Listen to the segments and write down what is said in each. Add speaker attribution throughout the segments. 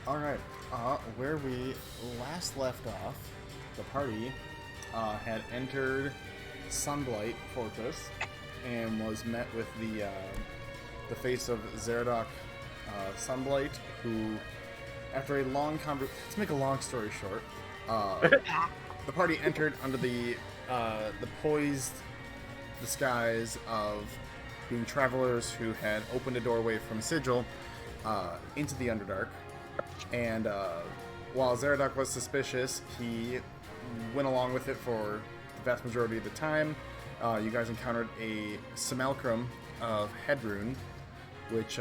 Speaker 1: All right. Where we last left off, the party had entered Sunblight Fortress and was met with the face of Zeradok Sunblight, who, after a long to make a long story short, the party entered under the poised disguise of being travelers who had opened a doorway from Sigil into the Underdark. And while Zeradok was suspicious, he went along with it for the vast majority of the time. You guys encountered a simulacrum of Hedrune, which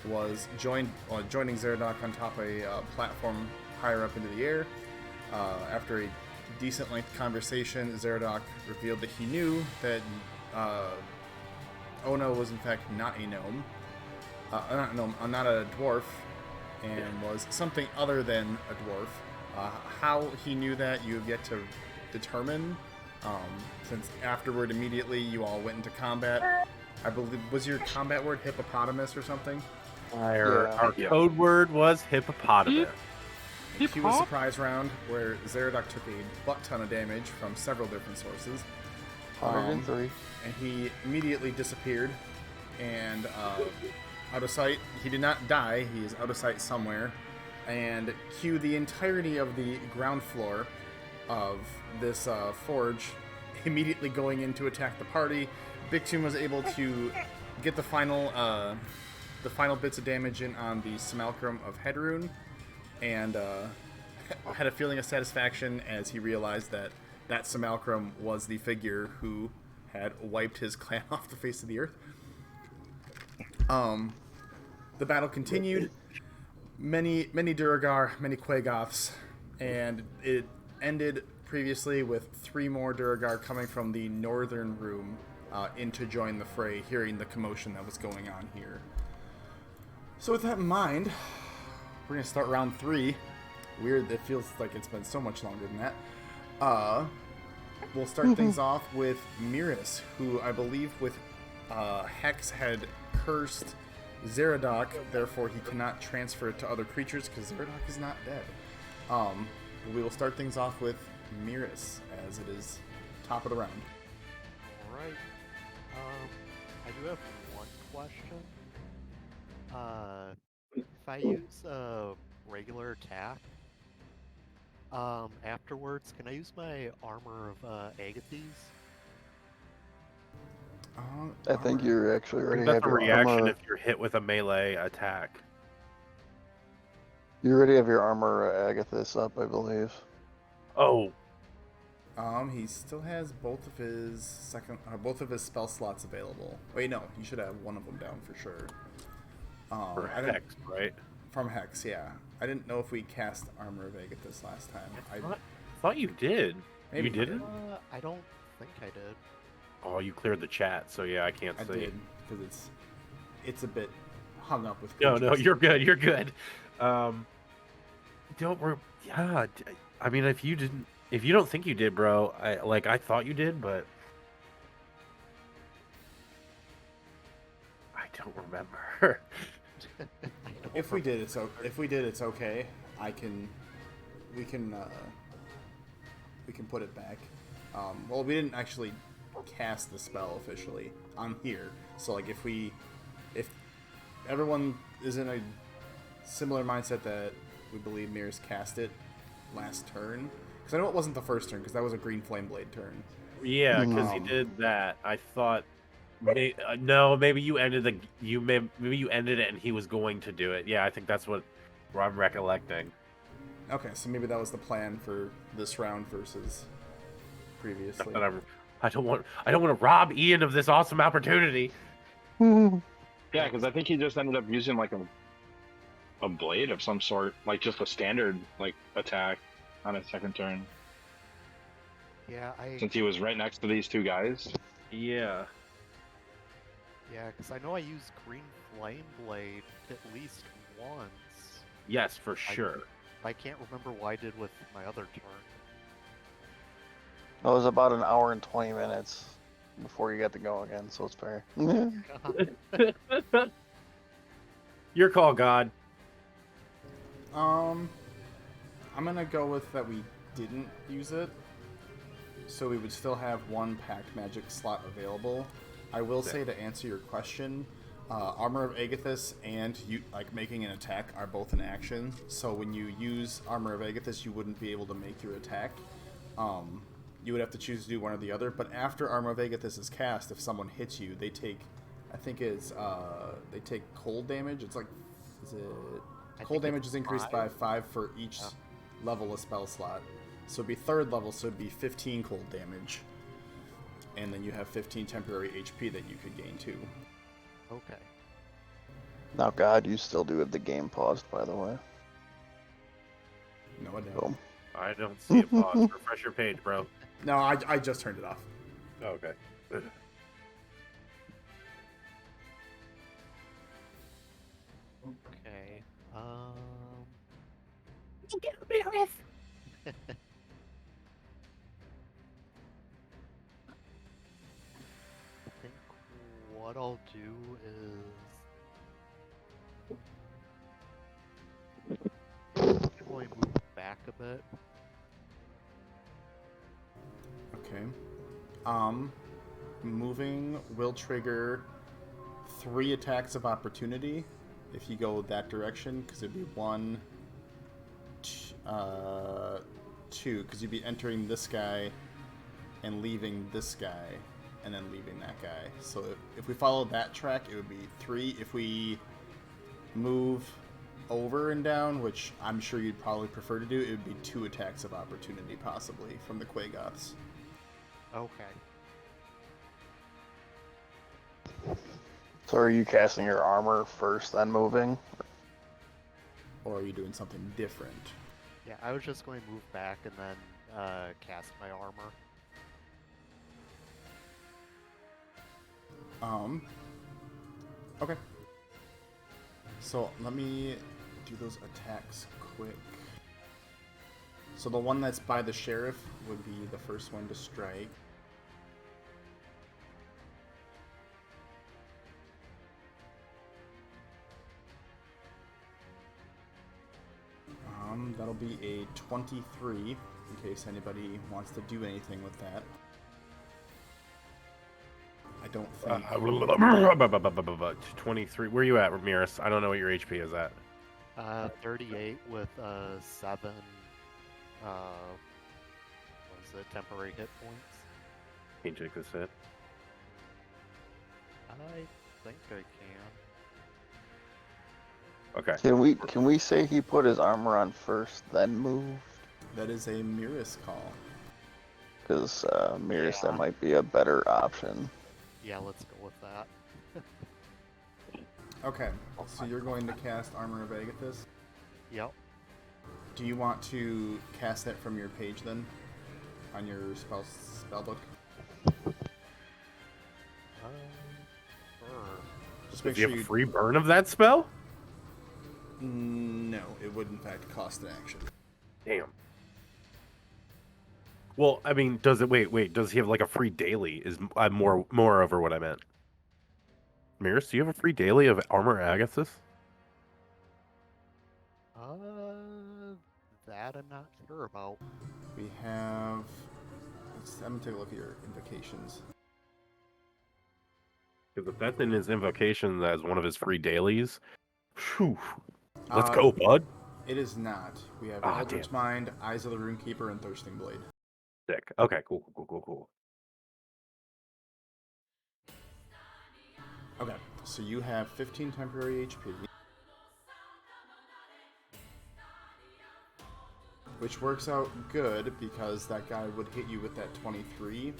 Speaker 1: was joining Zeradok on top of a platform higher up into the air. After a decent length conversation, Zeradok revealed that he knew that Ono was in fact not a gnome, not a dwarf, and was something other than a dwarf. How he knew that, you have yet to determine, since afterward, immediately, you all went into combat. I believe, was your combat word hippopotamus or something?
Speaker 2: Our code word was hippopotamus.
Speaker 1: Cue a surprise round where Zeradok took a butt ton of damage from several different sources.
Speaker 3: 103.
Speaker 1: And he immediately disappeared and out of sight. He did not die. He is out of sight somewhere. And cue the entirety of the ground floor of this forge immediately going in to attack the party. Bictune was able to get the final bits of damage in on the simulacrum of Hedrune, and had a feeling of satisfaction as he realized that that simulacrum was the figure who had wiped his clan off the face of the earth. The battle continued. Many Duragar, many Quagoths, and it ended previously with 3 more Duragar coming from the northern room in to join the fray, hearing the commotion that was going on here. So with that in mind, we're going to start round 3. Weird, it feels like it's been so much longer than that. We'll start things off with Miris, who I believe with Hex had cursed Zeradok, therefore he cannot transfer it to other creatures because Zeradok is not dead. We will start things off with Miris, as it is top of the round.
Speaker 4: Alright. I do have one question. If I use a regular attack, afterwards, can I use my armor of Agathes?
Speaker 3: I think you actually already
Speaker 2: That's
Speaker 3: have
Speaker 2: a
Speaker 3: your
Speaker 2: reaction
Speaker 3: armor.
Speaker 2: if you're hit with a melee attack.
Speaker 3: You already have your armor Agathis up, I believe.
Speaker 2: Oh,
Speaker 1: He still has both of his spell slots available. Wait, no, you should have one of them down for sure.
Speaker 2: for Hex, right?
Speaker 1: From Hex, yeah. I didn't know if we cast Armor of Agathis last time.
Speaker 2: I thought you did.
Speaker 1: Maybe
Speaker 2: You didn't?
Speaker 4: I don't think I did.
Speaker 2: Oh, you cleared the chat, so yeah, I can't
Speaker 1: I
Speaker 2: see.
Speaker 1: did, because it's a bit hung up with
Speaker 2: No,
Speaker 1: creatures.
Speaker 2: you're good. You're good. Yeah. I mean, if you don't think you did, bro, I thought you did, but I don't remember.
Speaker 1: If we did, it's okay. We can put it back. Well, we didn't actually cast the spell officially on here, so like if everyone is in a similar mindset that we believe Miris cast it last turn, because I know it wasn't the first turn, because that was a Green Flame Blade turn.
Speaker 2: Yeah, because he did that. I thought, no, maybe you ended maybe you ended it and he was going to do it. Yeah, I think that's what I'm recollecting.
Speaker 1: Okay, so maybe that was the plan for this round versus previously.
Speaker 2: I don't want to rob Ian of this awesome opportunity.
Speaker 5: Yeah, because I think he just ended up using like a blade of some sort, like just a standard like attack on his second turn.
Speaker 4: Yeah,
Speaker 5: Since he was right next to these 2 guys.
Speaker 2: Yeah.
Speaker 4: Yeah, because I know I used Green Flame Blade at least once.
Speaker 2: Yes, for sure.
Speaker 4: I can't remember what I did with my other turn.
Speaker 3: It was about an hour and 20 minutes before you got to go again, so it's fair.
Speaker 2: Your call, God.
Speaker 1: I'm gonna go with that we didn't use it, so we would still have one packed magic slot available. I will say, to answer your question, Armor of Agathis and making an attack are both an action. So when you use Armor of Agathis, you wouldn't be able to make your attack. You would have to choose to do one or the other. But after Armor of Agathis is cast, if someone hits you, they take, I think it's they take cold damage. It's like, is it? Cold damage is increased by 5 for each level of spell slot. So it'd be 3rd level, so it'd be 15 cold damage. And then you have 15 temporary HP that you could gain too.
Speaker 4: Okay.
Speaker 3: Now, God, you still do have the game paused, by the way.
Speaker 1: No, I don't.
Speaker 3: Cool.
Speaker 2: I don't see a pause. Refresh your page, bro.
Speaker 1: No, I just turned it off.
Speaker 2: Oh, okay.
Speaker 4: Okay. I think what I'll do is probably move back a bit.
Speaker 1: Okay. Moving will trigger 3 attacks of opportunity if you go that direction, because it'd be 1, 2, because you'd be entering this guy and leaving this guy, and then leaving that guy. So if we follow that track, it would be 3. If we move over and down, which I'm sure you'd probably prefer to do, it would be 2 attacks of opportunity, possibly, from the Quagoths.
Speaker 4: Okay.
Speaker 3: So are you casting your armor first, then moving?
Speaker 1: Or are you doing something different?
Speaker 4: Yeah, I was just going to move back and then cast my armor.
Speaker 1: Okay. So let me do those attacks quick. So the one that's by the sheriff would be the first one to strike. That'll be a 23, in case anybody wants to do anything with that. I don't think...
Speaker 2: 23. Where are you at, Ramirez? I don't know what your HP is at.
Speaker 4: 38 with 7 what is it, temporary hit points.
Speaker 2: Can you take this hit?
Speaker 4: I think I can.
Speaker 2: Okay.
Speaker 3: Can we say he put his armor on first, then moved?
Speaker 1: That is a Mirus call.
Speaker 3: Because Mirrors,
Speaker 4: Yeah.
Speaker 3: that might be a better option.
Speaker 4: Yeah, let's go with that.
Speaker 1: Okay, so you're going to cast Armor of Agathis.
Speaker 4: Yep.
Speaker 1: Do you want to cast that from your page then? On your spellbook?
Speaker 4: Sure.
Speaker 1: Just
Speaker 2: Do
Speaker 1: make
Speaker 2: you
Speaker 1: sure
Speaker 2: have a
Speaker 1: you...
Speaker 2: free burn of that spell?
Speaker 1: No, it would in fact cost an action.
Speaker 2: Damn. Well, I mean, does it? Wait. Does he have like a free daily? Is more over what I meant. Mirrors, do you have a free daily of Armor Agathis?
Speaker 4: That I'm not sure about.
Speaker 1: We have... I'm gonna take a look at your invocations.
Speaker 2: Because if that's in his invocation as one of his free dailies, whew, let's
Speaker 1: Uh,
Speaker 2: go, bud.
Speaker 1: It is not. We have
Speaker 2: Ah,
Speaker 1: Eldritch
Speaker 2: damn.
Speaker 1: Mind, Eyes of the Runekeeper, and Thirsting Blade.
Speaker 2: Sick. Okay, cool.
Speaker 1: Okay, so you have 15 temporary HP. Which works out good because that guy would hit you with that 23.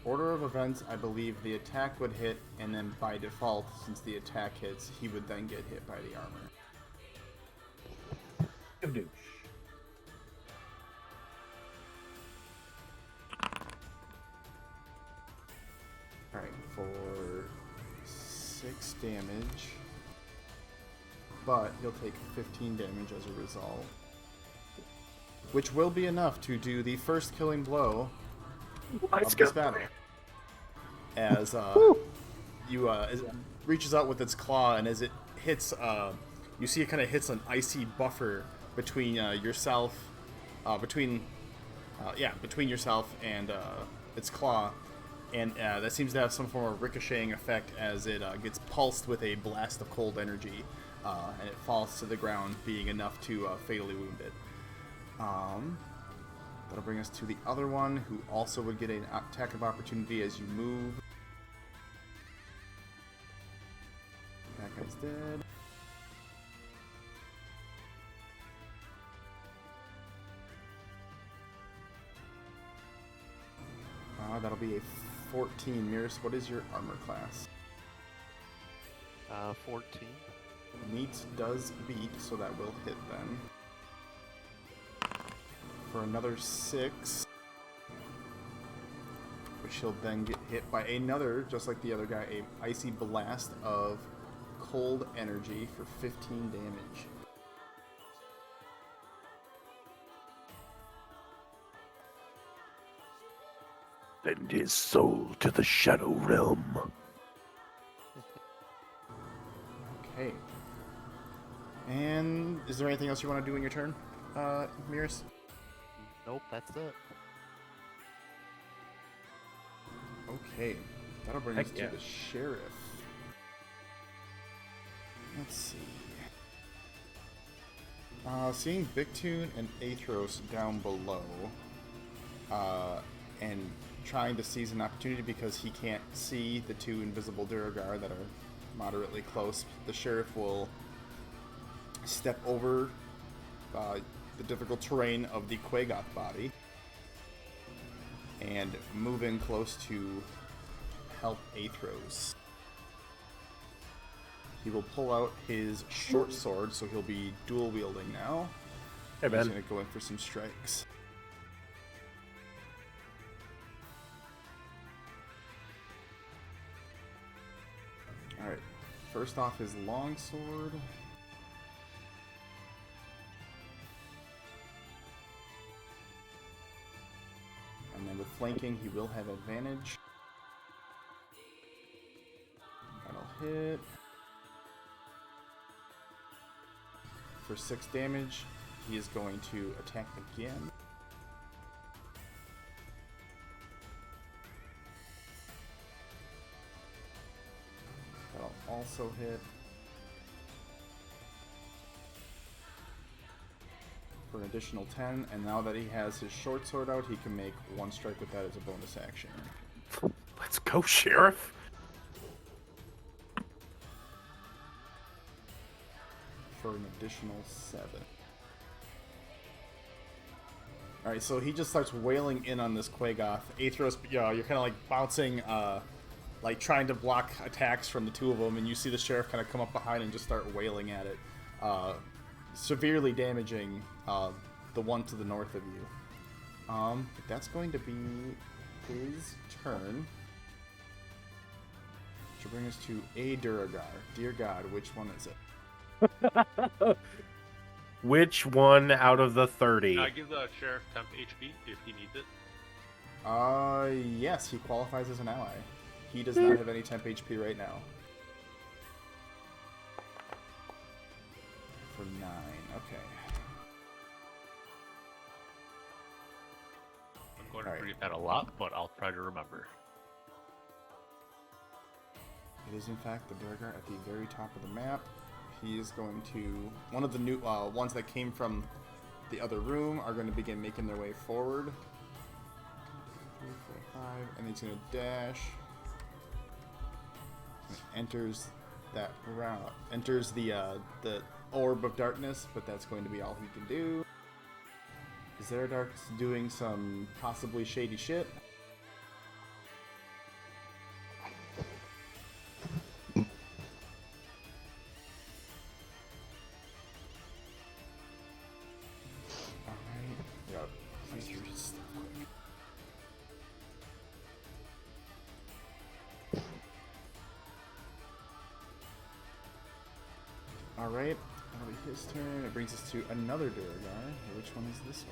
Speaker 1: Order of events, I believe the attack would hit, and then by default, since the attack hits, he would then get hit by the armor. Alright, for 6 damage. But he'll take 15 damage as a result. Which will be enough to do the first killing blow of this battle. As reaches out with its claw, and as it hits, you see it kind of hits an icy buffer between yourself, between yourself and its claw, and that seems to have some form of ricocheting effect as it gets pulsed with a blast of cold energy, and it falls to the ground, being enough to fatally wound it. That'll bring us to the other one, who also would get an attack of opportunity as you move. That guy's dead. That'll be a 14. Miris, what is your armor class?
Speaker 4: 14.
Speaker 1: Meat does beat, so that will hit then. For another 6, which he'll then get hit by another, just like the other guy, a icy blast of cold energy for 15 damage.
Speaker 6: Lend his soul to the Shadow Realm.
Speaker 1: Okay. And is there anything else you want to do in your turn, Miris?
Speaker 4: Nope, that's it.
Speaker 1: Okay. That'll bring
Speaker 2: Heck
Speaker 1: us
Speaker 2: yeah.
Speaker 1: to the sheriff. Let's see. Seeing Victoon and Athros down below, and trying to seize an opportunity because he can't see the two invisible Duragar that are moderately close, the sheriff will step over the difficult terrain of the Quagoth body and move in close to help Athros. He will pull out his short sword, so he'll be dual wielding now.
Speaker 2: Hey,
Speaker 1: He's
Speaker 2: Ben.
Speaker 1: going to go in for some strikes. Alright, first off his longsword. And then with flanking, he will have advantage. That'll hit. For 6 damage, he is going to attack again. That'll also hit. For an additional 10, and now that he has his short sword out, he can make one strike with that as a bonus action.
Speaker 2: Let's go, Sheriff.
Speaker 1: For an additional 7. Alright, so he just starts wailing in on this Quagoth. Athros, you're kind of like bouncing, like trying to block attacks from the two of them, and you see the sheriff kind of come up behind and just start wailing at it. Severely damaging the one to the north of you. But that's going to be his turn. Which will bring us to a Duragar. Dear God, which one is it?
Speaker 2: Which one out of the 30?
Speaker 7: Can I give the sheriff temp HP if he needs it?
Speaker 1: Yes, he qualifies as an ally. He does not have any temp HP right now. For 9, okay.
Speaker 7: I'm going to
Speaker 1: Alright.
Speaker 7: forget that a lot, but I'll try to remember.
Speaker 1: It is in fact the Duragar at the very top of the map. He is going to... One of the new ones that came from the other room are going to begin making their way forward. 3, 4, 5, and he's going to dash. And enters that route. Enters the orb of darkness, but that's going to be all he can do. Zeradark's doing some possibly shady shit. Alright, that'll be his turn. It brings us to another Duragar. Which one is this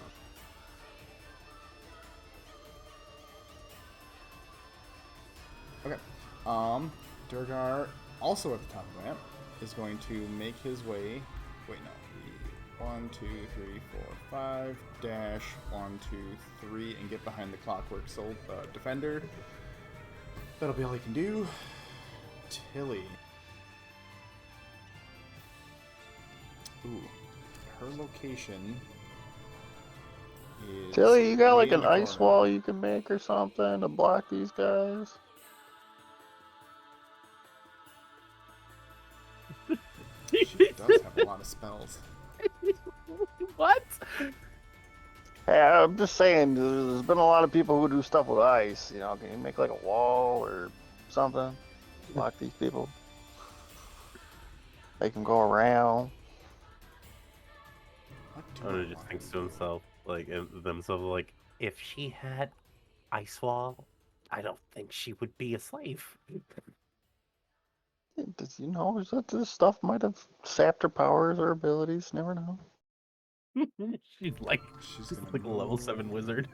Speaker 1: one? Okay. Duragar also at the top of the ramp, is going to make his way. Wait, no. 1, 2, 3, 4, 5, dash 1, 2, 3, and get behind the Clockwork Soul defender. That'll be all he can do. Tilly. Ooh, her location is.
Speaker 3: Tilly, you got
Speaker 1: way
Speaker 3: like
Speaker 1: in
Speaker 3: an
Speaker 1: the
Speaker 3: ice
Speaker 1: corner.
Speaker 3: wall you can make or something to block these guys?
Speaker 1: She does have a lot of spells.
Speaker 2: What?
Speaker 3: Hey, I'm just saying, there's been a lot of people who do stuff with ice. You know, can you make like a wall or something? Block these people. They can go around.
Speaker 1: What do
Speaker 2: Oda
Speaker 1: I
Speaker 2: just
Speaker 1: want
Speaker 2: thinks
Speaker 1: to
Speaker 2: to himself, like, if she had ice wall, I don't think she would be a slave.
Speaker 3: You know, this stuff might have sapped her powers or abilities. Never know.
Speaker 2: She's like
Speaker 1: She's gonna
Speaker 2: a level
Speaker 1: move.
Speaker 2: 7 wizard.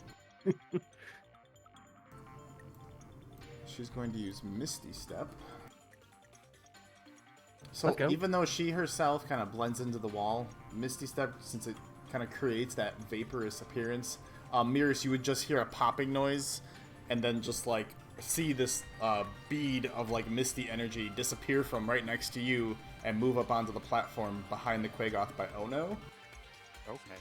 Speaker 1: She's going to use Misty Step. So
Speaker 2: Let's go.
Speaker 1: even though she herself kind of blends into the wall, Misty Step, since it kind of creates that vaporous appearance, Mirrors, you would just hear a popping noise, and then just like see this bead of like misty energy disappear from right next to you and move up onto the platform behind the Quagoth by Ono.
Speaker 4: Okay.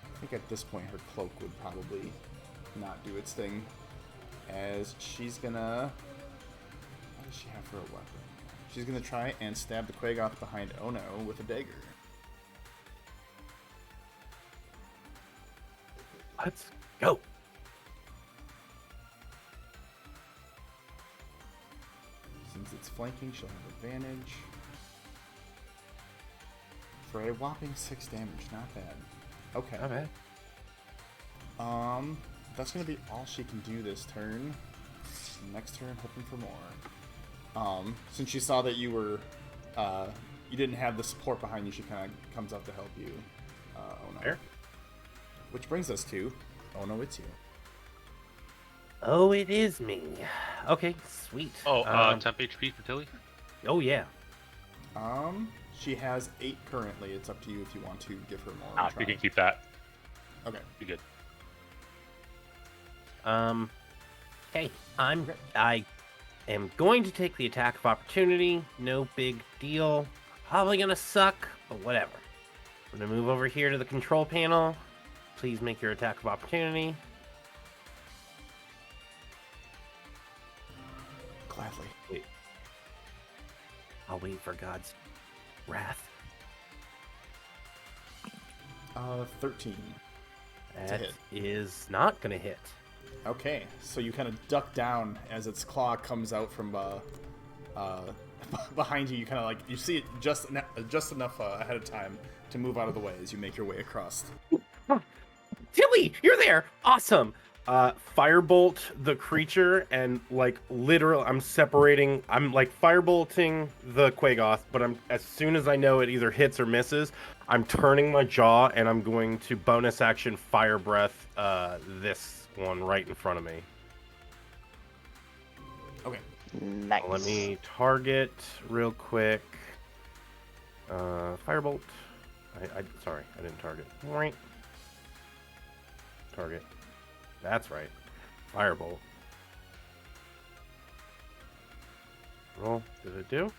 Speaker 1: I think at this point her cloak would probably not do its thing, as she's gonna... What does she have for a weapon? She's gonna try and stab the Quagoth behind Ono with a dagger.
Speaker 2: Let's go.
Speaker 1: Since it's flanking, she'll have advantage. For a whopping 6 damage, not bad. Okay.
Speaker 2: Not bad.
Speaker 1: That's gonna be all she can do this turn. Next turn, hoping for more. Since she saw that you were, you didn't have the support behind you, she kind of comes up to help you. Ono.
Speaker 2: Fair.
Speaker 1: Which brings us to, Ono, it's you.
Speaker 2: Oh, it is me. Okay, sweet.
Speaker 7: Oh, temp HP for Tilly?
Speaker 2: Oh, yeah.
Speaker 1: She has 8 currently. It's up to you if you want to give her more.
Speaker 7: You can keep that.
Speaker 1: Okay.
Speaker 7: Be good.
Speaker 2: Hey, I am going to take the attack of opportunity. No big deal. Probably gonna suck, but whatever. I'm gonna move over here to the control panel. Please make your attack of opportunity.
Speaker 1: Gladly.
Speaker 2: Wait. I'll wait for God's wrath.
Speaker 1: 13.
Speaker 2: That
Speaker 1: hit.
Speaker 2: is not gonna hit.
Speaker 1: Okay, so you kind of duck down as its claw comes out from behind you. You kind of like you see it just enough ahead of time to move out of the way as you make your way across.
Speaker 2: Tilly, you're there! Awesome! Firebolt the creature and like literal I'm like firebolting the Quagoth, but as soon as I know it either hits or misses, I'm turning my jaw and I'm going to bonus action fire breath this one right in front of me.
Speaker 1: Okay.
Speaker 3: Nice.
Speaker 2: Let me target real quick. Firebolt. Sorry, I didn't target. Right. Target. That's right. Firebolt. Roll. Did it do?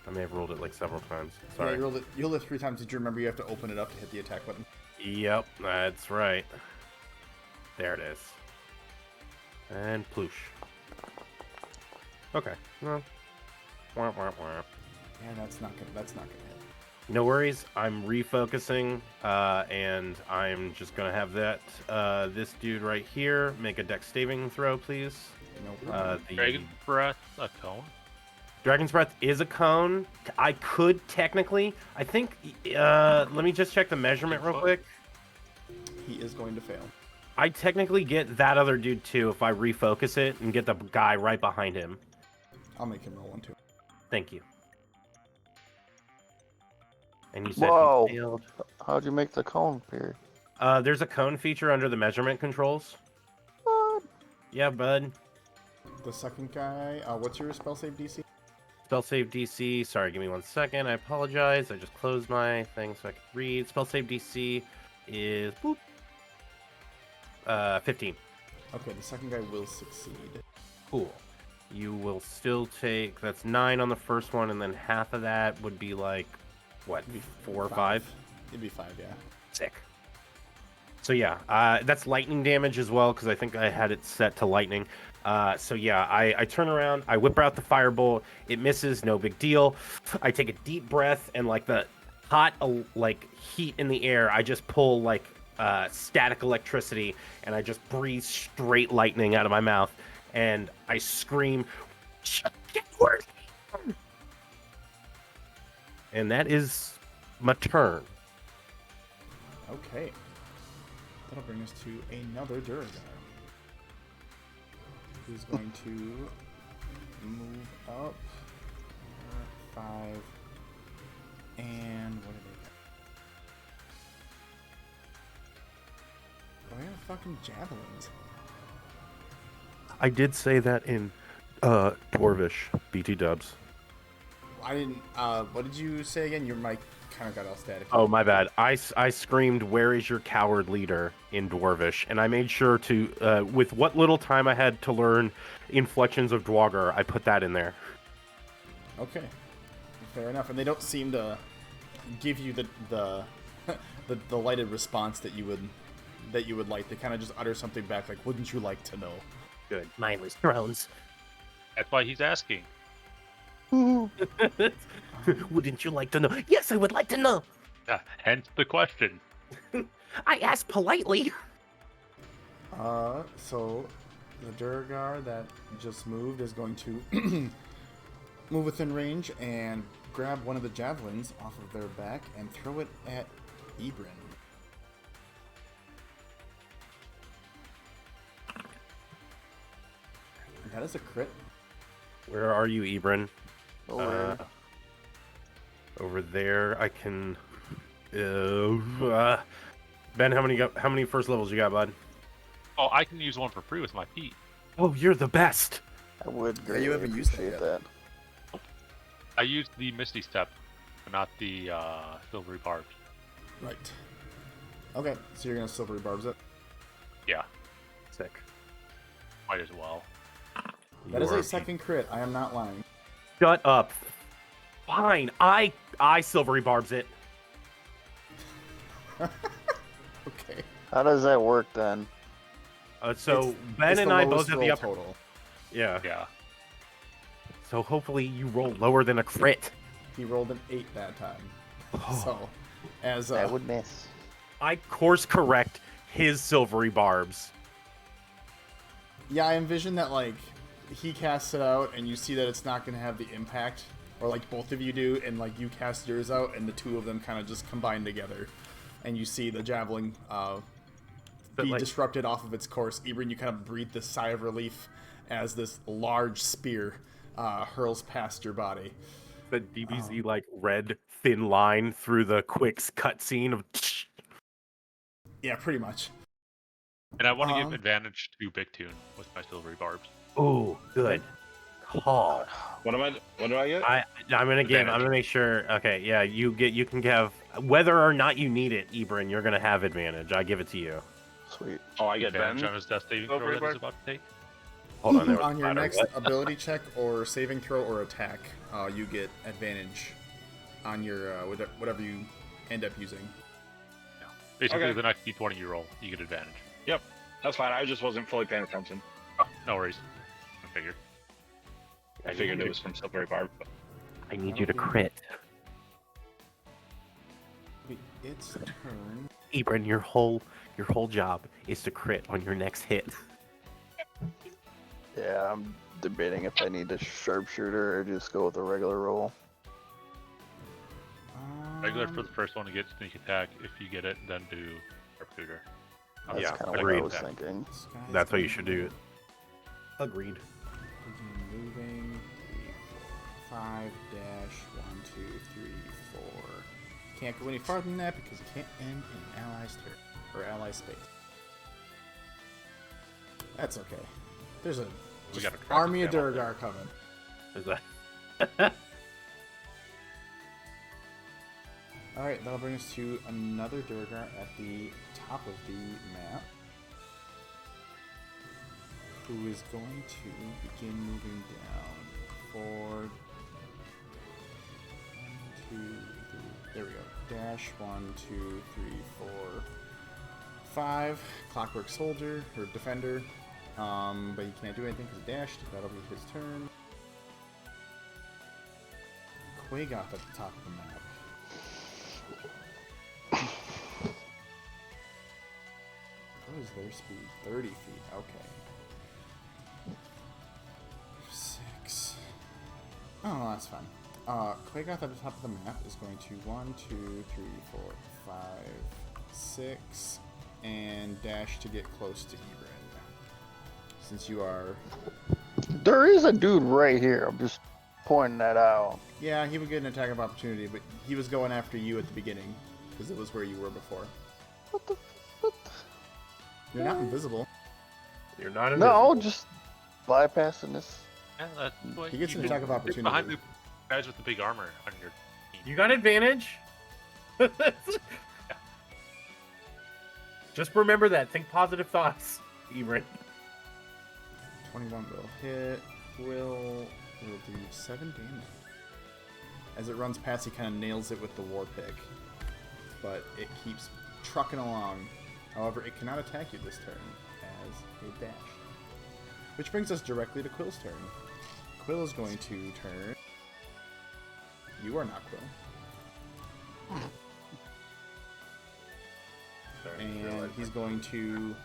Speaker 2: I may have rolled it like several times. Sorry.
Speaker 1: Yeah, you rolled it 3 times. Did you remember you have to open it up to hit the attack button?
Speaker 2: Yep, that's right. There it is. And ploosh. Okay. Well. Wah, wah, wah.
Speaker 1: Yeah, that's not gonna hit.
Speaker 2: No worries. I'm refocusing, and I'm just gonna have that this dude right here make a dex saving throw, please.
Speaker 1: No problem.
Speaker 2: The
Speaker 7: Dragon Breath, a cone.
Speaker 2: Dragon's Breath is a cone. I could technically. I think. Let me just check the measurement real quick.
Speaker 1: He is going to fail.
Speaker 2: I technically get that other dude too if I refocus it and get the guy right behind him.
Speaker 1: I'll make him roll 1 too.
Speaker 2: Thank you. And you said
Speaker 3: Whoa.
Speaker 2: he failed.
Speaker 3: How'd you make the cone appear?
Speaker 2: There's a cone feature under the measurement controls.
Speaker 3: What?
Speaker 2: Yeah, bud.
Speaker 1: The second guy, what's your spell save DC?
Speaker 2: Spell save DC. Sorry, give me 1 second. I apologize. I just closed my thing so I can read. Spell save DC is 15.
Speaker 1: Okay, the second guy will succeed.
Speaker 2: Cool. You will still take, that's 9 on the first one, and then half of that would be like, what, 4 or 5?
Speaker 1: It'd be 5, yeah.
Speaker 2: Sick. So yeah, that's lightning damage as well, because I think I had it set to lightning. So yeah, I turn around, I whip out the firebolt, it misses, no big deal. I take a deep breath, and like the hot, like heat in the air, I just pull like static electricity, and I just breathe straight lightning out of my mouth. And I scream, "Get worse!" And that is my turn.
Speaker 1: Okay. That'll bring us to another Duragar. Who's going to move up 5. And what do they got? Oh, they have fucking javelins.
Speaker 2: I did say that in Dwarvish, BT dubs.
Speaker 1: I didn't. What did you say again? Your mic kind of got all static.
Speaker 2: Oh, my bad. I screamed, "Where is your coward leader?" in Dwarvish, and I made sure to, with what little time I had to learn inflections of Dwagger, I put that in there.
Speaker 1: Okay, fair enough. And they don't seem to give you the lighted response that you would like. They kind of just utter something back like, "Wouldn't you like to know?"
Speaker 2: Good. Mindless drones.
Speaker 7: That's why he's asking.
Speaker 2: Wouldn't you like to know? Yes, I would like to know.
Speaker 7: Hence the question.
Speaker 2: I asked politely.
Speaker 1: So the Duragar that just moved is going to move within range and grab one of the javelins off of their back and throw it at Ebrin. That is a crit.
Speaker 2: Where are you, Ebrin?
Speaker 3: Over.
Speaker 2: Over there. I can. Ben, how many first levels you got, bud?
Speaker 7: Oh, I can use one for free with my feet.
Speaker 2: Oh, you're the best.
Speaker 3: I would
Speaker 1: Yeah,
Speaker 3: greatly
Speaker 1: you haven't used that
Speaker 3: appreciate
Speaker 1: yet.
Speaker 3: that.
Speaker 7: I used the Misty Step, but not the Silvery Barbs.
Speaker 1: Right. Okay, so you're gonna silvery barbs it.
Speaker 7: Yeah,
Speaker 2: Sick.
Speaker 7: might as well.
Speaker 1: That is a second crit. I am not lying.
Speaker 2: Shut up. Fine. I silvery barbs it.
Speaker 1: Okay.
Speaker 3: How does that work then?
Speaker 2: So
Speaker 1: It's-
Speaker 2: Ben
Speaker 1: it's
Speaker 2: and
Speaker 1: the
Speaker 2: I
Speaker 1: lowest
Speaker 2: both have the
Speaker 1: roll
Speaker 2: upper.
Speaker 1: total.
Speaker 2: Yeah.
Speaker 7: Yeah.
Speaker 2: So hopefully you roll lower than a crit.
Speaker 1: He rolled an 8 that time. So, as
Speaker 3: I would miss.
Speaker 2: I course correct his silvery barbs.
Speaker 1: yeah, I envision that like he casts it out, and you see that it's not going to have the impact, or like both of you do, and like you cast yours out, and the two of them kind of just combine together, and you see the javelin
Speaker 2: But,
Speaker 1: be
Speaker 2: like-
Speaker 1: disrupted off of its course. Ebrin, you kind of breathe this sigh of relief as this large spear hurls past your body.
Speaker 2: The DBZ like red thin line through the quick cutscene of.
Speaker 1: Yeah, pretty much.
Speaker 7: And I want to give advantage to Big Tune with my Silvery Barbs.
Speaker 2: Oh, good call.
Speaker 5: What do I get?
Speaker 2: I'm gonna make sure. Okay, yeah, you can have whether or not you need it, Ebrin. You're gonna have advantage. I give it to you.
Speaker 3: Sweet.
Speaker 5: Oh, I get
Speaker 7: Advantage
Speaker 5: Ben.
Speaker 7: on his death saving
Speaker 5: Silvery
Speaker 7: throw that
Speaker 5: Barb?
Speaker 7: he's about to take.
Speaker 2: Hold on, there was
Speaker 1: On your
Speaker 2: a matter.
Speaker 1: next
Speaker 2: What?
Speaker 1: ability check or saving throw or attack, you get advantage on your whatever you end up using.
Speaker 7: Basically,
Speaker 5: Okay.
Speaker 7: the next D20 you roll, you get advantage.
Speaker 5: Yep, that's fine. I just wasn't fully paying attention.
Speaker 7: No worries. I figured.
Speaker 5: I figured it was from Silvery Barb. But...
Speaker 2: I need you to crit.
Speaker 1: It's turn.
Speaker 2: Ebrin, your whole job is to crit on your next hit.
Speaker 3: Yeah, I'm debating if I need a sharpshooter or just go with a regular roll.
Speaker 7: Regular for the first one to get sneak attack. If you get it, then do sharpshooter.
Speaker 3: That's
Speaker 2: Yeah,
Speaker 3: kind of what I
Speaker 2: agreed.
Speaker 3: was thinking.
Speaker 2: That's what you should do. Agreed.
Speaker 1: Begin moving. 5 dash 1, 2, 3, 4. Can't go any farther than that because it can't end in ally's turn or ally space. That's okay. There's a
Speaker 7: We got a tractor
Speaker 1: Army of
Speaker 7: cam up there.
Speaker 1: Durgar coming.
Speaker 2: Is that?
Speaker 1: Alright, that'll bring us to another Durgar at the top of the map, who is going to begin moving down forward. 1, 2, 3. There we go. Dash 1, 2, 3, 4, 5. Clockwork Soldier or Defender. But he can't do anything because he dashed. That'll be his turn. Quagoth at the top of the map. What is their speed? 30 feet. Okay. 6. Oh, that's fine. Quagoth at the top of the map is going to 1, 2, 3, 4, 5, 6, and dash to get close to Ebrin. Since you are...
Speaker 3: There is a dude right here. I'm just pointing that out.
Speaker 1: Yeah, he would get an attack of opportunity, but he was going after you at the beginning, because it was where you were before.
Speaker 3: What the?
Speaker 1: You're not invisible.
Speaker 2: You're not invisible.
Speaker 3: No, just bypassing this.
Speaker 7: Yeah, that's what
Speaker 1: He gets
Speaker 7: you
Speaker 1: an
Speaker 7: can
Speaker 1: attack of
Speaker 7: get
Speaker 1: opportunity.
Speaker 7: behind the guys with the big armor on your team.
Speaker 2: You got advantage. Just remember that. Think positive thoughts, Ebrin.
Speaker 1: 21 will hit. Will do 7 damage. As it runs past, he kind of nails it with the war pick, but it keeps trucking along. However, it cannot attack you this turn as a dash. Which brings us directly to Quill's turn. Quill is going to turn. You are not Quill.
Speaker 2: Sorry,
Speaker 1: And he's going to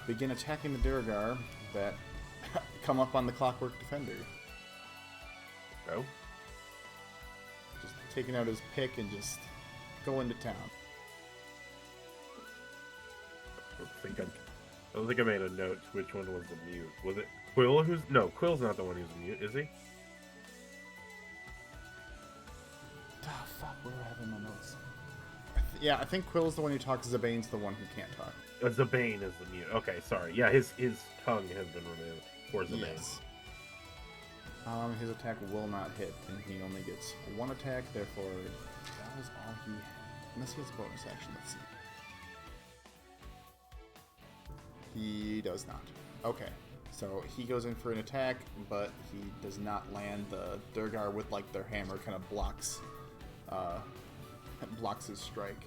Speaker 1: begin attacking the Durgar that come up on the Clockwork Defender.
Speaker 2: Go.
Speaker 1: Just taking out his pick and just going to town.
Speaker 2: I don't think I made a note to which one was the mute. Was it Quill who's... No, Quill's not the one who's mute, is he?
Speaker 1: Oh, fuck, where do I have in my notes? Yeah, I think Quill's the one who talks, Zabane's the one who can't talk.
Speaker 2: Zabane is the mute. Okay, sorry. Yeah, his tongue has been removed for Zabane.
Speaker 1: Yes. His attack will not hit, and he only gets 1 attack, therefore that was all he had. Unless he has a bonus action, let's see. He does not. Okay, so he goes in for an attack, but he does not land. The Durgar with like their hammer kind of blocks his strike.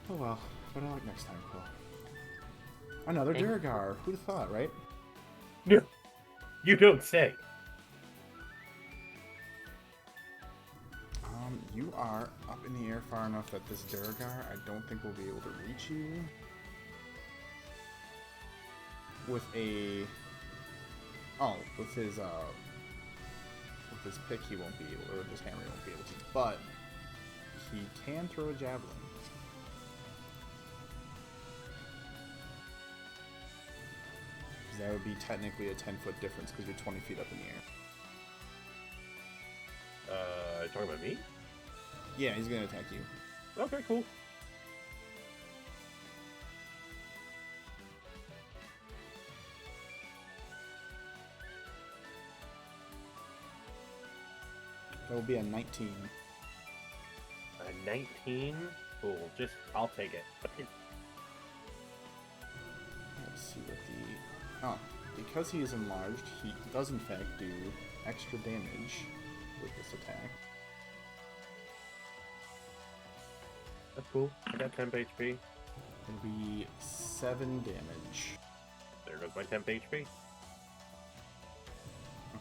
Speaker 1: Oh well, better luck next time, Quill. Another Durgar. Who'd have thought, right?
Speaker 2: No, you don't say.
Speaker 1: You are up in the air far enough that this Durgar, I don't think will be able to reach you. With a... Oh, with his pick he won't be able, or with his hammer he won't be able to, but he can throw a javelin. Because that would be technically a 10-foot difference because you're 20 feet up in the air.
Speaker 2: You talking about me?
Speaker 1: Yeah, he's gonna attack you.
Speaker 2: Okay, cool.
Speaker 1: That will be a 19.
Speaker 2: A 19? Cool. I'll take it.
Speaker 1: Let's see what the... Oh, because he is enlarged, he does in fact do extra damage with this attack.
Speaker 2: That's cool. I got temp HP.
Speaker 1: It'll be 7 damage.
Speaker 2: There goes my temp HP.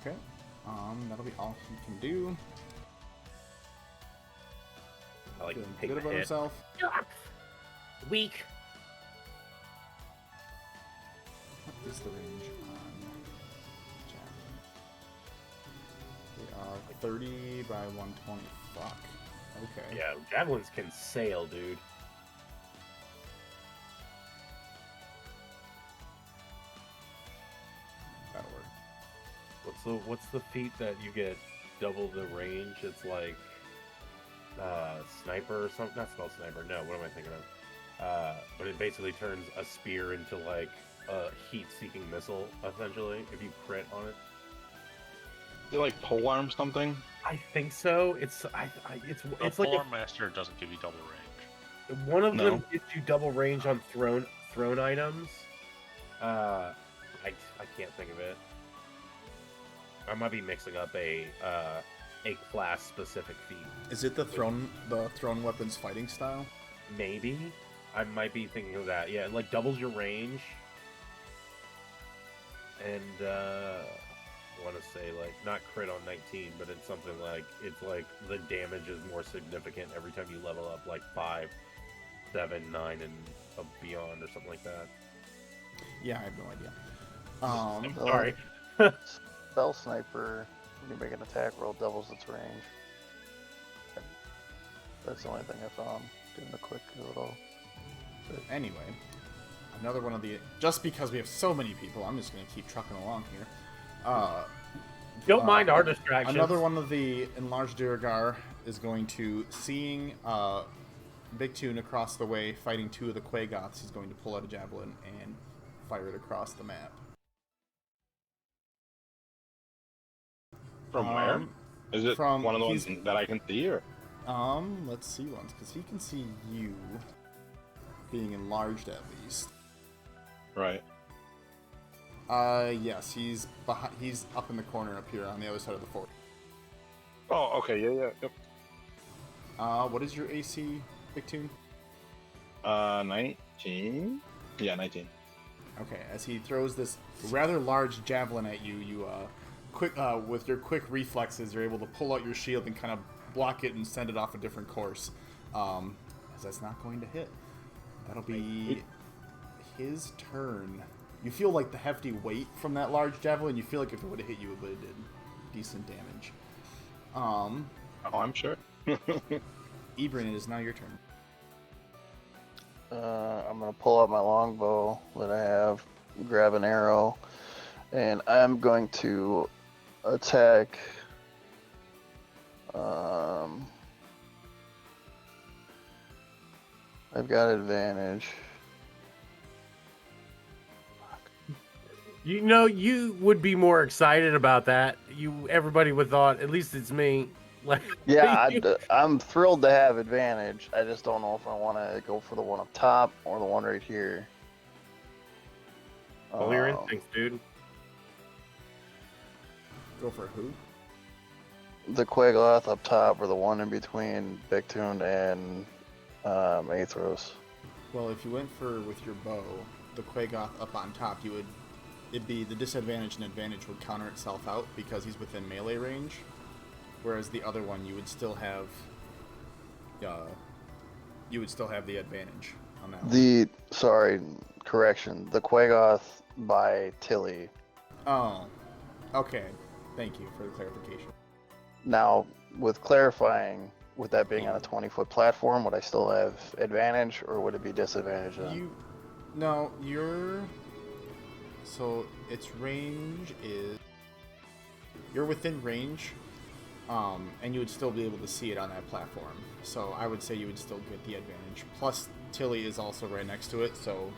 Speaker 1: Okay. That'll be all he can do.
Speaker 2: I like to
Speaker 1: Feeling
Speaker 2: take
Speaker 1: good
Speaker 2: the
Speaker 1: about
Speaker 2: hit.
Speaker 1: himself.
Speaker 2: Weak.
Speaker 1: What is the range on javelin? They are 30 by 120. Fuck. Okay.
Speaker 2: Yeah, javelins can sail, dude.
Speaker 1: That'll work.
Speaker 2: What's the feat that you get double the range? It's like sniper or something. Not spell sniper. No, what am I thinking of? But it basically turns a spear into like a heat-seeking missile, essentially, if you crit on it.
Speaker 5: Is it like polearm something?
Speaker 2: I think so. It's
Speaker 7: The
Speaker 2: like
Speaker 7: Polar Master doesn't give you double range.
Speaker 2: one of
Speaker 5: No.
Speaker 2: them gives you double range on thrown items. I can't think of it. I might be mixing up a class specific feat.
Speaker 1: Is it the thrown weapons fighting style?
Speaker 2: Maybe. I might be thinking of that. Yeah, it like doubles your range. And I want to say like not crit on 19, but it's something like it's like the damage is more significant every time you level up like 5, 7, 9, and beyond or something like that.
Speaker 1: Yeah, I have no idea.
Speaker 2: Sorry.
Speaker 3: Spell Sniper, when you make an attack roll, doubles its range. That's the only thing I found. Doing a quick little.
Speaker 1: Anyway, another one of the. Just because we have so many people, I'm just going to keep trucking along here.
Speaker 2: Don't mind our distractions.
Speaker 1: Another one of the enlarged Duragar is going to, seeing Big Toon across the way fighting two of the Quagoths, he's going to pull out a javelin and fire it across the map.
Speaker 5: From where? Is it
Speaker 1: from-
Speaker 5: one of the ones
Speaker 1: he's-
Speaker 5: that I can see, or?
Speaker 1: Let's see once, because he can see you being enlarged at least.
Speaker 5: Right.
Speaker 1: Yes, he's up in the corner up here on the other side of the fort.
Speaker 5: Oh, okay, yeah, yep.
Speaker 1: What is your AC, Big Toon?
Speaker 5: 19? Yeah, 19.
Speaker 1: Okay, as he throws this rather large javelin at you, you with your quick reflexes, you're able to pull out your shield and kind of block it and send it off a different course. As that's not going to hit. That'll be his turn. You feel like the hefty weight from that large javelin. You feel like if it would have hit you, it would have did decent damage.
Speaker 5: Oh, I'm sure.
Speaker 1: Ebrin, it is now your turn.
Speaker 3: I'm gonna pull out my longbow that I have, grab an arrow, and I'm going to attack. I've got advantage.
Speaker 2: You know, you would be more excited about that. Everybody would thought, at least it's me. Like,
Speaker 3: Yeah, I'm thrilled to have advantage. I just don't know if I want to go for the one up top or the one right here.
Speaker 2: Follow your instincts, dude.
Speaker 1: Go for who?
Speaker 3: The Quagoth up top or the one in between Bictune and Aethros.
Speaker 1: Well, if you went with your bow, the Quagoth up on top, it'd be the disadvantage and advantage would counter itself out because he's within melee range. Whereas the other one, you would still have the advantage on that one.
Speaker 3: Correction. The Quagoth by Tilly.
Speaker 1: Oh, okay. Thank you for the clarification.
Speaker 3: Now, with clarifying, with that being on a 20-foot platform, would I still have advantage or would it be disadvantage then?
Speaker 1: So its range is, you're within range, and you would still be able to see it on that platform. So I would say you would still get the advantage. Plus, Tilly is also right next to it, so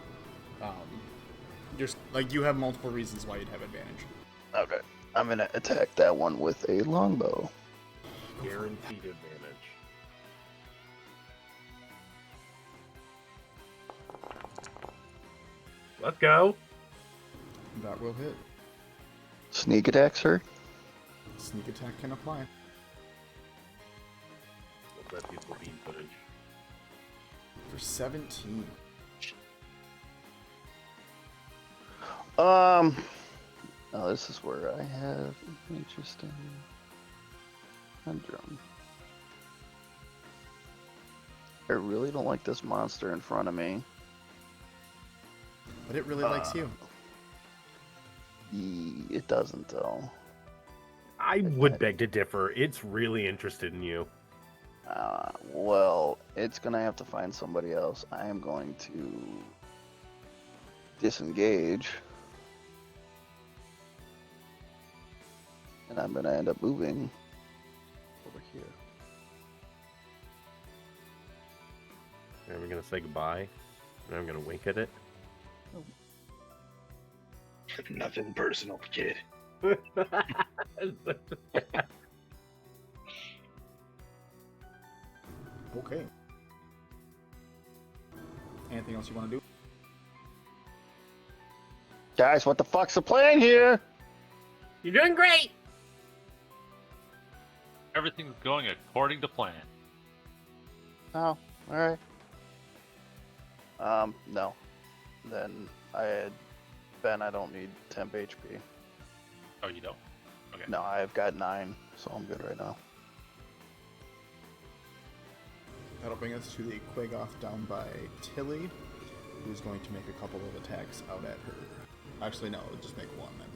Speaker 1: you have multiple reasons why you'd have advantage.
Speaker 3: Okay. I'm going to attack that one with a longbow.
Speaker 2: Guaranteed advantage. Let's go.
Speaker 1: That will hit.
Speaker 3: Sneak attack, sir?
Speaker 1: Sneak attack can apply.
Speaker 2: Let that be the bean footage.
Speaker 1: For 17.
Speaker 3: Oh, this is where I have an interesting conundrum. I really don't like this monster in front of me.
Speaker 1: But it really likes you.
Speaker 3: It doesn't, though.
Speaker 2: I would beg to differ. It's really interested in you.
Speaker 3: Well, it's going to have to find somebody else. I am going to disengage. And I'm going to end up moving over here.
Speaker 2: And we're going to say goodbye. And I'm going to wink at it.
Speaker 5: Nothing personal, kid.
Speaker 1: Okay. Anything else you want to do?
Speaker 3: Guys, what the fuck's the plan here?
Speaker 2: You're doing great.
Speaker 7: Everything's going according to plan.
Speaker 3: Oh, alright. No. Then I don't need temp HP.
Speaker 7: Oh, you don't? Okay.
Speaker 3: No, I've got 9, so I'm good right now.
Speaker 1: That'll bring us to the Quagoth down by Tilly, who's going to make a couple of attacks out at her. Actually, no, it'll just make one, I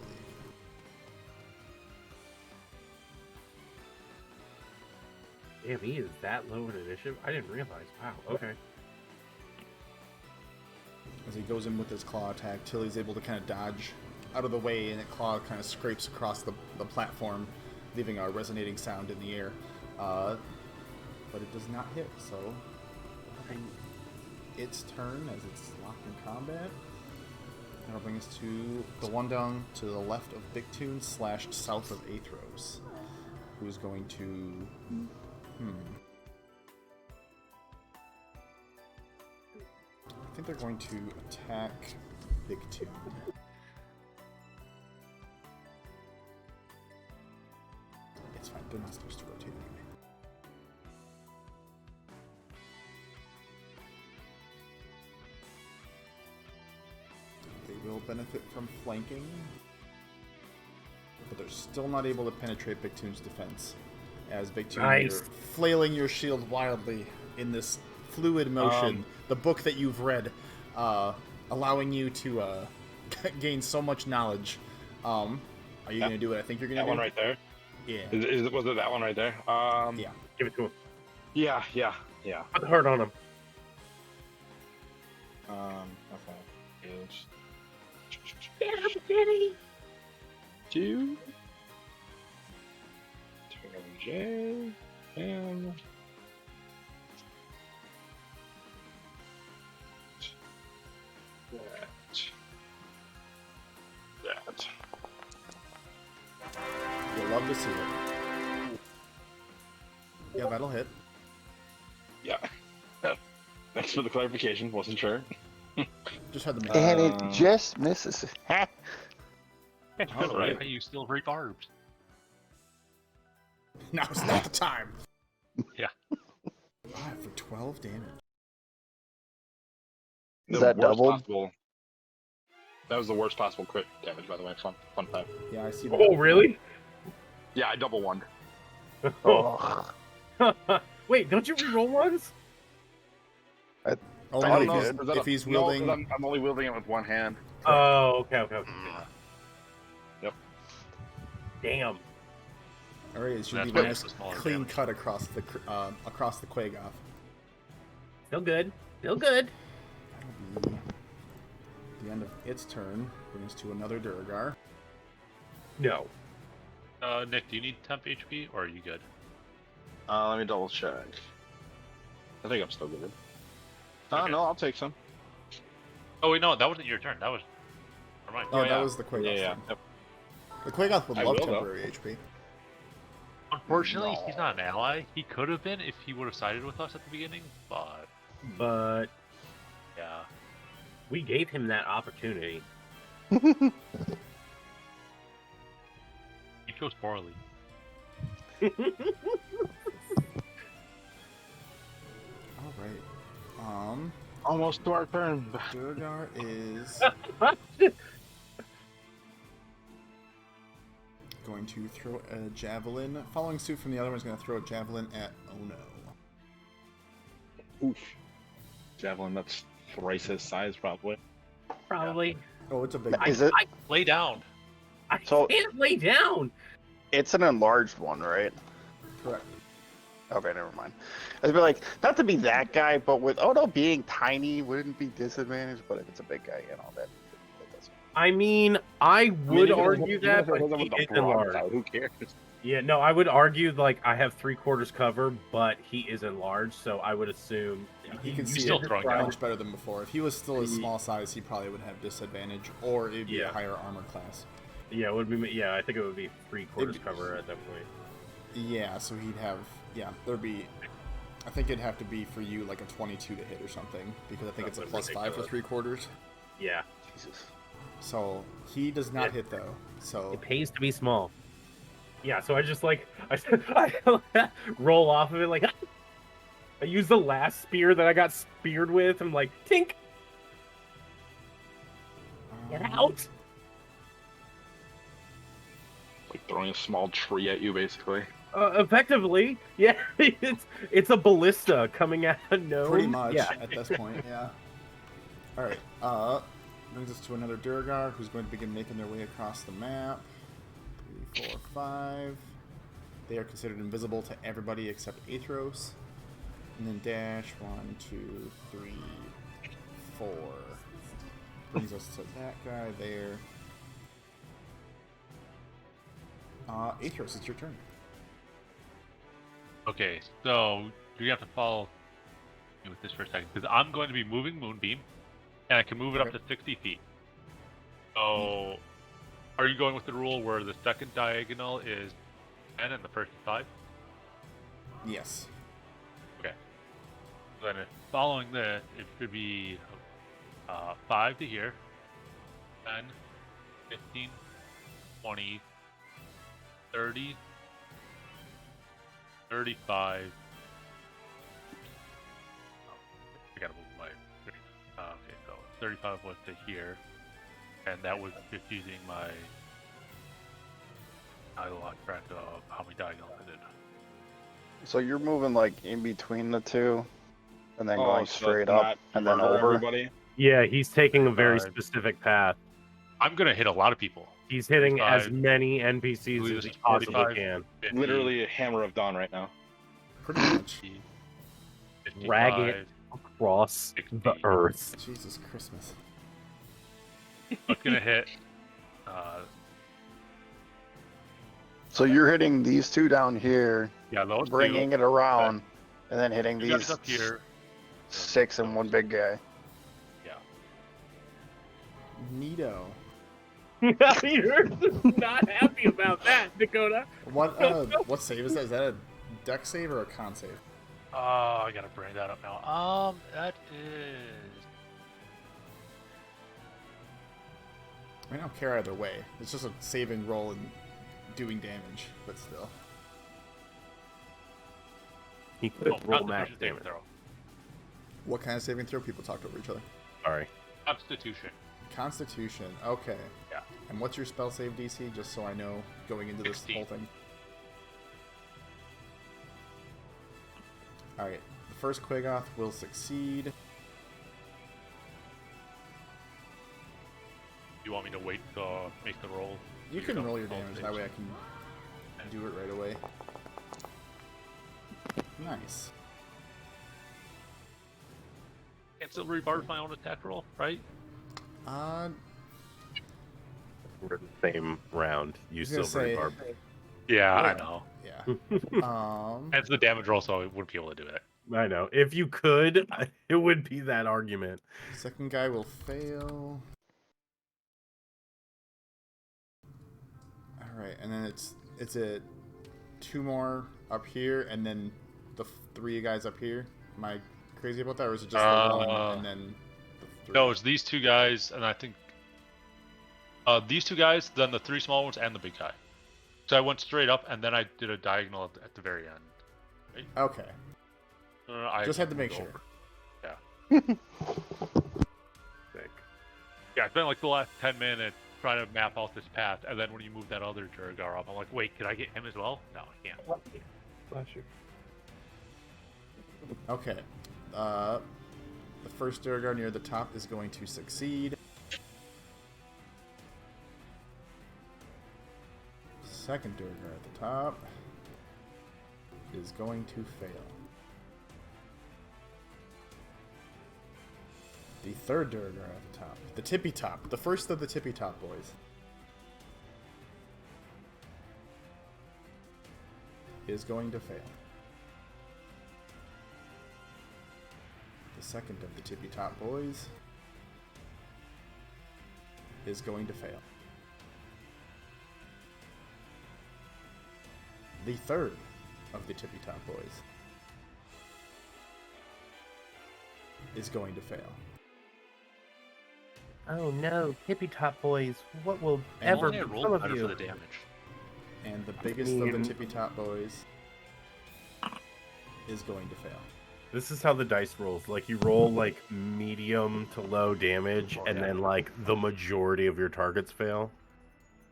Speaker 1: believe.
Speaker 2: Damn, he is that low in initiative? I didn't realize. Wow, okay.
Speaker 1: As he goes in with his claw attack, Tilly's able to kind of dodge out of the way, and the claw kind of scrapes across the platform, leaving a resonating sound in the air. But it does not hit, so its turn as it's locked in combat. That'll bring us to the one down to the left of Bigtoon / south of Athros, who's going to... I think they're going to attack Bigtoon. It's fine, they're not supposed to rotate anyway. They will benefit from flanking, but they're still not able to penetrate Bigtoon's defense. As Bigtoon, you're flailing your shield wildly in this fluid motion, the book that you've read, allowing you to gain so much knowledge. Are you going to do what I think you're going to do?
Speaker 5: That one right there?
Speaker 1: Yeah.
Speaker 5: Was it that one right there?
Speaker 1: Yeah.
Speaker 2: Give it to him.
Speaker 5: Yeah.
Speaker 2: Put the hurt on him.
Speaker 5: Okay. Is...
Speaker 2: Two.
Speaker 5: Turn J. And... That.
Speaker 1: You'll love to see it. Yeah, that'll hit.
Speaker 5: Yeah. Thanks for the clarification. Wasn't sure.
Speaker 1: Just had the
Speaker 3: And it just misses.
Speaker 5: All right.
Speaker 7: Why you still very barbed?
Speaker 1: Now's not the time.
Speaker 7: Yeah.
Speaker 1: 5 for 12 damage.
Speaker 3: Is
Speaker 5: The
Speaker 3: that
Speaker 5: worst
Speaker 3: doubled?
Speaker 5: possible- That was the worst possible crit damage, by the way. Fun fact.
Speaker 1: Yeah, I see that.
Speaker 2: Oh, really?
Speaker 5: Yeah, I double one.
Speaker 3: Oh,
Speaker 2: Wait, don't you reroll ones?
Speaker 1: Only
Speaker 3: I don't
Speaker 1: if
Speaker 3: know,
Speaker 1: he's,
Speaker 5: Is that
Speaker 1: if he's wielding.
Speaker 5: No, I'm only wielding it with one hand.
Speaker 2: Oh, okay.
Speaker 5: Yep.
Speaker 2: Damn.
Speaker 1: Alright, it should
Speaker 7: That's
Speaker 1: be a
Speaker 7: why
Speaker 1: nice
Speaker 7: it's a smaller
Speaker 1: clean
Speaker 7: damage.
Speaker 1: cut across the Quagoth.
Speaker 2: Still good. Still good.
Speaker 1: That'll be the end of its turn. Brings us to another Durgar.
Speaker 2: No.
Speaker 7: Nick, do you need temp HP or are you good?
Speaker 5: Let me double check. I think I'm still good.
Speaker 7: Okay.
Speaker 5: No, I'll take some.
Speaker 7: Oh wait, no, that wasn't your turn. That was. Never mind.
Speaker 1: Oh,
Speaker 5: Yeah,
Speaker 1: that
Speaker 5: yeah.
Speaker 1: was the Quagoth.
Speaker 5: Yeah.
Speaker 1: turn. The Quagoth would
Speaker 5: I
Speaker 1: love
Speaker 5: will, though.
Speaker 1: temporary HP.
Speaker 7: Unfortunately, he's not an ally. He could have been if he would have sided with us at the beginning, but yeah.
Speaker 2: We gave him that opportunity.
Speaker 7: He chose poorly.
Speaker 1: Alright.
Speaker 5: Almost to our turn.
Speaker 1: Durgar is going to throw a javelin. Following suit from the other one is going to throw a javelin at Ono.
Speaker 5: Oof. Javelin, that's thrice his size, probably.
Speaker 2: Probably.
Speaker 1: Oh, it's a big
Speaker 3: is it?
Speaker 7: Lay down.
Speaker 2: I
Speaker 3: So-
Speaker 2: can't lay down.
Speaker 3: It's an enlarged one, right?
Speaker 1: Correct.
Speaker 3: Okay, never mind. I'd be like, not to be that guy, but with Odo being tiny, wouldn't be disadvantaged. But if it's a big guy, you know that doesn't.
Speaker 2: I mean, I would argue that, but
Speaker 5: Even
Speaker 2: he
Speaker 5: if it
Speaker 2: is
Speaker 5: wasn't with the
Speaker 2: enlarged.
Speaker 5: broadside, who cares?
Speaker 2: Yeah, no, I would argue like I have 3/4 cover, but he is enlarged, so I would assume
Speaker 1: He can
Speaker 7: He's
Speaker 1: see
Speaker 7: still
Speaker 1: it
Speaker 7: throwing
Speaker 1: much
Speaker 7: damage.
Speaker 1: better than before. If he was still a small size, he probably would have disadvantage, or it'd be a
Speaker 2: Yeah.
Speaker 1: higher armor class.
Speaker 2: Yeah, it would be. Yeah, I think it would be 3/4
Speaker 1: It'd-
Speaker 2: cover at that point.
Speaker 1: Yeah, so he'd have. Yeah, there'd be. I think it'd have to be for you like a 22 to hit or something, because I think it's a
Speaker 2: Something
Speaker 1: +5 for
Speaker 2: ridiculous.
Speaker 1: 3/4.
Speaker 2: Yeah,
Speaker 3: Jesus.
Speaker 1: So he does not hit though. So
Speaker 2: it pays to be small. Yeah, so I just like I roll off of it like I use the last spear that I got speared with. I'm like, tink, get out.
Speaker 5: Like throwing a small tree at you, basically.
Speaker 2: Effectively, yeah, it's a ballista coming out of gnome.
Speaker 1: pretty much
Speaker 2: Yeah.
Speaker 1: at this point, yeah. All right. Brings us to another Durgar who's going to begin making their way across the map. 3, 4, 5. They are considered invisible to everybody except Athros. And then dash 1, 2, 3, 4. Brings us to that guy there. Athros, it's your turn.
Speaker 7: Okay, so you have to follow me with this for a second, because I'm going to be moving Moonbeam, and I can move it up
Speaker 1: Okay.
Speaker 7: to 60 feet. So, are you going with the rule where the second diagonal is 10 and the first is 5?
Speaker 1: Yes.
Speaker 7: Okay. Then following this, it should be 5 to here, 10, 15, 20, 30, 35. I gotta move my. Okay, so 35 was to here, and that was just using my. I lost track of how many diagonals I did.
Speaker 3: So you're moving like in between the two, and then going
Speaker 5: so
Speaker 3: straight
Speaker 5: not
Speaker 3: up, and then
Speaker 5: murder
Speaker 3: over.
Speaker 5: everybody.
Speaker 2: Yeah, he's taking a very
Speaker 7: 5.
Speaker 2: specific path.
Speaker 7: I'm gonna hit a lot of people.
Speaker 2: He's hitting as
Speaker 7: 45,
Speaker 2: many NPCs
Speaker 7: believe
Speaker 2: as he
Speaker 7: it's
Speaker 2: possibly
Speaker 7: 45.
Speaker 2: can.
Speaker 7: 50,
Speaker 5: Literally a hammer of dawn right now.
Speaker 1: Pretty much.
Speaker 7: 50,
Speaker 2: Drag
Speaker 7: 55.
Speaker 2: it across
Speaker 7: 60.
Speaker 2: the earth.
Speaker 1: Jesus Christmas.
Speaker 7: It's gonna hit.
Speaker 3: So you're hitting these two down here,
Speaker 7: Yeah, those
Speaker 3: bringing
Speaker 7: two.
Speaker 3: it around, and then hitting
Speaker 7: You guys
Speaker 3: these
Speaker 7: up here.
Speaker 3: 6 and one big guy.
Speaker 7: Yeah.
Speaker 1: Neato.
Speaker 2: You're not happy about that, Dakota.
Speaker 1: What save is that? Is that a deck save or a con save?
Speaker 7: Oh, I gotta bring that up now. That is.
Speaker 1: I don't care either way. It's just a saving roll and doing damage, but still.
Speaker 2: He could roll
Speaker 7: Constitution
Speaker 2: max
Speaker 7: saving
Speaker 2: damage.
Speaker 7: throw.
Speaker 1: What kind of saving throw? People talked over each other.
Speaker 2: Sorry.
Speaker 7: Constitution.
Speaker 1: Constitution. Okay.
Speaker 7: Yeah.
Speaker 1: And what's your spell save DC? Just so I know going into this
Speaker 7: 16.
Speaker 1: whole thing. All right. The first Quagoth will succeed.
Speaker 7: You want me to wait to make the roll?
Speaker 1: You can roll your
Speaker 7: roll
Speaker 1: damage.
Speaker 7: save.
Speaker 1: That way I can do it right away. Nice.
Speaker 7: Can't still rebarb my own attack roll, right?
Speaker 2: We're in the same round. You
Speaker 1: was
Speaker 2: still
Speaker 1: gonna say-
Speaker 2: rebarb.
Speaker 7: Yeah, I
Speaker 1: Yeah.
Speaker 7: know.
Speaker 1: Yeah.
Speaker 7: And it's the damage roll, so I wouldn't be able to do it.
Speaker 2: I know. If you could, it would be that argument.
Speaker 1: Second guy will fail. All right, and then it's a 2 more up here, and then the 3 guys up here. Am I crazy about that, or is it just the 1 and then the 3?
Speaker 7: No, it's these 2 guys, and I think these 2 guys, then the 3 small ones, and the big guy. So I went straight up, and then I did a diagonal at the very end.
Speaker 1: Okay.
Speaker 7: I
Speaker 1: Just had to make
Speaker 7: moved
Speaker 1: sure.
Speaker 7: over. Yeah.
Speaker 2: Sick.
Speaker 7: Yeah, I spent like the last 10 minutes trying to map out this path, and then when you move that other Durgar up, I'm like, wait, can I get him as well? No, I can't.
Speaker 2: Bless you.
Speaker 1: Okay. The first Durgar near the top is going to succeed. Second Durgar at the top is going to fail. The third Durgar at the top. The tippy top. The first of the tippy top boys. Is going to fail. second of the Tippy Top Boys is going to fail. The third of the Tippy Top Boys is going to fail.
Speaker 2: Oh no, Tippy Top Boys, what will
Speaker 1: And
Speaker 2: ever
Speaker 7: Only I
Speaker 2: become
Speaker 7: rolled
Speaker 2: of
Speaker 7: better
Speaker 2: you?
Speaker 7: for the damage.
Speaker 1: And the biggest of the Tippy Top Boys is going to fail.
Speaker 2: This is how the dice rolls. Like, you roll, like, medium to low damage, and then, like, the majority of your targets fail.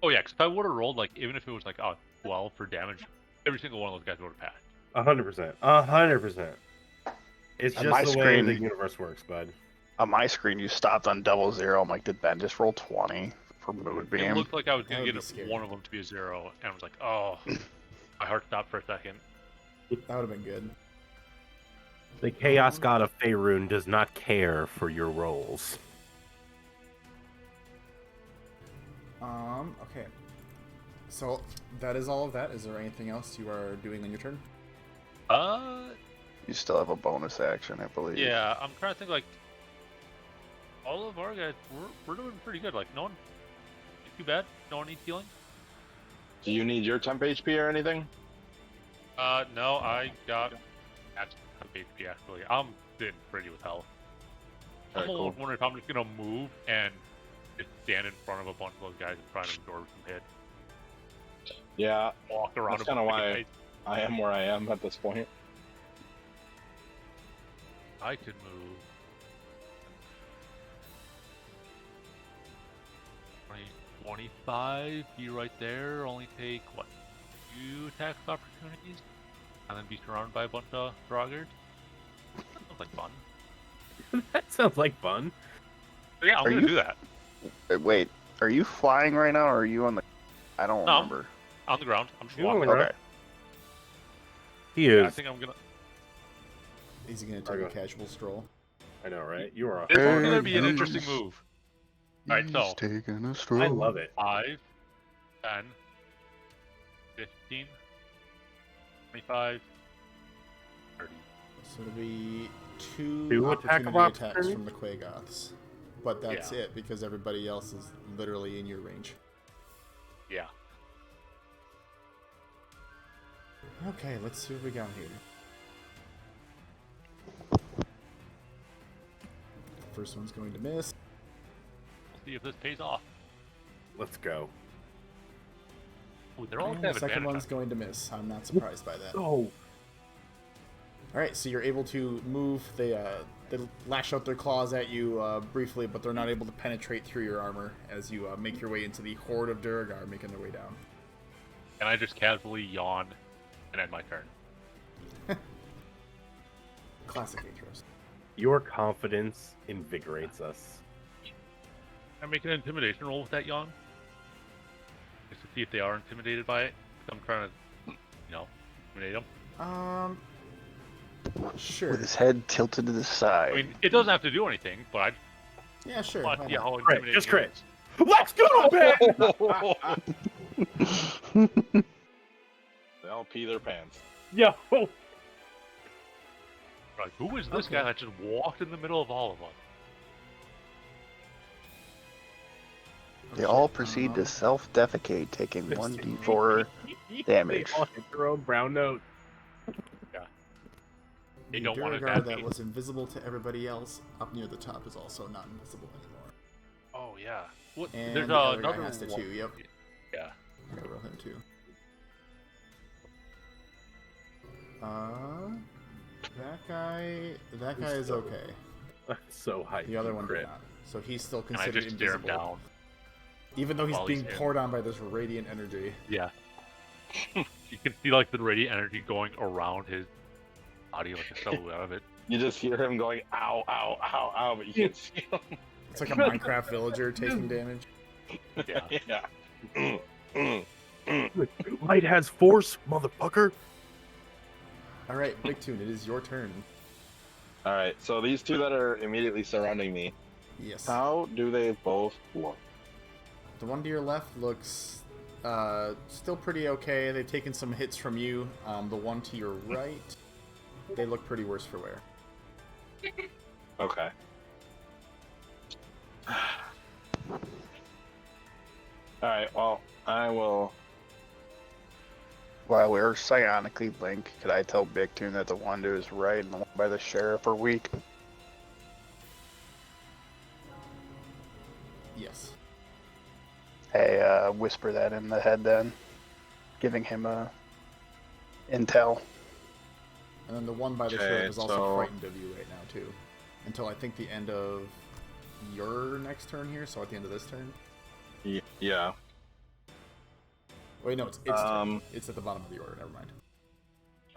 Speaker 7: Oh yeah, because if I would have rolled like even if it was like 12 for damage, every single one of those guys would have passed.
Speaker 2: 100%. 100%. It's
Speaker 3: On
Speaker 2: just
Speaker 3: my
Speaker 2: the way
Speaker 3: screen-
Speaker 2: the universe works, bud.
Speaker 3: On my screen, you stopped on 00. I'm like, did Ben just roll 20 for
Speaker 7: It
Speaker 3: Moonbeam?
Speaker 7: looked like I was
Speaker 1: That
Speaker 7: gonna
Speaker 1: would
Speaker 7: get
Speaker 1: be scary.
Speaker 7: one of them to be a 0, and I was like, oh, my heart stopped for a second.
Speaker 1: That would have been good.
Speaker 2: The Chaos God of Faerun does not care for your rolls.
Speaker 1: Okay. So, that is all of that. Is there anything else you are doing on your turn?
Speaker 3: You still have a bonus action, I believe.
Speaker 7: Yeah, I'm trying to think like all of our guys, we're doing pretty good. Like no one, too bad. No one needs healing.
Speaker 5: Do you need your temp HP or anything?
Speaker 7: No, I got at HP actually. I'm doing pretty with health. I'm
Speaker 5: Alright,
Speaker 7: almost
Speaker 5: cool.
Speaker 7: wondering if I'm just gonna move and just stand in front of a bunch of those guys and try to absorb some hit.
Speaker 5: Yeah,
Speaker 7: Walk around.
Speaker 5: That's
Speaker 7: a
Speaker 5: kinda
Speaker 7: bunch of
Speaker 5: why-
Speaker 7: guys.
Speaker 5: I am where I am at this point.
Speaker 7: I could move. 20, 25. You right there. Only take what? 2 attack opportunities, and then be surrounded by a bunch of Draugrs. Sounds like fun.
Speaker 2: That sounds like fun.
Speaker 7: So yeah, I'm
Speaker 3: Are
Speaker 7: gonna
Speaker 3: you-
Speaker 7: do that.
Speaker 3: Wait, are you flying right now, or are you on the... I don't
Speaker 7: No.
Speaker 3: remember.
Speaker 7: On the ground. I'm just
Speaker 2: You're on
Speaker 7: walking.
Speaker 2: the ground.
Speaker 3: Okay.
Speaker 2: He
Speaker 7: Yeah, I
Speaker 2: is.
Speaker 7: think I'm gonna.
Speaker 1: Is he going to take a casual stroll?
Speaker 2: I know, right? You are.
Speaker 7: This is gonna
Speaker 3: Hey,
Speaker 7: be an interesting
Speaker 3: he's-
Speaker 7: move. Alright, so
Speaker 3: He's taking a stroll.
Speaker 2: I love it.
Speaker 7: 5, 10, 15, 25, 30.
Speaker 1: So it'll be two
Speaker 2: Two attack of
Speaker 1: opportunity attacks
Speaker 2: opportunity?
Speaker 1: from the Quagoths. But that's
Speaker 7: Yeah.
Speaker 1: it, because everybody else is literally in your range.
Speaker 7: Yeah.
Speaker 1: Okay, let's see what we got here. First one's going to miss.
Speaker 7: We'll see if this pays off.
Speaker 2: Let's go.
Speaker 7: Ooh, they're all
Speaker 1: And
Speaker 7: kind
Speaker 1: the
Speaker 7: of
Speaker 1: second
Speaker 7: advantage.
Speaker 1: one's going to miss. I'm not surprised by that.
Speaker 2: Oh.
Speaker 1: Alright, so you're able to move. They lash out their claws at you briefly, but they're not able to penetrate through your armor as you make your way into the horde of Duragar making their way down.
Speaker 7: And I just casually yawn and end my turn.
Speaker 1: Classic Atros.
Speaker 2: Your confidence invigorates us.
Speaker 7: I make an intimidation roll with that yawn. Just to see if they are intimidated by it. I'm trying to, intimidate them.
Speaker 1: Sure.
Speaker 3: With his head tilted to the side.
Speaker 7: I mean, it doesn't have to do anything, but I
Speaker 1: Yeah, sure.
Speaker 7: want
Speaker 1: why
Speaker 7: to see
Speaker 1: not?
Speaker 7: how
Speaker 2: Crit,
Speaker 7: intimidating
Speaker 2: just
Speaker 7: it
Speaker 2: crit.
Speaker 7: is.
Speaker 2: Let's go, Ben!
Speaker 5: They all pee their pants.
Speaker 2: Yo!
Speaker 7: Like, who is this
Speaker 1: Okay.
Speaker 7: guy that just walked in the middle of all of us?
Speaker 3: They all proceed to self-defecate, taking 1d4 damage.
Speaker 2: They all hit their own brown note.
Speaker 7: They
Speaker 1: The
Speaker 7: don't want to
Speaker 1: Duragar
Speaker 7: attack
Speaker 1: that
Speaker 7: me.
Speaker 1: was invisible to everybody else up near the top is also not invisible anymore.
Speaker 7: Oh yeah. What?
Speaker 1: And
Speaker 7: There's
Speaker 1: the other guy
Speaker 7: another
Speaker 1: has to
Speaker 7: one.
Speaker 1: too, yep.
Speaker 7: Yeah.
Speaker 1: I'm gonna roll him too. That guy is okay.
Speaker 2: So hyped.
Speaker 1: The other one did
Speaker 2: crit.
Speaker 1: not. So he's still
Speaker 7: And I
Speaker 1: considered
Speaker 7: just stare him
Speaker 1: invisible.
Speaker 7: down.
Speaker 1: Even though he's
Speaker 7: while
Speaker 1: being
Speaker 7: he's in.
Speaker 1: poured on by this radiant energy.
Speaker 7: Yeah. You can see like the radiant energy going around his body like a silhouette of it.
Speaker 5: You just hear him going, ow, ow, ow, ow, but you can't see him.
Speaker 1: It's like a Minecraft villager taking damage.
Speaker 7: Yeah.
Speaker 5: Yeah.
Speaker 2: Light has force, motherfucker.
Speaker 1: Alright, Big Tune, it is your turn.
Speaker 5: Alright, so these two that are immediately surrounding me,
Speaker 1: Yes.
Speaker 5: how do they both look?
Speaker 1: The one to your left looks still pretty okay. They've taken some hits from you. The one to your right, they look pretty worse for wear.
Speaker 5: Okay. All right. Well, I will.
Speaker 3: While we're psionically linked, could I tell Big Tune that the one to his right and the one by the sheriff are weak?
Speaker 1: Yes.
Speaker 3: Hey, whisper that in the head then, giving him a intel.
Speaker 1: And then the one by the
Speaker 5: Okay,
Speaker 1: sheriff is also
Speaker 5: so-
Speaker 1: frightened of you right now too, until I think the end of your next turn here. So at the end of this turn.
Speaker 5: Yeah.
Speaker 1: Wait, no, it's turn. It's at the bottom of the order. Never mind.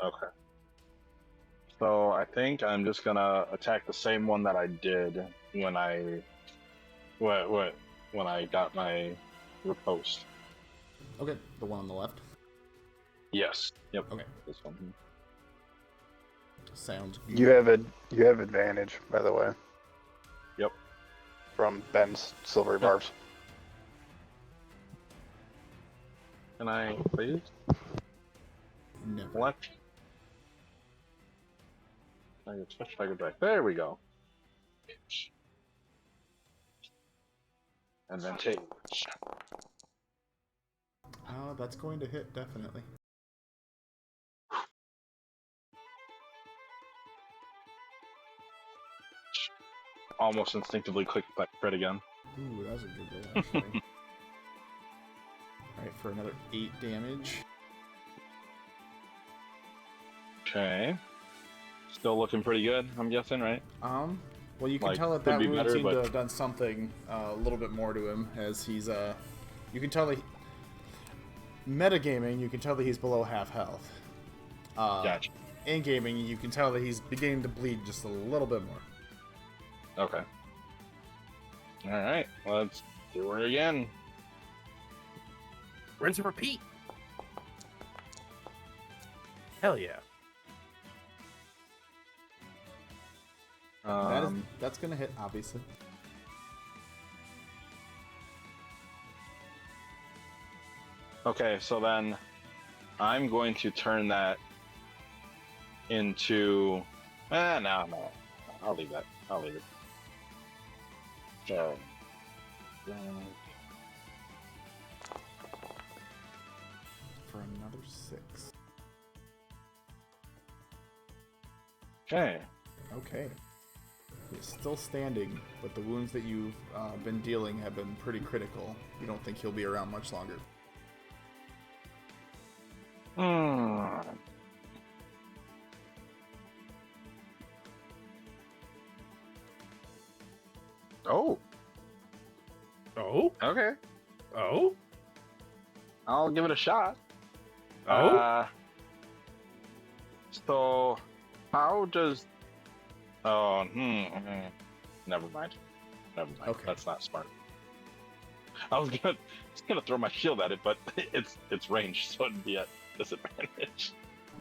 Speaker 5: Okay. So I think I'm just gonna attack the same one that I did when I when I got my riposte.
Speaker 1: Okay, the one on the left.
Speaker 5: Yes. Yep.
Speaker 1: Okay,
Speaker 5: This one.
Speaker 1: sounds good.
Speaker 3: You have advantage, by the way.
Speaker 5: Yep.
Speaker 3: From Ben's silver barbs.
Speaker 5: Can I please?
Speaker 1: Never.
Speaker 5: What? I get switch target back. There we go. Advantage.
Speaker 1: That's going to hit definitely.
Speaker 5: Almost instinctively click that crit again.
Speaker 1: Ooh, that was a good roll actually. All right, for another 8 damage.
Speaker 5: Okay. Still looking pretty good, I'm guessing, right?
Speaker 1: Well, you can
Speaker 5: Like,
Speaker 1: tell that
Speaker 5: could
Speaker 1: that
Speaker 5: be
Speaker 1: wound
Speaker 5: better,
Speaker 1: seemed to
Speaker 5: but-
Speaker 1: have done something a little bit more to him, as he's you can tell that metagaming, you can tell that he's below half health.
Speaker 5: Gotcha.
Speaker 1: In gaming, you can tell that he's beginning to bleed just a little bit more.
Speaker 5: Okay. Alright, let's do it again.
Speaker 2: Rinse and repeat. Hell yeah.
Speaker 1: That's gonna hit, obviously.
Speaker 5: Okay, so then I'm going to turn that into. No. I'll leave that. I'll leave it. So.
Speaker 1: For another 6.
Speaker 5: Okay.
Speaker 1: Okay. He's still standing, but the wounds that you've been dealing have been pretty critical. You don't think he'll be around much longer.
Speaker 5: Oh.
Speaker 2: Oh?
Speaker 5: Okay.
Speaker 2: Oh?
Speaker 5: I'll give it a shot.
Speaker 2: Oh?
Speaker 5: So, how does? Oh, never mind.
Speaker 1: Okay.
Speaker 5: That's not smart. I was gonna throw my shield at it, but it's ranged, so it'd be at disadvantage.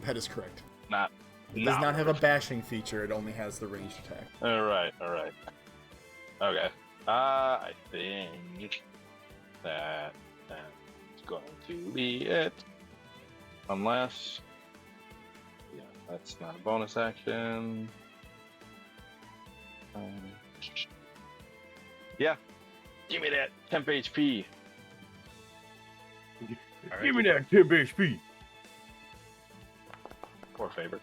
Speaker 1: That is correct.
Speaker 5: Not.
Speaker 1: It does not have a bashing feature, it only has the ranged attack.
Speaker 5: All right. Okay. I think that's going to be it. Unless, yeah, that's not a bonus action. Yeah, give me that temp HP.
Speaker 2: Give me that 10 HP.
Speaker 5: Poor favorite.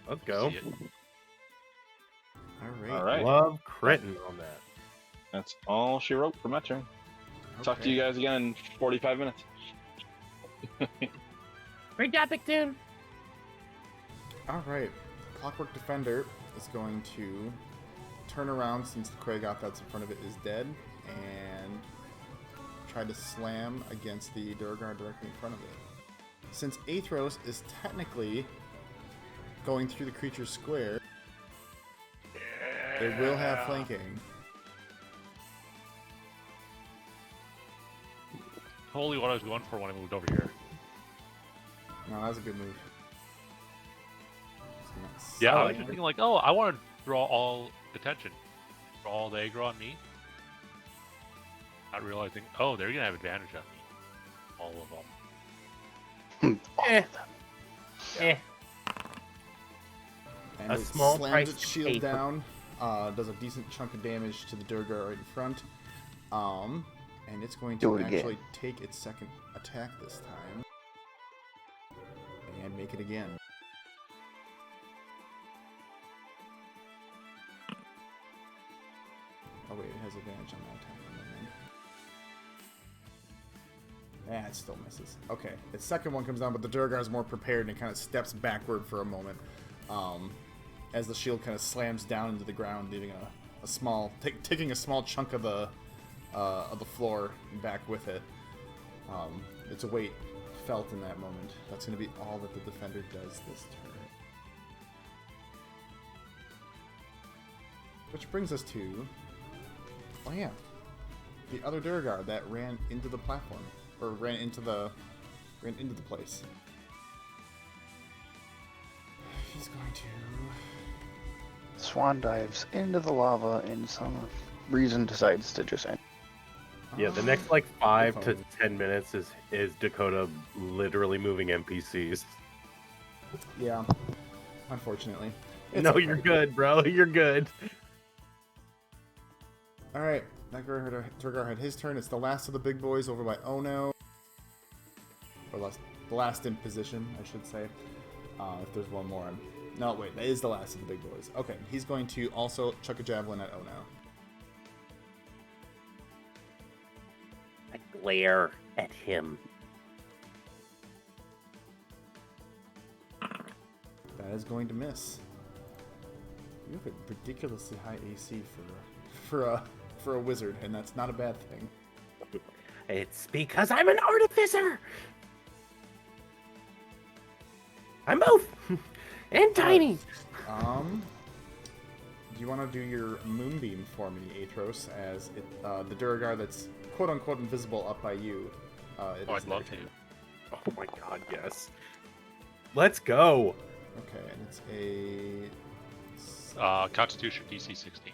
Speaker 2: Let's go.
Speaker 7: See it.
Speaker 5: All right,
Speaker 2: Love critting on that.
Speaker 5: that's all she wrote for my turn. Talk to you guys again in 45 minutes.
Speaker 2: Great job, Big Tune.
Speaker 1: Alright. Clockwork Defender is going to turn around since the Quagoth that's in front of it is dead and try to slam against the Durgar directly in front of it. Since Athros is technically going through the creature's square, it will have flanking.
Speaker 7: Totally what I was going for when I moved over here.
Speaker 1: No, that was a good move.
Speaker 7: Yeah, I was
Speaker 1: Slam.
Speaker 7: just thinking like, oh, I want to draw all attention, draw all the aggro on me. Not realizing, oh, they're gonna have advantage on me, all of them.
Speaker 1: And
Speaker 2: A
Speaker 1: it
Speaker 2: small
Speaker 1: slams
Speaker 2: price
Speaker 1: its
Speaker 2: to
Speaker 1: shield
Speaker 2: pay for-
Speaker 1: down. Does a decent chunk of damage to the Durgar right in front. And it's going
Speaker 3: Do
Speaker 1: to
Speaker 3: it again.
Speaker 1: actually take its second attack this time. And make it again. Oh wait, it has advantage on that attack. It still misses. Okay, its second one comes down, but the Durgar is more prepared and it kind of steps backward for a moment. As the shield kind of slams down into the ground, leaving a small, taking a small chunk of the floor back with it. It's a weight felt in that moment. That's going to be all that the defender does this turn. Which brings us to, oh yeah, the other Durgar that ran into the platform, or ran into the place. He's going to
Speaker 3: Swan dives into the lava and some reason decides to just end.
Speaker 2: Yeah, the next like 5 to
Speaker 1: phone.
Speaker 2: 10 minutes is Dakota literally moving NPCs.
Speaker 1: Yeah, unfortunately.
Speaker 2: No,
Speaker 1: okay.
Speaker 2: you're good, bro. You're good.
Speaker 1: Alright, that Durgar had his turn. It's the last of the big boys over by Ono. Or the last in position, I should say. If there's one more. No, wait, that is the last of the big boys. Okay, he's going to also chuck a javelin at Ono.
Speaker 2: I glare at him.
Speaker 1: That is going to miss. You have a ridiculously high AC for a wizard, and that's not a bad thing.
Speaker 2: It's because I'm an artificer. I'm both. And tiny.
Speaker 1: Do you want to do your moonbeam for me, Athros, as the Durgar that's quote-unquote invisible up by you? It
Speaker 7: Oh,
Speaker 1: is
Speaker 7: I'd love
Speaker 1: their
Speaker 7: to.
Speaker 1: turn.
Speaker 2: Oh my god, yes. Let's go.
Speaker 1: Okay, and it's a...
Speaker 7: Constitution DC 16.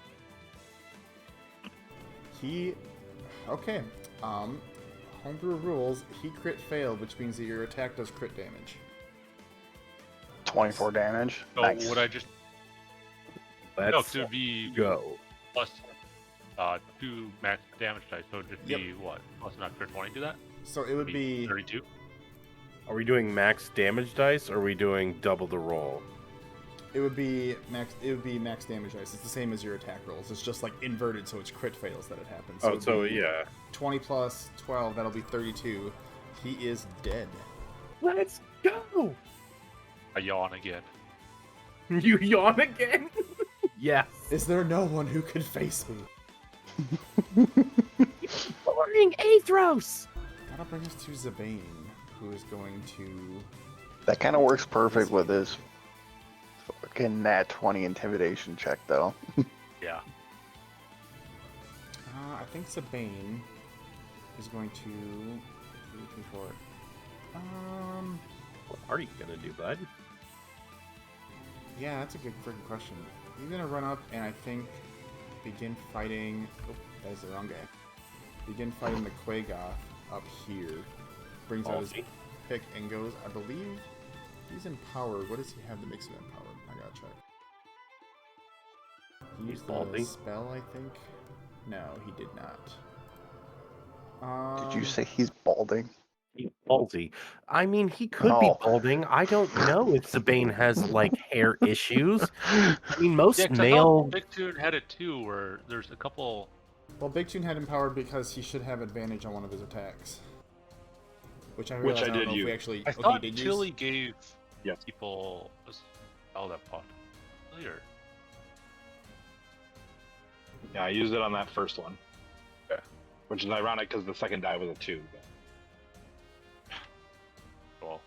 Speaker 1: He... Okay. Homebrew rules, he crit failed, which means that your attack does crit damage.
Speaker 3: 24 damage.
Speaker 7: So
Speaker 3: Nice.
Speaker 7: would I just
Speaker 2: Let's
Speaker 7: no? 'Cause it would be
Speaker 2: go.
Speaker 7: plus 2 max damage dice. So it'd just
Speaker 1: Yep.
Speaker 7: be what? Plus an extra 20 to that.
Speaker 1: So it would be...
Speaker 7: 32.
Speaker 2: Are we doing max damage dice or are we doing double the roll?
Speaker 1: It would be max damage dice. It's the same as your attack rolls. It's just like inverted, so it's crit fails that it happens.
Speaker 2: Oh,
Speaker 1: it'd
Speaker 2: so
Speaker 1: be
Speaker 2: yeah.
Speaker 1: 20 plus 12, that'll be 32. He is dead.
Speaker 2: Let's go.
Speaker 7: I yawn again.
Speaker 2: You yawn again? Yes.
Speaker 1: Is there no one who can face me?
Speaker 2: Boring Athros.
Speaker 1: That'll bring us to Zabane, who is going to...
Speaker 3: That kind of works perfect with his fucking nat 20 intimidation check, though.
Speaker 7: Yeah.
Speaker 1: I think Zabane is going to... 2, 3, 4...
Speaker 2: What are you gonna do, bud?
Speaker 1: Yeah, that's a good freaking question. He's gonna run up and I think begin fighting... Oh, that is the wrong guy. Begin fighting the Quagoth up here. Brings out his
Speaker 2: Ballsy.
Speaker 1: pick and goes, I believe he's empowered. What does he have that makes him empowered? I gotta check. He
Speaker 2: He's
Speaker 1: used the
Speaker 2: balding.
Speaker 1: spell, I think. No, he did not.
Speaker 3: Did you say he's balding?
Speaker 2: He's balding. I mean, he could be
Speaker 3: No.
Speaker 2: balding. I don't know if Sabine has like hair issues. I mean, most
Speaker 7: Yeah, 'cause I
Speaker 2: male.
Speaker 7: thought Big Tune had it too, where there's a couple.
Speaker 1: Well, Big Tune had empowered because he should have advantage on one of his attacks. Which I
Speaker 5: Which
Speaker 1: realize
Speaker 5: I
Speaker 1: I don't
Speaker 5: did
Speaker 1: know if
Speaker 5: use.
Speaker 1: we actually...
Speaker 7: I
Speaker 1: oh,
Speaker 7: thought
Speaker 1: he did
Speaker 7: Tilly
Speaker 1: use?
Speaker 7: gave
Speaker 5: Yes.
Speaker 7: people a spell that fought earlier.
Speaker 5: Yeah, I used it on that first one.
Speaker 7: Okay.
Speaker 5: Which is ironic because the second die was a 2.
Speaker 7: Well,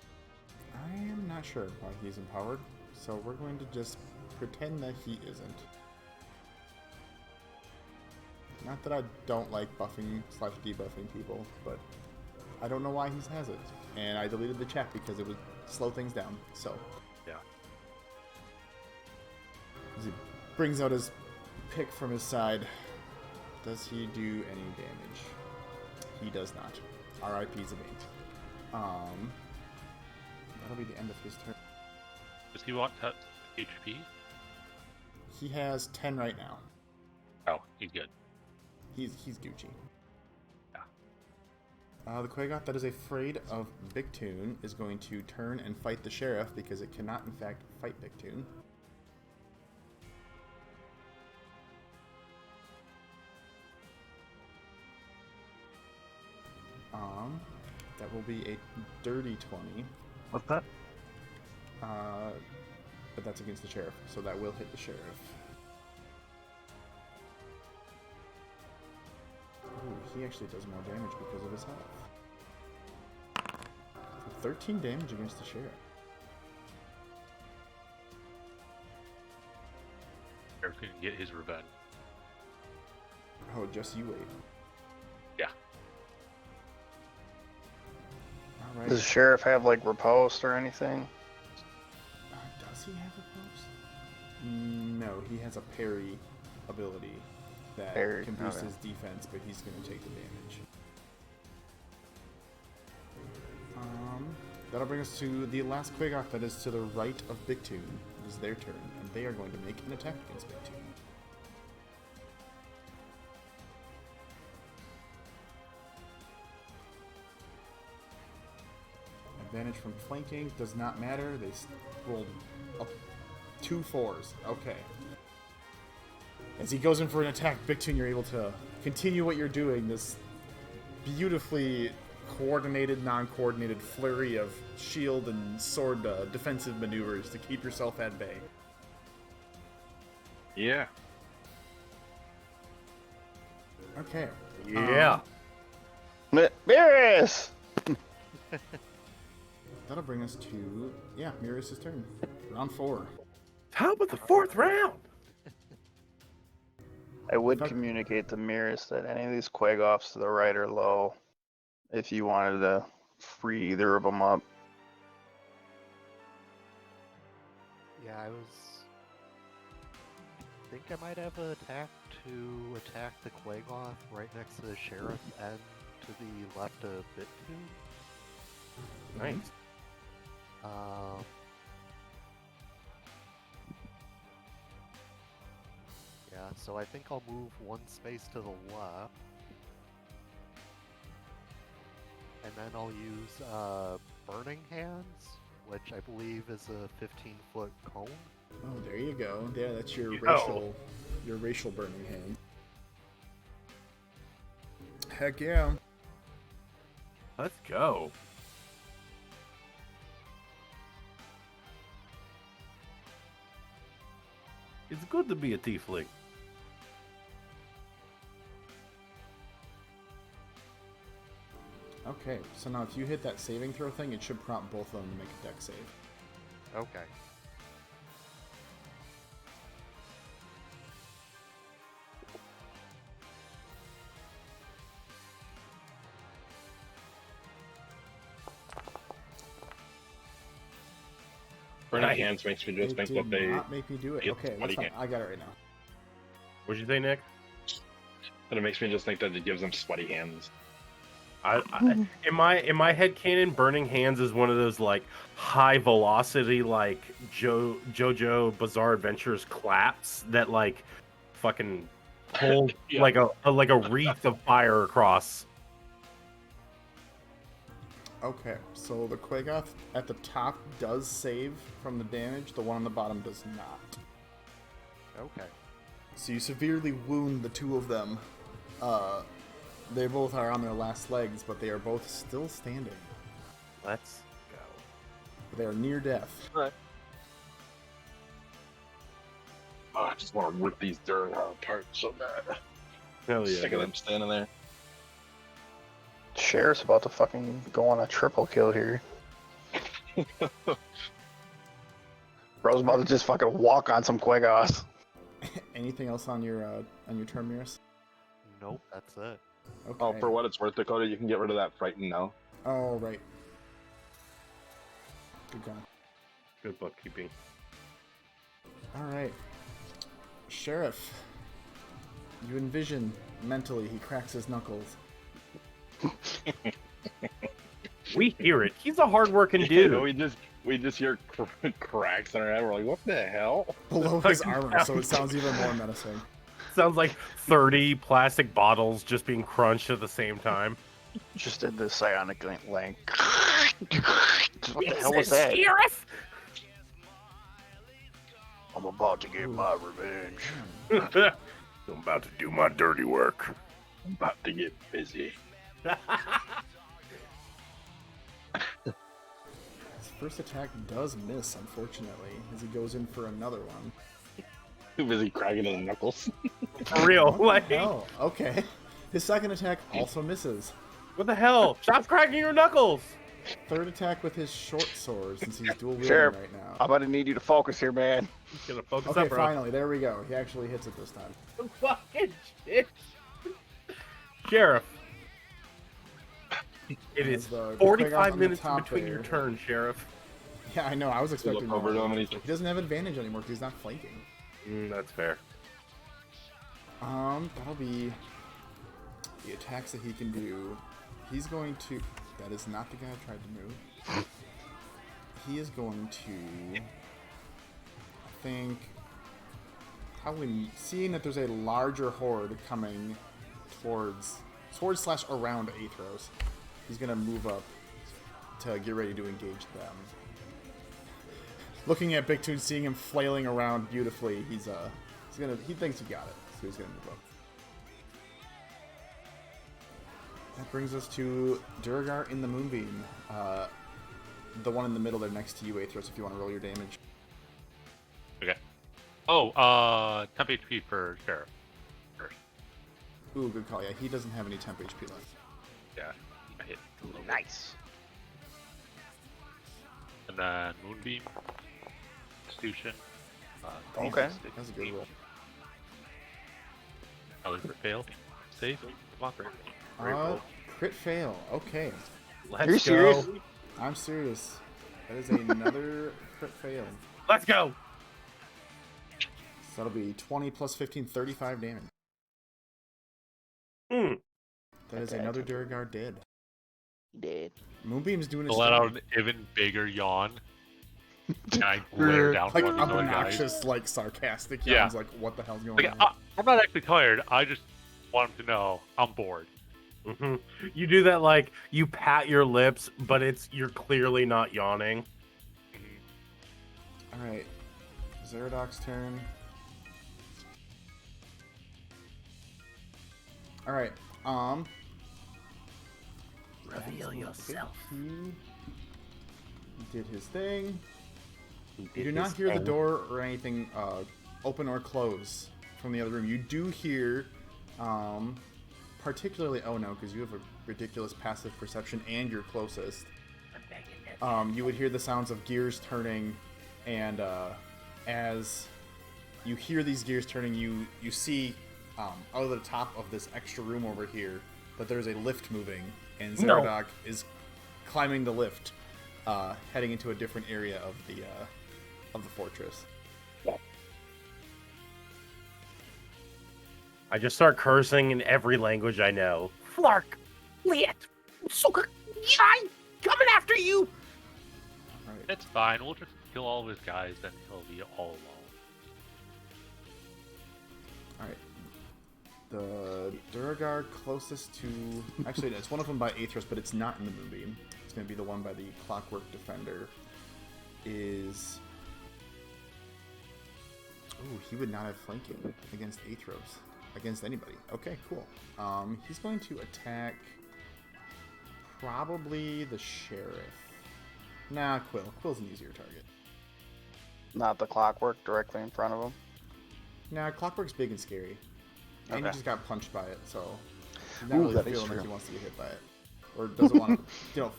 Speaker 1: I am not sure why he's empowered, so we're going to just pretend that he isn't. Not that I don't like buffing/debuffing people, but I don't know why he has it. And I deleted the chat because it would slow things down, so.
Speaker 7: yeah.
Speaker 1: As he brings out his pick from his side, does he do any damage? He does not. R.I.P. Zabane. That'll be the end of his turn.
Speaker 7: Does he want to HP?
Speaker 1: He has 10 right now.
Speaker 7: Oh, he's good.
Speaker 1: He's Gucci.
Speaker 7: Yeah.
Speaker 1: The Quagoth that is afraid of Bigtoon is going to turn and fight the sheriff because it cannot, in fact, fight Bigtoon. That will be a dirty 20.
Speaker 3: What's that?
Speaker 1: But that's against the sheriff, so that will hit the sheriff. Ooh, he actually does more damage because of his health. So 13 damage against the sheriff.
Speaker 7: Sheriff can get his revenge.
Speaker 1: Oh, just you wait.
Speaker 7: Yeah.
Speaker 1: Alright.
Speaker 3: Does the sheriff have like riposte or anything?
Speaker 1: Does he have a post? No, he has a parry ability that
Speaker 3: Parry,
Speaker 1: can boost
Speaker 3: okay.
Speaker 1: his defense, but he's going to take the damage. That'll bring us to the last Quagoth that is to the right of Bigtoon. It is their turn, and they are going to make an attack against Bigtoon. Advantage from flanking does not matter. They rolled up 2 4s. Okay. As he goes in for an attack, Bigtoon, you're able to continue what you're doing. This beautifully coordinated, non-coordinated flurry of shield and sword defensive maneuvers to keep yourself at bay.
Speaker 5: Yeah.
Speaker 1: Okay.
Speaker 2: Yeah.
Speaker 3: Beerus!
Speaker 1: That'll bring us to, Mirius' turn. Round 4.
Speaker 2: Top of the 4th round.
Speaker 3: I would
Speaker 1: Fuck.
Speaker 3: communicate to Miris that any of these Quagoffs to the right are low if you wanted to free either of them up.
Speaker 4: Yeah, I think I might have an attack to attack the Quagoth right next to the sheriff and to the left of Bigtoon.
Speaker 2: Nice.
Speaker 4: Yeah, so I think I'll move 1 space to the left. And then I'll use Burning Hands, which I believe is a 15-foot cone.
Speaker 1: Oh, there you go. Yeah, that's your
Speaker 2: Yo.
Speaker 1: racial burning hand. Heck yeah.
Speaker 2: Let's go. It's good to be a tiefling.
Speaker 1: Okay, so now if you hit that saving throw thing, it should prompt both of them to make a dex save.
Speaker 4: Okay.
Speaker 5: Burning
Speaker 2: Nice.
Speaker 5: Hands makes me just
Speaker 1: It
Speaker 5: think
Speaker 1: did
Speaker 5: that they.
Speaker 1: not make me do it.
Speaker 5: get
Speaker 1: Okay,
Speaker 5: sweaty
Speaker 1: that's fine.
Speaker 5: hand.
Speaker 1: I got it right now.
Speaker 2: What'd you say, Nick?
Speaker 5: But it makes me just think that it gives them sweaty hands.
Speaker 2: In my head canon, Burning Hands is one of those like high velocity like JoJo Bizarre Adventures claps that like fucking hold
Speaker 5: Yeah.
Speaker 2: like a wreath of fire across.
Speaker 1: Okay, so the Quagoth at the top does save from the damage, the one on the bottom does not.
Speaker 4: Okay.
Speaker 1: So you severely wound the two of them. They both are on their last legs, but they are both still standing.
Speaker 2: Let's go.
Speaker 1: They are near death.
Speaker 5: Oh, I just want to rip these dirt apart so bad.
Speaker 2: Hell yeah.
Speaker 5: Sick of them standing there.
Speaker 3: Sheriff's about to fucking go on a triple kill here. Bro's about to just fucking walk on some Quagoths.
Speaker 1: Anything else on your turn, Miris?
Speaker 4: Nope, that's it.
Speaker 1: Okay.
Speaker 5: Oh, for what it's worth, Dakota, you can get rid of that frighten now.
Speaker 1: Oh, right. Good call.
Speaker 2: Good bookkeeping.
Speaker 1: All right. Sheriff, you envision mentally he cracks his knuckles.
Speaker 2: We hear it. He's a hardworking
Speaker 5: Yeah,
Speaker 2: dude.
Speaker 5: we just hear cracks in our head. We're like, what the hell?
Speaker 1: Below his armor, so it sounds even more menacing.
Speaker 2: Sounds like 30 plastic bottles just being crunched at the same time.
Speaker 3: Just did the psionic link. What the hell was that?
Speaker 2: Sheriff?
Speaker 3: I'm about to get my revenge.
Speaker 6: I'm about to do my dirty work.
Speaker 5: I'm about to get busy.
Speaker 1: His first attack does miss, unfortunately, as he goes in for another one.
Speaker 5: Too busy cracking his knuckles.
Speaker 2: For real.
Speaker 1: What
Speaker 2: Like,
Speaker 1: the hell? Okay. His second attack also misses.
Speaker 2: what the hell? Stop cracking your knuckles.
Speaker 1: Third attack with his short sword, since he's dual wielding
Speaker 3: Sheriff,
Speaker 1: right now.
Speaker 3: I'm gonna need you to focus here, man.
Speaker 2: He's gonna focus
Speaker 1: Okay,
Speaker 2: up, bro.
Speaker 1: finally, there we go. He actually hits it this time.
Speaker 2: Fucking shit. Sheriff. It is
Speaker 1: the
Speaker 2: 45
Speaker 1: Quaggoth on the
Speaker 2: minutes in
Speaker 1: top
Speaker 2: between your
Speaker 1: there.
Speaker 2: turns, Sheriff.
Speaker 1: Yeah, I know. I was expecting
Speaker 5: Look over
Speaker 1: more.
Speaker 5: to him and he's
Speaker 1: He doesn't have advantage anymore because he's not flanking.
Speaker 2: That's fair.
Speaker 1: That'll be the attacks that he can do. He's going to. That is not the guy I tried to move. He is going to. I think. Probably seeing that there's a larger horde coming towards / around Athros. He's gonna move up to get ready to engage them. Looking at Big Toon, seeing him flailing around beautifully, he thinks he got it, so he's gonna move up. That brings us to Durgar in the Moonbeam. The one in the middle there next to you, Athros, if you want to roll your damage.
Speaker 7: Okay. Oh, temp HP for Sheriff. First.
Speaker 1: Ooh, good call. Yeah, he doesn't have any temp HP left.
Speaker 7: Yeah, I hit a little bit.
Speaker 3: Nice.
Speaker 7: And then Moonbeam, Constitution.
Speaker 3: Okay.
Speaker 1: That's a good roll.
Speaker 7: Another for fail. Save. Come on, Fred. Great
Speaker 1: Uh,
Speaker 7: roll.
Speaker 1: crit fail. Okay.
Speaker 2: Let's
Speaker 3: Are you
Speaker 2: go.
Speaker 3: serious?
Speaker 1: I'm serious. That is another crit fail.
Speaker 2: Let's go.
Speaker 1: So that'll be 20 plus 15, 35 damage.
Speaker 2: Mm.
Speaker 1: That is another Durgar dead.
Speaker 3: Dead.
Speaker 1: Moonbeam's doing his
Speaker 7: To let
Speaker 1: thing.
Speaker 7: out an even bigger yawn. And I glare down
Speaker 1: Like
Speaker 7: one of the other guys.
Speaker 1: obnoxious, like sarcastic
Speaker 7: Yeah.
Speaker 1: yawns, like what the hell's going
Speaker 7: Like,
Speaker 1: on?
Speaker 7: I'm not actually tired. I just want him to know I'm bored.
Speaker 2: hmm You do that like you pat your lips, but you're clearly not yawning.
Speaker 1: Alright. Zerodoc's turn. Alright,
Speaker 6: Reveal yourself.
Speaker 1: he did his thing.
Speaker 6: He
Speaker 1: You
Speaker 6: did
Speaker 1: do not
Speaker 6: his
Speaker 1: hear the
Speaker 6: thing.
Speaker 1: door or anything open or close from the other room. You do hear, particularly, oh no, because you have a ridiculous passive perception and you're closest. You would hear the sounds of gears turning, and as you hear these gears turning, you see out of the top of this extra room over here that there's a lift moving, and
Speaker 2: No.
Speaker 1: Zeradoc is climbing the lift, heading into a different area of the fortress.
Speaker 2: I just start cursing in every language I know. Flark, Liet, Suka, I'm coming after you.
Speaker 1: All right.
Speaker 7: It's fine. We'll just kill all of his guys, then he'll be all alone.
Speaker 1: All right. The Durgar closest to... Actually, it's one of them by Athros, but it's not in the Moonbeam. It's going to be the one by the Clockwork Defender. Is... Ooh, he would not have flanking against Athros. Against anybody. Okay, cool. He's going to attack... Probably the Sheriff. Nah, Quill. Quill's an easier target.
Speaker 3: Not the clockwork directly in front of him.
Speaker 1: Nah, Clockwork's big and scary. And he
Speaker 3: Okay.
Speaker 1: just got punched by it, so he's not
Speaker 3: Ooh,
Speaker 1: really
Speaker 3: that is
Speaker 1: feeling like
Speaker 3: true.
Speaker 1: he wants to get hit by it. Or doesn't want to,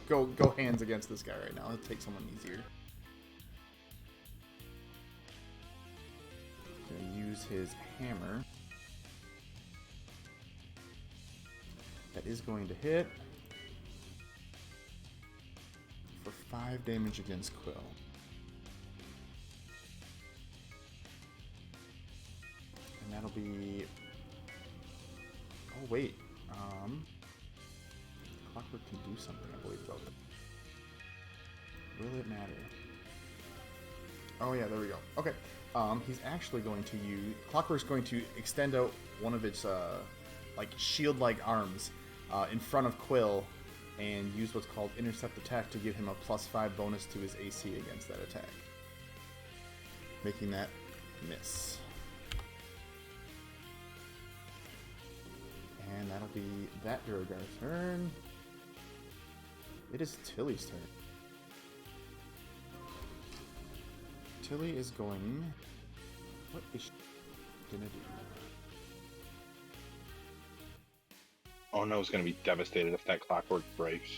Speaker 1: go hands against this guy right now. He'll take someone easier. Gonna use his hammer. That is going to hit for 5 damage against Quill. And that'll be... Oh, wait. Clockwork Clockwork can do something, I believe, about that. Will it matter? Oh yeah, there we go. Okay. He's actually going to use... Clockwork's going to extend out one of its, like, shield-like arms in front of Quill and use what's called Intercept Attack to give him a +5 bonus to his AC against that attack. Making that miss. And that'll be that Durgar's turn. It is Tilly's turn. Tilly is going... What is she gonna do?
Speaker 5: Oh no, it's gonna be devastated if that clockwork breaks.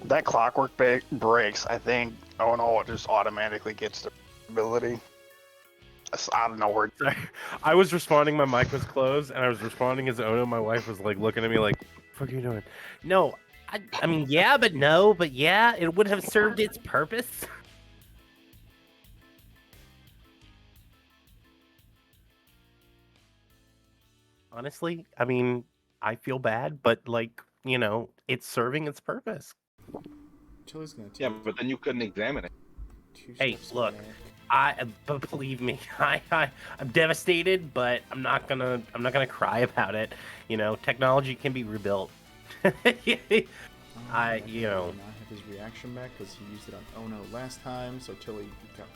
Speaker 3: That clockwork breaks, I think. Oh no, it just automatically gets the ability. That's out of nowhere.
Speaker 2: Sorry. I was responding, my mic was closed, and I was responding as Ono. My wife was like looking at me like, "What are you doing?" No, I mean, yeah, but no, but yeah, it would have served its purpose. Honestly, I mean, I feel bad, but like, you know, it's serving its purpose.
Speaker 1: Tilly's gonna take
Speaker 5: Yeah, but then you couldn't examine it.
Speaker 1: 2
Speaker 2: Hey,
Speaker 1: steps
Speaker 2: look.
Speaker 1: back.
Speaker 2: But believe me, I'm devastated, but I'm not gonna cry about it. You know, technology can be rebuilt.
Speaker 1: He
Speaker 2: you know.
Speaker 1: will not have his reaction back because he used it on Ono last time, so Tilly got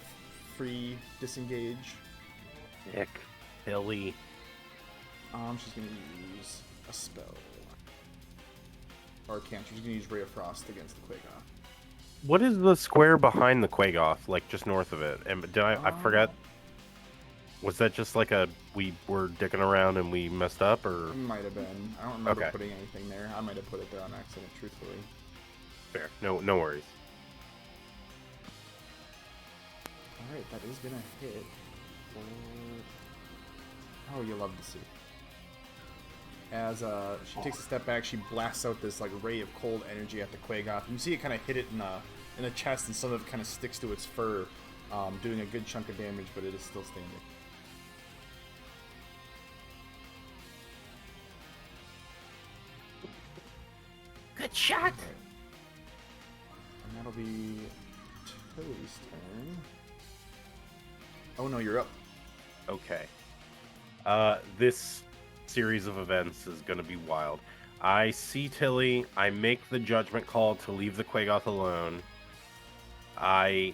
Speaker 1: free disengage.
Speaker 2: Nick, Billy.
Speaker 1: She's gonna use a spell. Or can't. She's gonna use Ray of Frost against the Quagoth.
Speaker 2: What is the square behind the Quagoth, like just north of it? And did I forgot? Was that just like we were dicking around and we messed up, or?
Speaker 1: It might have been. I don't remember
Speaker 2: Okay.
Speaker 1: putting anything there. I might have put it there on accident, truthfully.
Speaker 2: Fair. No worries.
Speaker 1: Alright, that is gonna hit for... Oh, you'll love to see. As she takes a step back, she blasts out this like ray of cold energy at the Quagoth. And you see it kind of hit it in the chest, and some of it kind of sticks to its fur, doing a good chunk of damage, but it is still standing.
Speaker 2: Good shot.
Speaker 1: Right. And that'll be Tilly's turn. Oh no, you're up.
Speaker 2: Okay. This series of events is going to be wild. I see Tilly. I make the judgment call to leave the Quagoth alone. I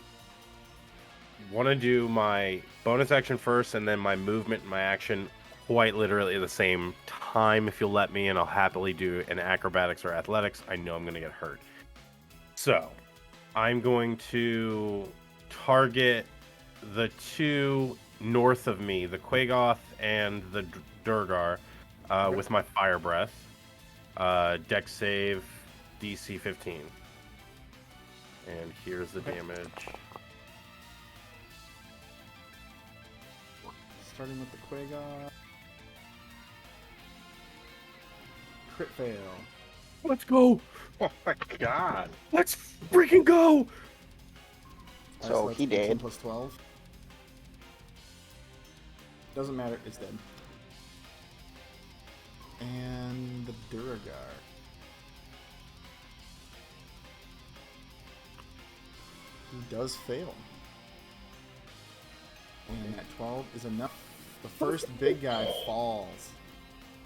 Speaker 2: want to do my bonus action first and then my movement and my action quite literally at the same time if you'll let me, and I'll happily do an acrobatics or athletics. I know I'm going to get hurt. So, I'm going to target the two north of me, the Quagoth and the Durgar, with my Fire Breath. Dex save, DC 15. And here's the damage.
Speaker 1: Starting with the Quagoth. Crit fail.
Speaker 2: Let's go!
Speaker 5: Oh my god!
Speaker 2: Let's freaking go!
Speaker 3: So
Speaker 1: that's
Speaker 3: he
Speaker 1: 18
Speaker 3: dead.
Speaker 1: plus 12. Doesn't matter, it's dead. And the Duragar. He does fail. And that 12 is enough. The first big guy falls.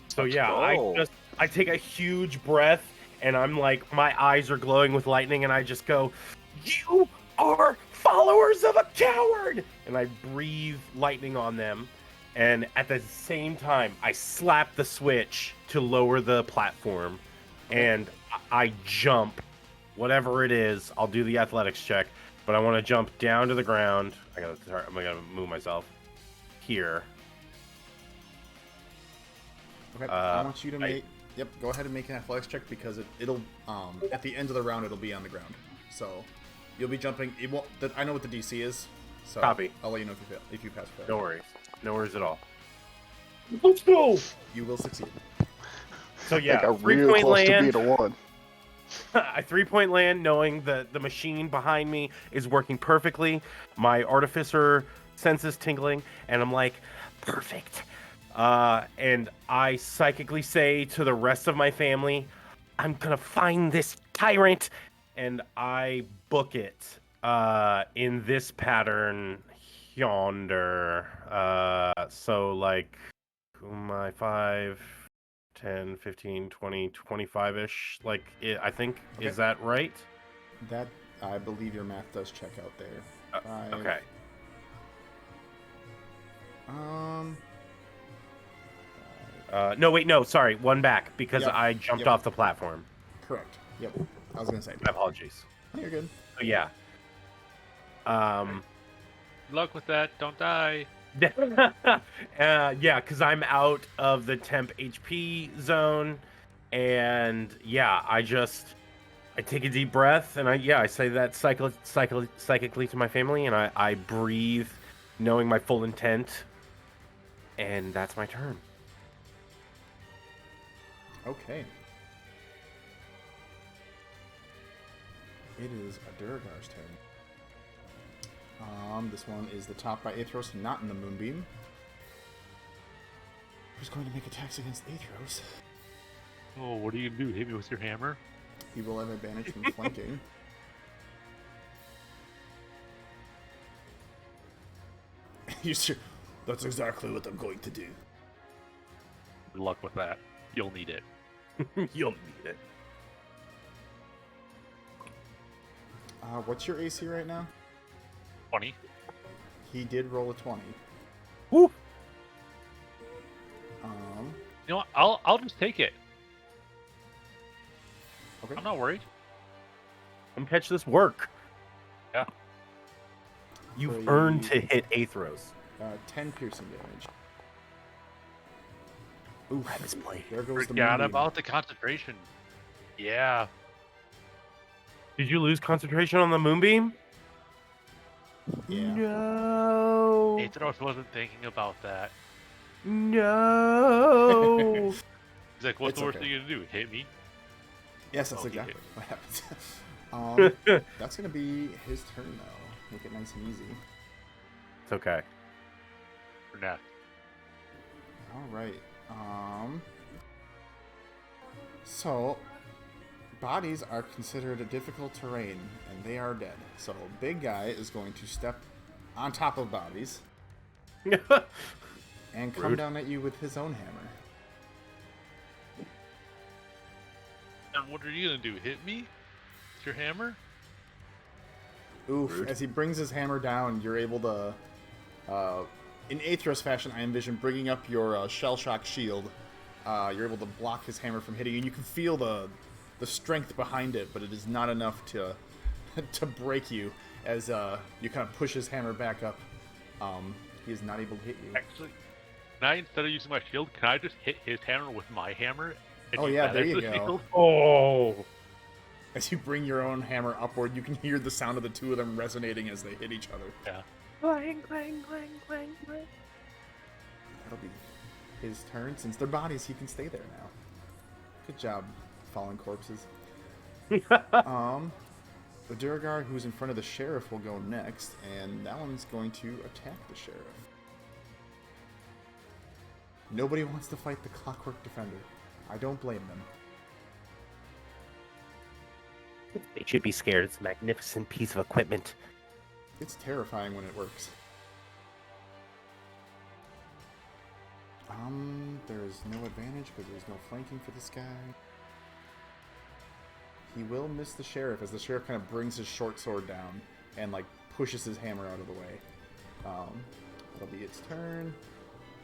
Speaker 2: So yeah,
Speaker 5: go.
Speaker 2: I take a huge breath and I'm like, my eyes are glowing with lightning and I just go, "You are followers of a coward!" And I breathe lightning on them. And at the same time, I slap the switch to lower the platform and I jump, whatever it is. I'll do the athletics check, but I want to jump down to the ground. I'm gonna move myself here.
Speaker 1: Okay, I want you to make... Yep, go ahead and make an athletics check because it'll at the end of the round it'll be on the ground. So you'll be jumping. It won't. I know what the DC is. So
Speaker 2: Copy.
Speaker 1: I'll let you know if you fail. If you pass fail.
Speaker 2: No worries. No worries at all. Let's go!
Speaker 1: You will succeed.
Speaker 2: So yeah,
Speaker 3: Like a real
Speaker 2: 3-point
Speaker 3: close to
Speaker 2: land.
Speaker 3: being a one.
Speaker 2: I 3-point land knowing that the machine behind me is working perfectly. My artificer senses tingling, and I'm like, perfect. And I psychically say to the rest of my family, I'm gonna find this tyrant, and I book it in this pattern yonder. So like my 5, 10, 15, 20, 25-ish. Like, I think,
Speaker 1: Okay.
Speaker 2: is that right?
Speaker 1: That, I believe your math does check out there.
Speaker 2: Okay.
Speaker 1: Um,
Speaker 2: No, wait, no, sorry. One back, because
Speaker 1: Yep,
Speaker 2: I jumped
Speaker 1: yep.
Speaker 2: off the platform.
Speaker 1: correct. Yep. I was gonna say.
Speaker 2: My apologies.
Speaker 1: Oh, you're good.
Speaker 2: So, yeah.
Speaker 7: Good luck with that. Don't die.
Speaker 2: Yeah, because I'm out of the temp HP zone, and yeah, I take a deep breath, and I say that psychically to my family, and I breathe, knowing my full intent, and that's my turn.
Speaker 1: Okay. It is Durgar's turn. This one is the top by Aethros, not in the Moonbeam. Who's going to make attacks against Aethros?
Speaker 7: Oh, what are you gonna do? Hit me with your hammer?
Speaker 1: He will have advantage from flanking. You sure? That's exactly what I'm going to do.
Speaker 7: Good luck with that. You'll need it.
Speaker 2: You'll need it.
Speaker 1: What's your AC right now?
Speaker 7: 20.
Speaker 1: He did roll a 20.
Speaker 2: Woo!
Speaker 7: You know what? I'll just take it.
Speaker 1: Okay.
Speaker 7: I'm not worried.
Speaker 2: Come catch this work.
Speaker 7: Yeah.
Speaker 2: You've
Speaker 1: For
Speaker 2: earned
Speaker 1: you-
Speaker 2: to hit Aethros.
Speaker 1: 10 piercing damage. Oof.
Speaker 2: Rabbit's blade.
Speaker 1: There goes the
Speaker 7: Forgot
Speaker 1: Moonbeam.
Speaker 7: about the concentration. Yeah.
Speaker 2: Did you lose concentration on the Moonbeam?
Speaker 1: Yeah.
Speaker 2: No.
Speaker 7: Aethros wasn't thinking about that.
Speaker 2: No.
Speaker 7: He's like, what's
Speaker 1: It's
Speaker 7: the worst
Speaker 1: okay.
Speaker 7: thing you're gonna do? Hit me?
Speaker 1: Yes, that's
Speaker 7: Oh, he
Speaker 1: exactly
Speaker 7: hit.
Speaker 1: what happens. That's going to be his turn, though. Make it nice and easy.
Speaker 2: It's okay.
Speaker 7: For now.
Speaker 1: All right. So, bodies are considered a difficult terrain, and they are dead. So, big guy is going to step on top of bodies and come
Speaker 2: Rude.
Speaker 1: down at you with his own hammer.
Speaker 7: And what are you gonna do? Hit me? With your hammer?
Speaker 1: Oof.
Speaker 2: Rude.
Speaker 1: As he brings his hammer down, you're able to, in Aethros fashion, I envision bringing up your shell shock shield. You're able to block his hammer from hitting you, and you can feel the strength behind it, but it is not enough to to break you as you kind of push his hammer back up. He is not able to hit you.
Speaker 7: Actually, can I, instead of using my shield, can I just hit his hammer with my hammer? And
Speaker 1: Oh,
Speaker 7: use
Speaker 1: yeah,
Speaker 7: that
Speaker 1: there
Speaker 7: as
Speaker 1: you
Speaker 7: the
Speaker 1: go.
Speaker 7: shield?
Speaker 2: Oh.
Speaker 1: As you bring your own hammer upward, you can hear the sound of the two of them resonating as they hit each other.
Speaker 7: Yeah.
Speaker 2: Clang, clang, clang, clang, clang.
Speaker 1: That'll be his turn. Since they're bodies, he can stay there now. Good job, fallen corpses. The Durgar, who's in front of the sheriff, will go next, and that one's going to attack the sheriff. Nobody wants to fight the Clockwork Defender. I don't blame them.
Speaker 2: They should be scared. It's a magnificent piece of equipment.
Speaker 1: It's terrifying when it works. There's no advantage because there's no flanking for this guy. He will miss the sheriff as the sheriff kind of brings his short sword down and like pushes his hammer out of the way. That'll be its turn.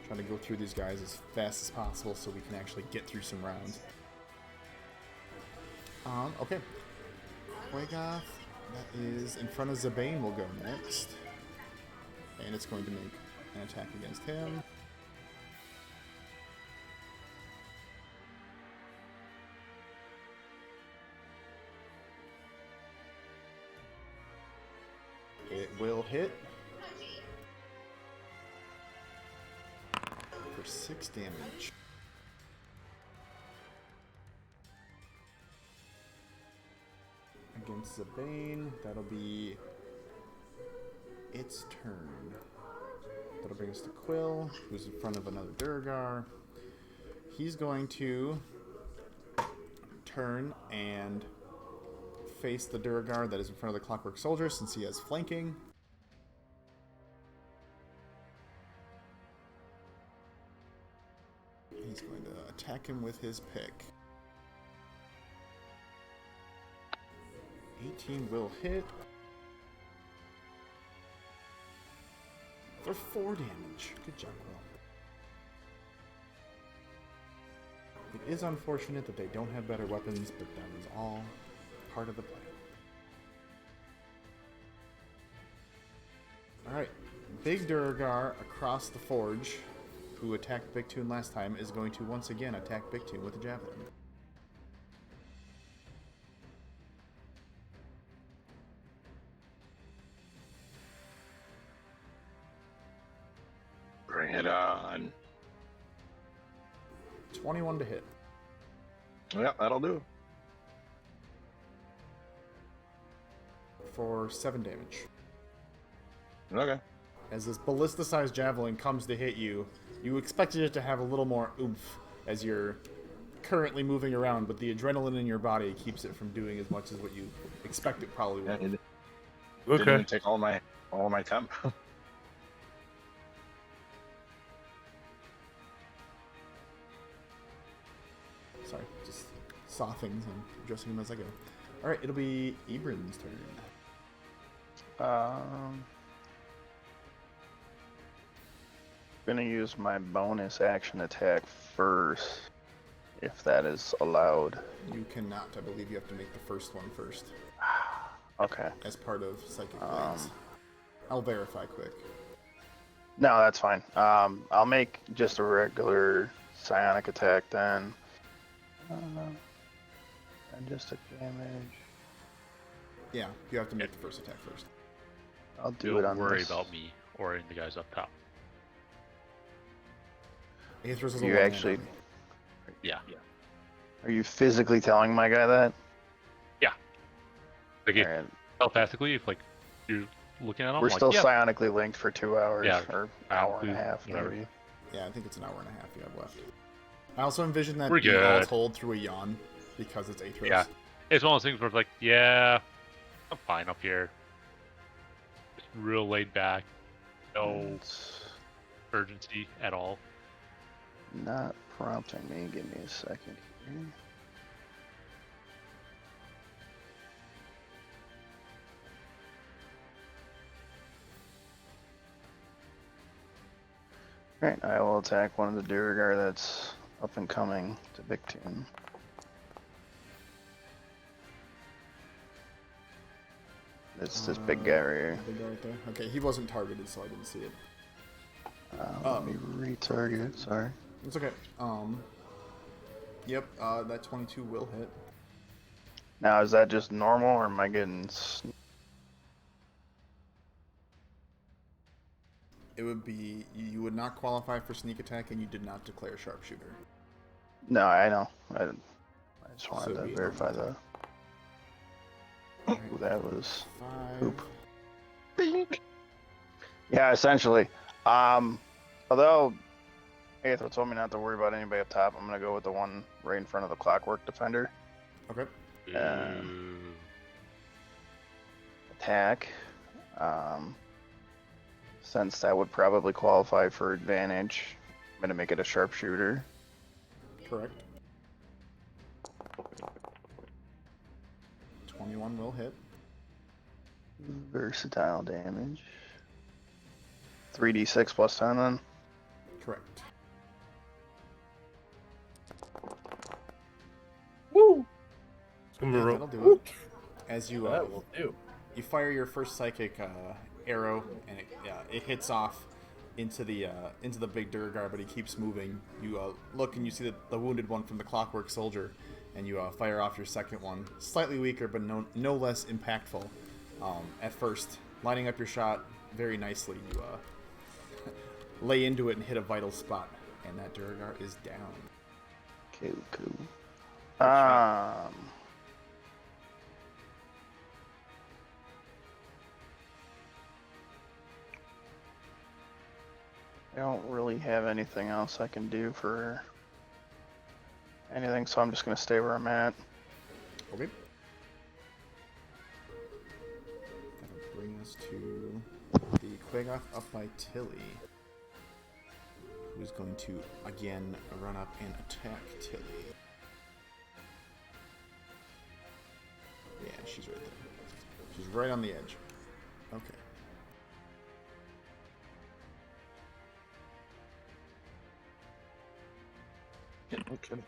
Speaker 1: Trying to go through these guys as fast as possible so we can actually get through some rounds. Okay. Quagoth, that is in front of Zabane, will go next. And it's going to make an attack against him. It will hit for 6 damage. Against Zabane, that'll be its turn. That'll bring us to Quill, who's in front of another Durgar. He's going to turn and face the Durgar that is in front of the Clockwork Soldier since he has flanking. He's going to attack him with his pick. 18 will hit. For 4 damage. Good job, Will. It is unfortunate that they don't have better weapons, but that was all part of the plan. Alright, Big Durgar across the forge, who attacked Big Toon last time, is going to once again attack Big Toon with a javelin.
Speaker 5: Bring it on.
Speaker 1: 21 to hit.
Speaker 5: Yeah, that'll do.
Speaker 1: For 7 damage.
Speaker 5: Okay.
Speaker 1: As this ballista-sized javelin comes to hit you, you expected it to have a little more oomph as you're currently moving around, but the adrenaline in your body keeps it from doing as much as what you expect it probably
Speaker 5: Yeah,
Speaker 1: would.
Speaker 5: Didn't even take all my temp.
Speaker 1: Sorry, just saw things and addressing them as I go. Alright, it'll be Ebrin's turn.
Speaker 3: Gonna use my bonus action attack first, if that is allowed.
Speaker 1: You cannot. I believe you have to make the first one first,
Speaker 3: Okay.
Speaker 1: as part of Psychic Blades. I'll verify quick.
Speaker 3: No, that's fine. I'll make just a regular psionic attack then. And just a damage.
Speaker 1: Yeah, you have to make the first attack first.
Speaker 3: I'll do it
Speaker 7: Don't
Speaker 3: on
Speaker 7: worry
Speaker 3: this.
Speaker 7: about me or the guys up top.
Speaker 1: Aethers is a
Speaker 3: You
Speaker 1: one-hand
Speaker 3: actually-
Speaker 1: army.
Speaker 7: Yeah.
Speaker 3: Are you physically telling my guy that?
Speaker 7: Like if,
Speaker 3: Alright.
Speaker 7: telepathically, if like you're looking at them,
Speaker 3: We're
Speaker 7: like,
Speaker 3: still
Speaker 7: yeah,
Speaker 3: psionically linked for 2 hours,
Speaker 7: Yeah,
Speaker 3: or hour and a half,
Speaker 7: whatever.
Speaker 3: maybe.
Speaker 1: Yeah, I think it's an hour and a half you have left. I also envision that
Speaker 7: We're
Speaker 1: you all
Speaker 7: good.
Speaker 1: told through a yawn because it's Aethros.
Speaker 7: Yeah. It's one of those things where it's like, yeah, I'm fine up here. Just real laid back, no
Speaker 3: It's
Speaker 7: urgency at all.
Speaker 3: not prompting me. Give me a second here. Alright, I will attack one of the Durgar that's up and coming to Victune. It's this big guy right here.
Speaker 1: Big guy right there. Okay, he wasn't targeted, so I didn't see it.
Speaker 3: Let me retarget, sorry.
Speaker 1: It's okay. Yep, that 22 will hit.
Speaker 3: Now, is that just normal, or am I getting...
Speaker 1: It would be, you would not qualify for sneak attack, and you did not declare sharpshooter.
Speaker 3: No, I know. I just wanted
Speaker 1: So
Speaker 3: to
Speaker 1: it'd be
Speaker 3: verify
Speaker 1: normal
Speaker 3: that.
Speaker 1: Alright,
Speaker 3: Ooh, that was...
Speaker 1: 5.
Speaker 3: Oop. Yeah, essentially. Although Aether told me not to worry about anybody up top, I'm gonna go with the one right in front of the Clockwork Defender.
Speaker 1: Okay.
Speaker 7: Ooh.
Speaker 3: Attack. Since that would probably qualify for advantage, I'm gonna make it a sharpshooter.
Speaker 1: Correct. 21 will hit.
Speaker 3: Versatile damage. 3d6 plus 10 then.
Speaker 1: Correct.
Speaker 2: Woo!
Speaker 1: Yeah,
Speaker 2: Woo!
Speaker 1: that'll do it. As you
Speaker 2: That will do.
Speaker 1: you fire your first psychic arrow, and it hits off into the big Durgar, but he keeps moving. You look and you see the wounded one from the Clockwork Soldier, and you fire off your second one. Slightly weaker, but no less impactful. At first, lining up your shot very nicely, you lay into it and hit a vital spot, and that Durgar is down.
Speaker 3: Cool. I don't really have anything else I can do for anything, so I'm just gonna stay where I'm at.
Speaker 1: Okay. That'll bring us to the Quagoth up by Tilly, who's going to again run up and attack Tilly. Yeah, she's right there. She's right on the edge. Okay.
Speaker 5: Okay.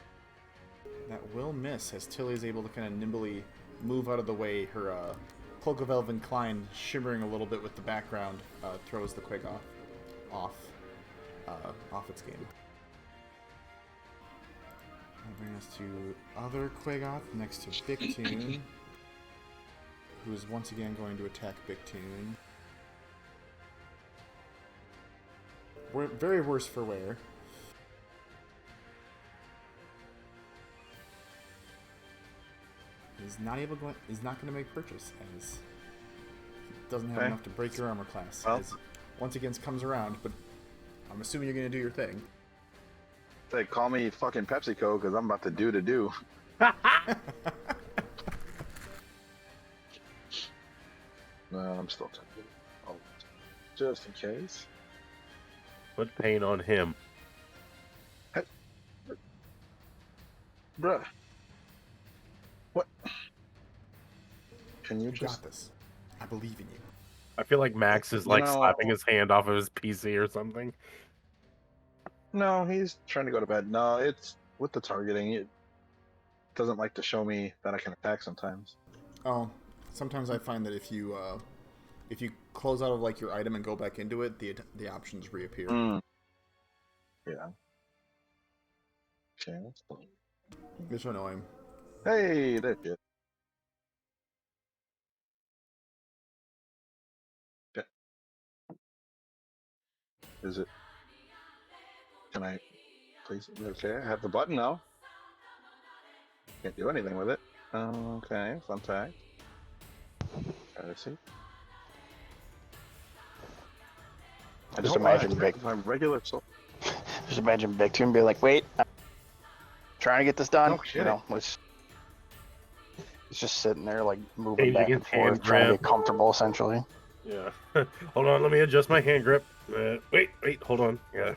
Speaker 1: That will miss as Tilly is able to kind of nimbly move out of the way. Her Cloak of Elven Klein shimmering a little bit with the background throws the Quagoth off its game. That'll bring us to other Quagoth next to Bictoon, who is once again going to attack Bictoon. We're very worse for wear. He's not going to make purchase as he doesn't have enough to break your armor class.
Speaker 5: Well.
Speaker 1: As once again comes around, but I'm assuming you're going to do your thing.
Speaker 5: They call me fucking PepsiCo because I'm about to do. No, I'm still tempted. Oh, just in case.
Speaker 2: Put pain on him.
Speaker 5: Bruh. What? Can you
Speaker 1: You
Speaker 5: just...
Speaker 1: got this. I believe in you.
Speaker 2: I feel like Max is like slapping his hand off of his PC or something.
Speaker 5: No, he's trying to go to bed. No, it's with the targeting. It doesn't like to show me that I can attack sometimes.
Speaker 1: Oh, sometimes I find that if you close out of like your item and go back into it, the options reappear.
Speaker 5: Yeah. Okay, that's cool.
Speaker 1: It's annoying.
Speaker 5: Hey, that's it. Okay. Is it? Can I please? Okay, I have the button now. Can't do anything with it. Okay, fun fact. Let's see.
Speaker 3: I just imagine
Speaker 5: my regular soul.
Speaker 3: Just imagine Bictoon be like, "Wait, I'm trying to get this done."
Speaker 5: No kidding.
Speaker 3: You know, it's just sitting there like moving
Speaker 2: Changing
Speaker 3: back and
Speaker 2: his hand
Speaker 3: forth, trying to
Speaker 2: grip.
Speaker 3: get comfortable, essentially.
Speaker 2: Yeah. Hold on, let me adjust my hand grip. Wait, hold on. Yeah.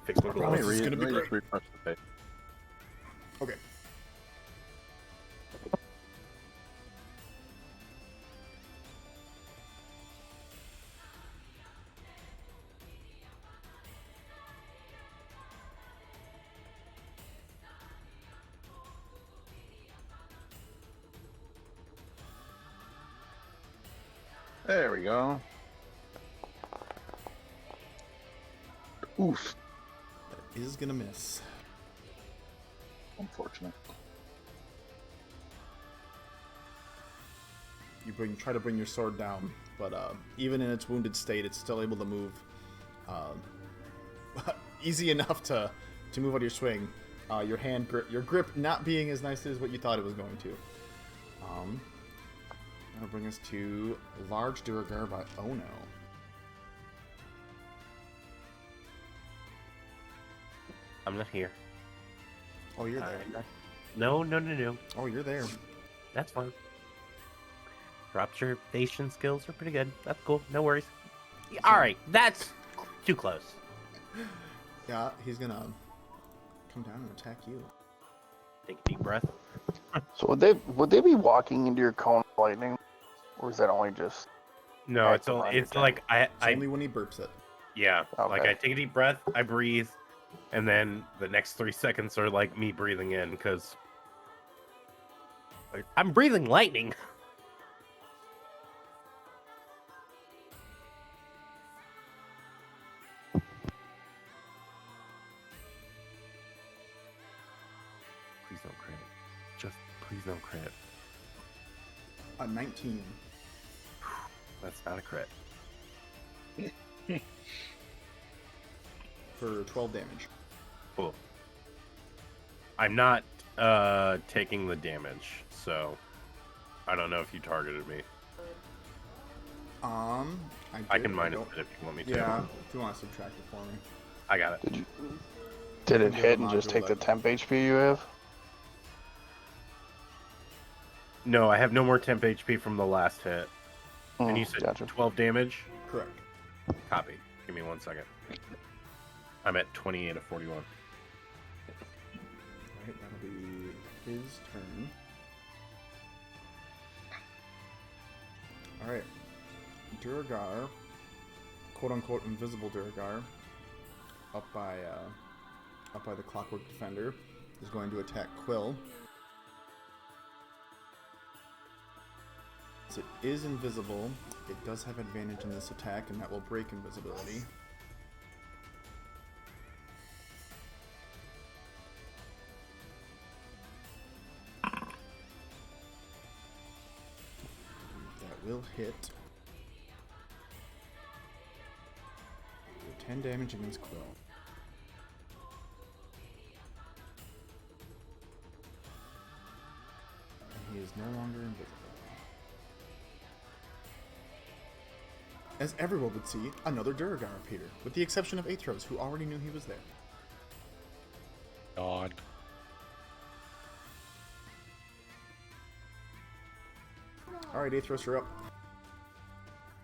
Speaker 2: Fix my
Speaker 1: Oh,
Speaker 5: Let me,
Speaker 1: this is gonna be
Speaker 5: let me just
Speaker 1: great.
Speaker 5: refresh the page.
Speaker 1: Okay.
Speaker 5: There we go. Oof.
Speaker 1: That is gonna miss.
Speaker 5: Unfortunate.
Speaker 1: You try to bring your sword down, but even in its wounded state, it's still able to move easy enough to move out of your swing. Your grip not being as nice as what you thought it was going to. That'll bring us to Large Duragar by Ono.
Speaker 2: I'm not here.
Speaker 1: Oh, you're there.
Speaker 2: No.
Speaker 1: Oh, you're there.
Speaker 2: That's fine. Observation skills are pretty good. That's cool. No worries. All right, that's too close.
Speaker 1: Yeah, he's gonna come down and attack you.
Speaker 2: Take a deep breath.
Speaker 3: So would they be walking into your cone of lightning, or is that only just?
Speaker 2: No, it's like
Speaker 1: It's only when he burps it.
Speaker 2: yeah, like
Speaker 3: Okay.
Speaker 2: I take a deep breath, I breathe, and then the next 3 seconds are like me breathing in because I'm breathing lightning. Please don't crit. Just please don't crit.
Speaker 1: A 19.
Speaker 2: That's not a crit.
Speaker 1: For 12 damage.
Speaker 2: Cool. I'm not taking the damage, so I don't know if you targeted me.
Speaker 1: I
Speaker 2: I can
Speaker 1: did,
Speaker 2: minus
Speaker 1: don't-
Speaker 2: it if you want me to.
Speaker 1: Yeah, if you want to subtract it for me.
Speaker 2: I got it.
Speaker 3: Did it
Speaker 1: Give
Speaker 3: hit
Speaker 1: a
Speaker 3: and just
Speaker 1: module
Speaker 3: take the
Speaker 1: that-
Speaker 3: temp HP you have?
Speaker 2: No, I have no more temp HP from the last hit. And you said
Speaker 3: Gotcha.
Speaker 2: 12 damage?
Speaker 1: Correct.
Speaker 2: Copy. Give me 1 second. I'm at 28 of 41.
Speaker 1: Alright, that'll be his turn. Alright. Duragar, quote unquote invisible Duragar, up by the Clockwork Defender, is going to attack Quill. As it is invisible, it does have advantage in this attack, and that will break invisibility. That will hit. 10 damage against Quill. And he is no longer invisible. As everyone would see, another Duragar appeared, with the exception of Athros, who already knew he was there.
Speaker 7: God.
Speaker 1: Alright, Athros, you're up.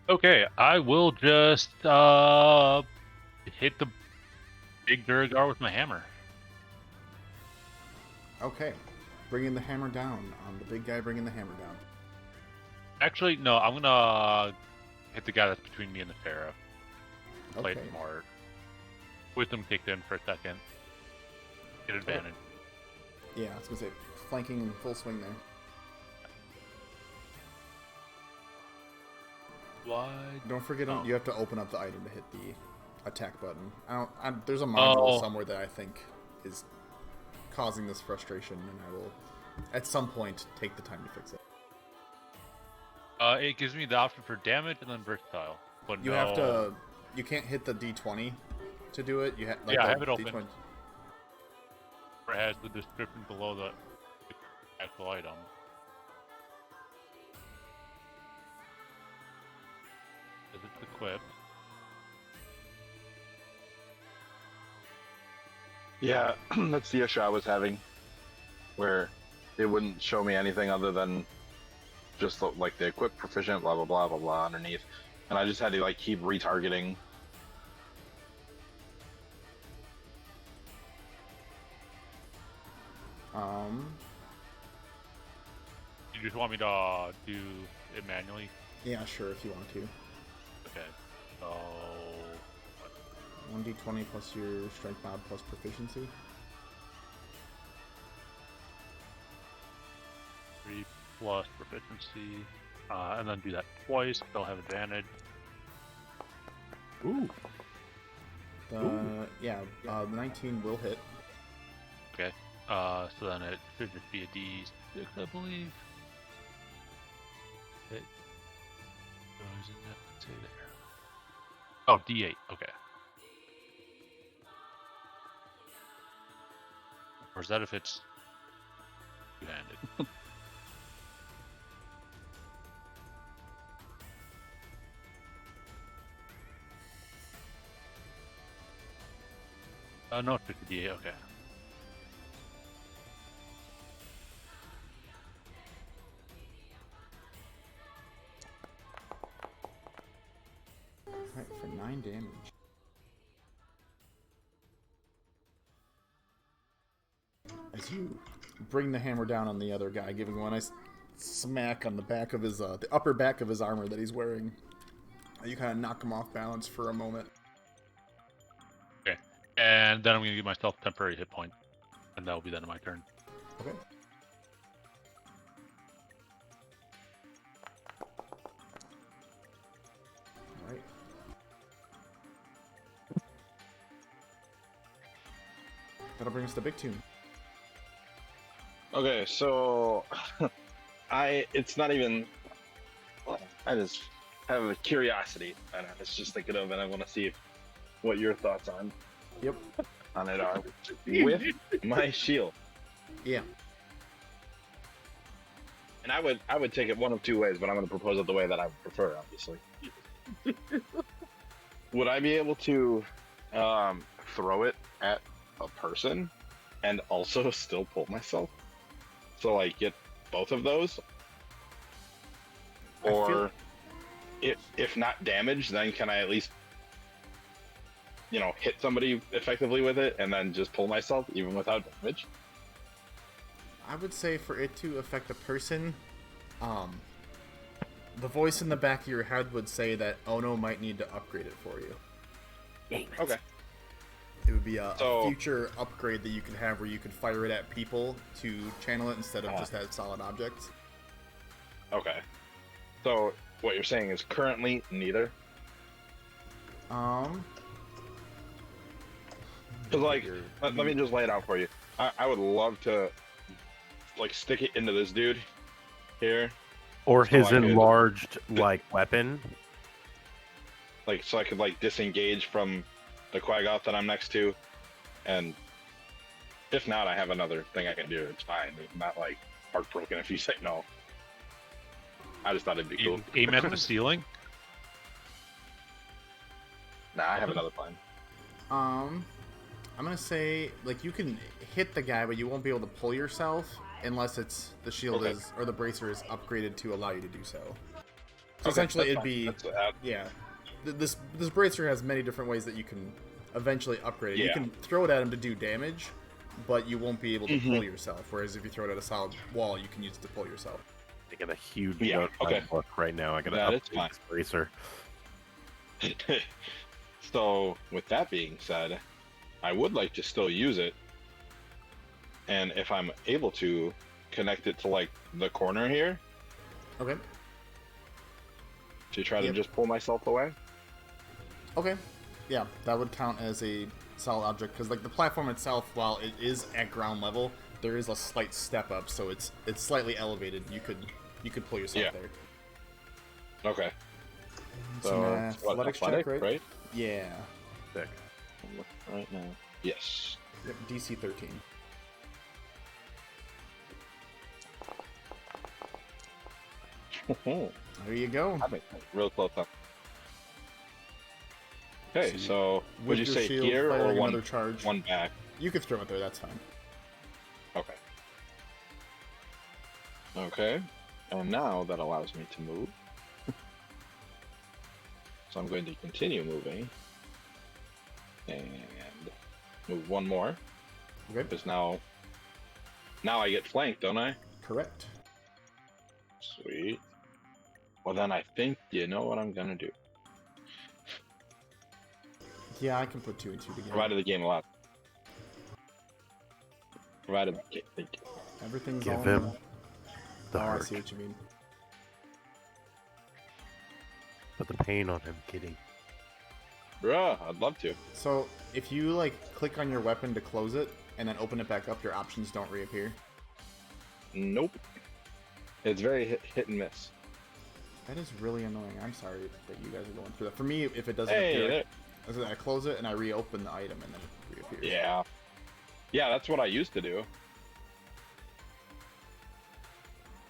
Speaker 7: Okay, I will just hit the big Duragar with my hammer.
Speaker 1: Okay. Bringing the hammer down on the big guy, bringing the hammer down.
Speaker 7: Actually, no, I'm gonna hit the guy that's between me and the Pharaoh. Play it
Speaker 1: Okay.
Speaker 7: smart. Wisdom kicked in for a second. Get advantage.
Speaker 1: Yeah, I was gonna say, flanking in full swing there.
Speaker 7: Why?
Speaker 1: Don't forget,
Speaker 7: Oh.
Speaker 1: you have to open up the item to hit the attack button. There's a module
Speaker 7: Oh.
Speaker 1: somewhere that I think is causing this frustration, and I will, at some point, take the time to fix it.
Speaker 7: It gives me the option for damage and then versatile. But
Speaker 1: You
Speaker 7: no...
Speaker 1: have to, you can't hit the D20 to do it. You have,
Speaker 7: Yeah, I
Speaker 1: the
Speaker 7: have it open.
Speaker 1: D20
Speaker 7: It has the description below the actual item. Is it equipped?
Speaker 5: Yeah, that's the issue I was having, where it wouldn't show me anything other than just like the equipped proficient, blah blah blah blah blah underneath, and I just had to like keep retargeting.
Speaker 7: You just want me to do it manually?
Speaker 1: Yeah, sure, if you want to.
Speaker 7: Okay. So
Speaker 1: 1d20 plus your strength mod plus proficiency.
Speaker 7: 3 plus proficiency, and then do that twice. They'll have advantage.
Speaker 2: Ooh.
Speaker 1: Yeah, 19 will hit.
Speaker 7: Okay. So then it should just be a D6, I believe. It goes in that, say there. Oh, D8. Okay. Or is that if it's two-handed? No, it's 50 D8. Okay.
Speaker 1: Alright, for 9 damage. As you bring the hammer down on the other guy, giving one nice smack on the back of his, the upper back of his armor that he's wearing. You kind of knock him off balance for a moment.
Speaker 7: Okay. And then I'm going to give myself temporary hit point. And that will be the end of my turn.
Speaker 1: Okay. Alright. That'll bring us to Big Tune.
Speaker 5: Okay, so it's not even. I just have a curiosity, and I was just thinking of, and I want to see what your thoughts on
Speaker 1: Yep.
Speaker 5: it are with my shield.
Speaker 1: Yeah.
Speaker 5: And I would take it one of two ways, but I'm going to propose it the way that I would prefer, obviously. Would I be able to throw it at a person and also still pull myself? So like get both of those?
Speaker 1: I feel-
Speaker 5: Or if not damage, then can I at least hit somebody effectively with it and then just pull myself even without damage?
Speaker 1: I would say for it to affect a person, the voice in the back of your head would say that Ono might need to upgrade it for you.
Speaker 5: Okay.
Speaker 1: It would be a
Speaker 5: So-
Speaker 1: future upgrade that you could have where you could fire it at people to channel it instead of just at solid objects.
Speaker 5: Okay. So what you're saying is currently neither?
Speaker 1: Um,
Speaker 5: Because like, let me just lay it out for you. I would love to like stick it into this dude here,
Speaker 2: Or
Speaker 5: So
Speaker 2: his
Speaker 5: I could-
Speaker 2: enlarged weapon.
Speaker 5: like so I could like disengage from the Quaggoth that I'm next to, and if not, I have another thing I can do. It's fine. I'm not like heartbroken if you say no. I just thought it'd be cool.
Speaker 7: Aim at the ceiling.
Speaker 5: Nah, I have another plan.
Speaker 1: I'm gonna say like you can hit the guy, but you won't be able to pull yourself unless it's the shield
Speaker 5: Okay.
Speaker 1: is or the bracer is upgraded to allow you to do so. So
Speaker 5: Okay,
Speaker 1: essentially,
Speaker 5: that's
Speaker 1: it'd
Speaker 5: fine.
Speaker 1: be
Speaker 5: That's,
Speaker 1: yeah. This bracer has many different ways that you can eventually upgrade it. You
Speaker 5: Yeah.
Speaker 1: can throw it at him to do damage, but you won't be able to
Speaker 5: Mhm.
Speaker 1: pull yourself. Whereas if you throw it at a solid wall, you can use it to pull yourself.
Speaker 2: I got a huge
Speaker 5: Yeah,
Speaker 2: note in my
Speaker 5: okay.
Speaker 2: book right now. I got to
Speaker 5: That is
Speaker 2: upgrade
Speaker 5: fine.
Speaker 2: this bracer.
Speaker 5: So, with that being said, I would like to still use it, and if I'm able to, connect it to like the corner here
Speaker 1: Okay.
Speaker 5: to try
Speaker 1: Yep.
Speaker 5: to just pull myself away.
Speaker 1: Okay. Yeah, that would count as a solid object because like the platform itself, while it is at ground level, there is a slight step up, so it's slightly elevated. You could pull yourself
Speaker 5: Yeah.
Speaker 1: there.
Speaker 5: Okay.
Speaker 1: It's
Speaker 5: So,
Speaker 1: an
Speaker 5: it's what,
Speaker 1: athletics check,
Speaker 5: athletic,
Speaker 1: right? Yeah.
Speaker 2: Sick.
Speaker 5: I'm looking right now. Yes.
Speaker 1: Yep, DC 13.
Speaker 5: I'm
Speaker 1: There you go.
Speaker 5: real close up. Okay,
Speaker 1: So
Speaker 5: so would
Speaker 1: With
Speaker 5: you
Speaker 1: your
Speaker 5: say
Speaker 1: shield
Speaker 5: here or
Speaker 1: firing
Speaker 5: one
Speaker 1: another charge.
Speaker 5: one back?
Speaker 1: You could throw it there. That's fine.
Speaker 5: Okay. Okay. And now that allows me to move. So I'm going to continue moving. And move one more.
Speaker 1: Okay.
Speaker 5: Because now I get flanked, don't I?
Speaker 1: Correct.
Speaker 5: Sweet. Well then I think you know what I'm gonna do.
Speaker 1: Yeah, I can put 2 and 2 together.
Speaker 5: Provided the game allows. Provided
Speaker 1: Everything's
Speaker 2: Give
Speaker 1: all
Speaker 2: him the
Speaker 1: Oh, I
Speaker 2: heart.
Speaker 1: see what you mean.
Speaker 2: Put the pain on him, kitty.
Speaker 5: Bruh, I'd love to.
Speaker 1: So if you like click on your weapon to close it and then open it back up, your options don't reappear.
Speaker 5: Nope. It's very hit and miss.
Speaker 1: That is really annoying. I'm sorry that you guys are going through that. For me, if it doesn't
Speaker 5: Hey,
Speaker 1: appear, I close it and I reopen the item and then it reappears.
Speaker 5: yeah. Yeah, that's what I used to do.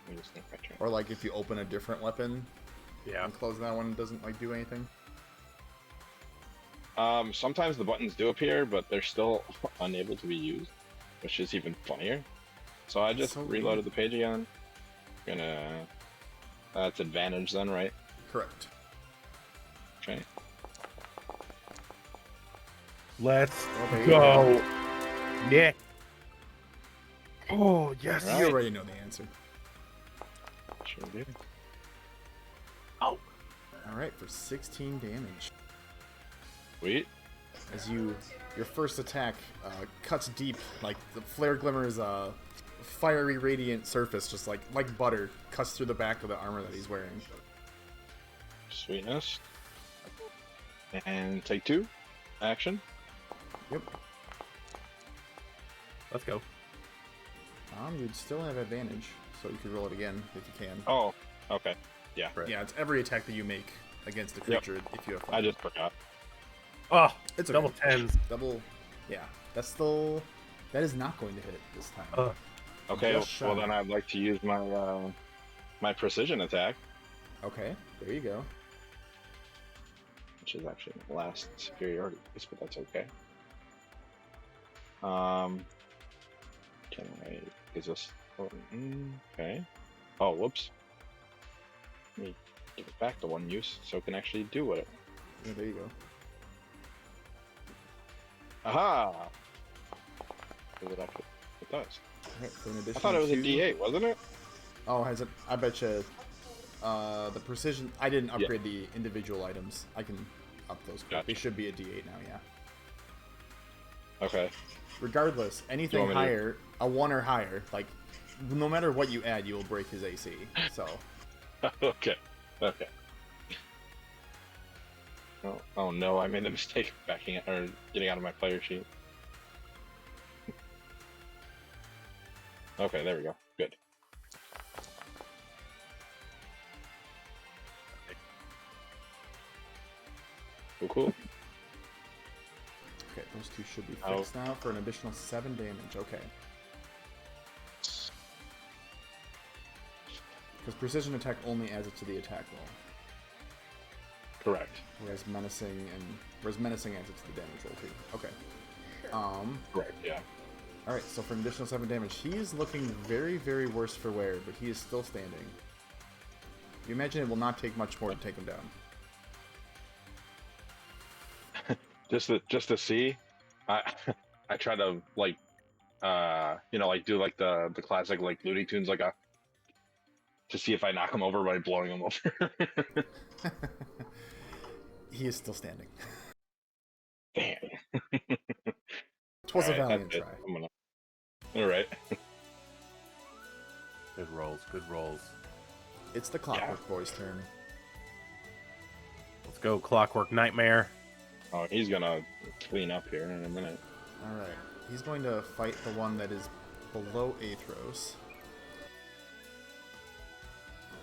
Speaker 5: Let me just think I try.
Speaker 1: Or like if you open a different weapon
Speaker 2: Yeah.
Speaker 1: and close that one, it doesn't like do anything.
Speaker 5: Sometimes the buttons do appear, but they're still unable to be used, which is even funnier. So I just
Speaker 1: So
Speaker 5: reloaded
Speaker 1: weird.
Speaker 5: the page again. Gonna. That's advantage then, right?
Speaker 1: Correct.
Speaker 5: Okay.
Speaker 2: Let's
Speaker 1: Well, there you
Speaker 2: go. Nick. Oh, yes.
Speaker 5: All
Speaker 1: You
Speaker 5: right.
Speaker 1: already know the answer.
Speaker 5: Sure do.
Speaker 1: All right, for 16 damage.
Speaker 5: Sweet.
Speaker 1: As your first attack cuts deep, like the flare glimmer's fiery radiant surface, just like butter, cuts through the back of the armor that he's wearing.
Speaker 5: Sweetness. And take 2. Action.
Speaker 1: Yep.
Speaker 2: Let's go.
Speaker 1: You'd still have advantage, so you could roll it again if you can.
Speaker 5: Oh, okay.
Speaker 2: Right.
Speaker 1: Yeah, it's every attack that you make against a creature if you have fun.
Speaker 5: I just forgot.
Speaker 2: Oh,
Speaker 1: It's okay.
Speaker 2: double tens.
Speaker 1: Double, yeah. That is not going to hit this time.
Speaker 5: Okay,
Speaker 1: Just
Speaker 5: well
Speaker 1: shy.
Speaker 5: then I'd like to use my my precision attack,
Speaker 1: Okay, there you go.
Speaker 5: which is actually my last superiority piece, but that's okay. Can I? Is this? Okay. Oh, whoops. Let me give it back to one use so it can actually do what it.
Speaker 1: Yeah, there you go.
Speaker 5: Aha! Does it actually? It does.
Speaker 1: Alright, for an
Speaker 5: I
Speaker 1: additional
Speaker 5: thought it was a
Speaker 1: 2.
Speaker 5: D8, wasn't it?
Speaker 1: Oh, has it? I bet you. The precision. I didn't upgrade the individual items. I can up those. Quick. They
Speaker 5: Gotcha.
Speaker 1: should be a D8 now. Yeah.
Speaker 5: Okay.
Speaker 1: Regardless, anything
Speaker 5: want me to-
Speaker 1: higher, a 1 or higher, like no matter what you add, you will break his AC. So.
Speaker 5: Okay. Okay. Oh no! I made the mistake of backing it or getting out of my player sheet. Okay, there we go. Good. Cool.
Speaker 1: Okay, those 2 should be
Speaker 5: Oh.
Speaker 1: fixed now for an additional 7 damage. Okay. Because precision attack only adds it to the attack roll,
Speaker 5: Correct.
Speaker 1: whereas menacing adds it to the damage roll too. Okay.
Speaker 5: Correct. Yeah.
Speaker 1: All right. So for an additional 7 damage, he is looking very, very worse for wear, but he is still standing. You imagine it will not take much more to take him down.
Speaker 5: Just to see, I I try to like like do like the classic like Looney Tunes like a to see if I knock him over by blowing him over.
Speaker 1: He is still standing.
Speaker 5: Damn.
Speaker 1: Twas a
Speaker 5: Alright,
Speaker 1: valiant
Speaker 5: that's it.
Speaker 1: try.
Speaker 5: I'm gonna. All right.
Speaker 2: Good rolls. Good rolls.
Speaker 1: It's the Clockwork Boy's turn.
Speaker 2: Let's go, Clockwork Nightmare.
Speaker 5: Oh, he's gonna clean up here in a minute.
Speaker 1: All right. He's going to fight the one that is below Athros.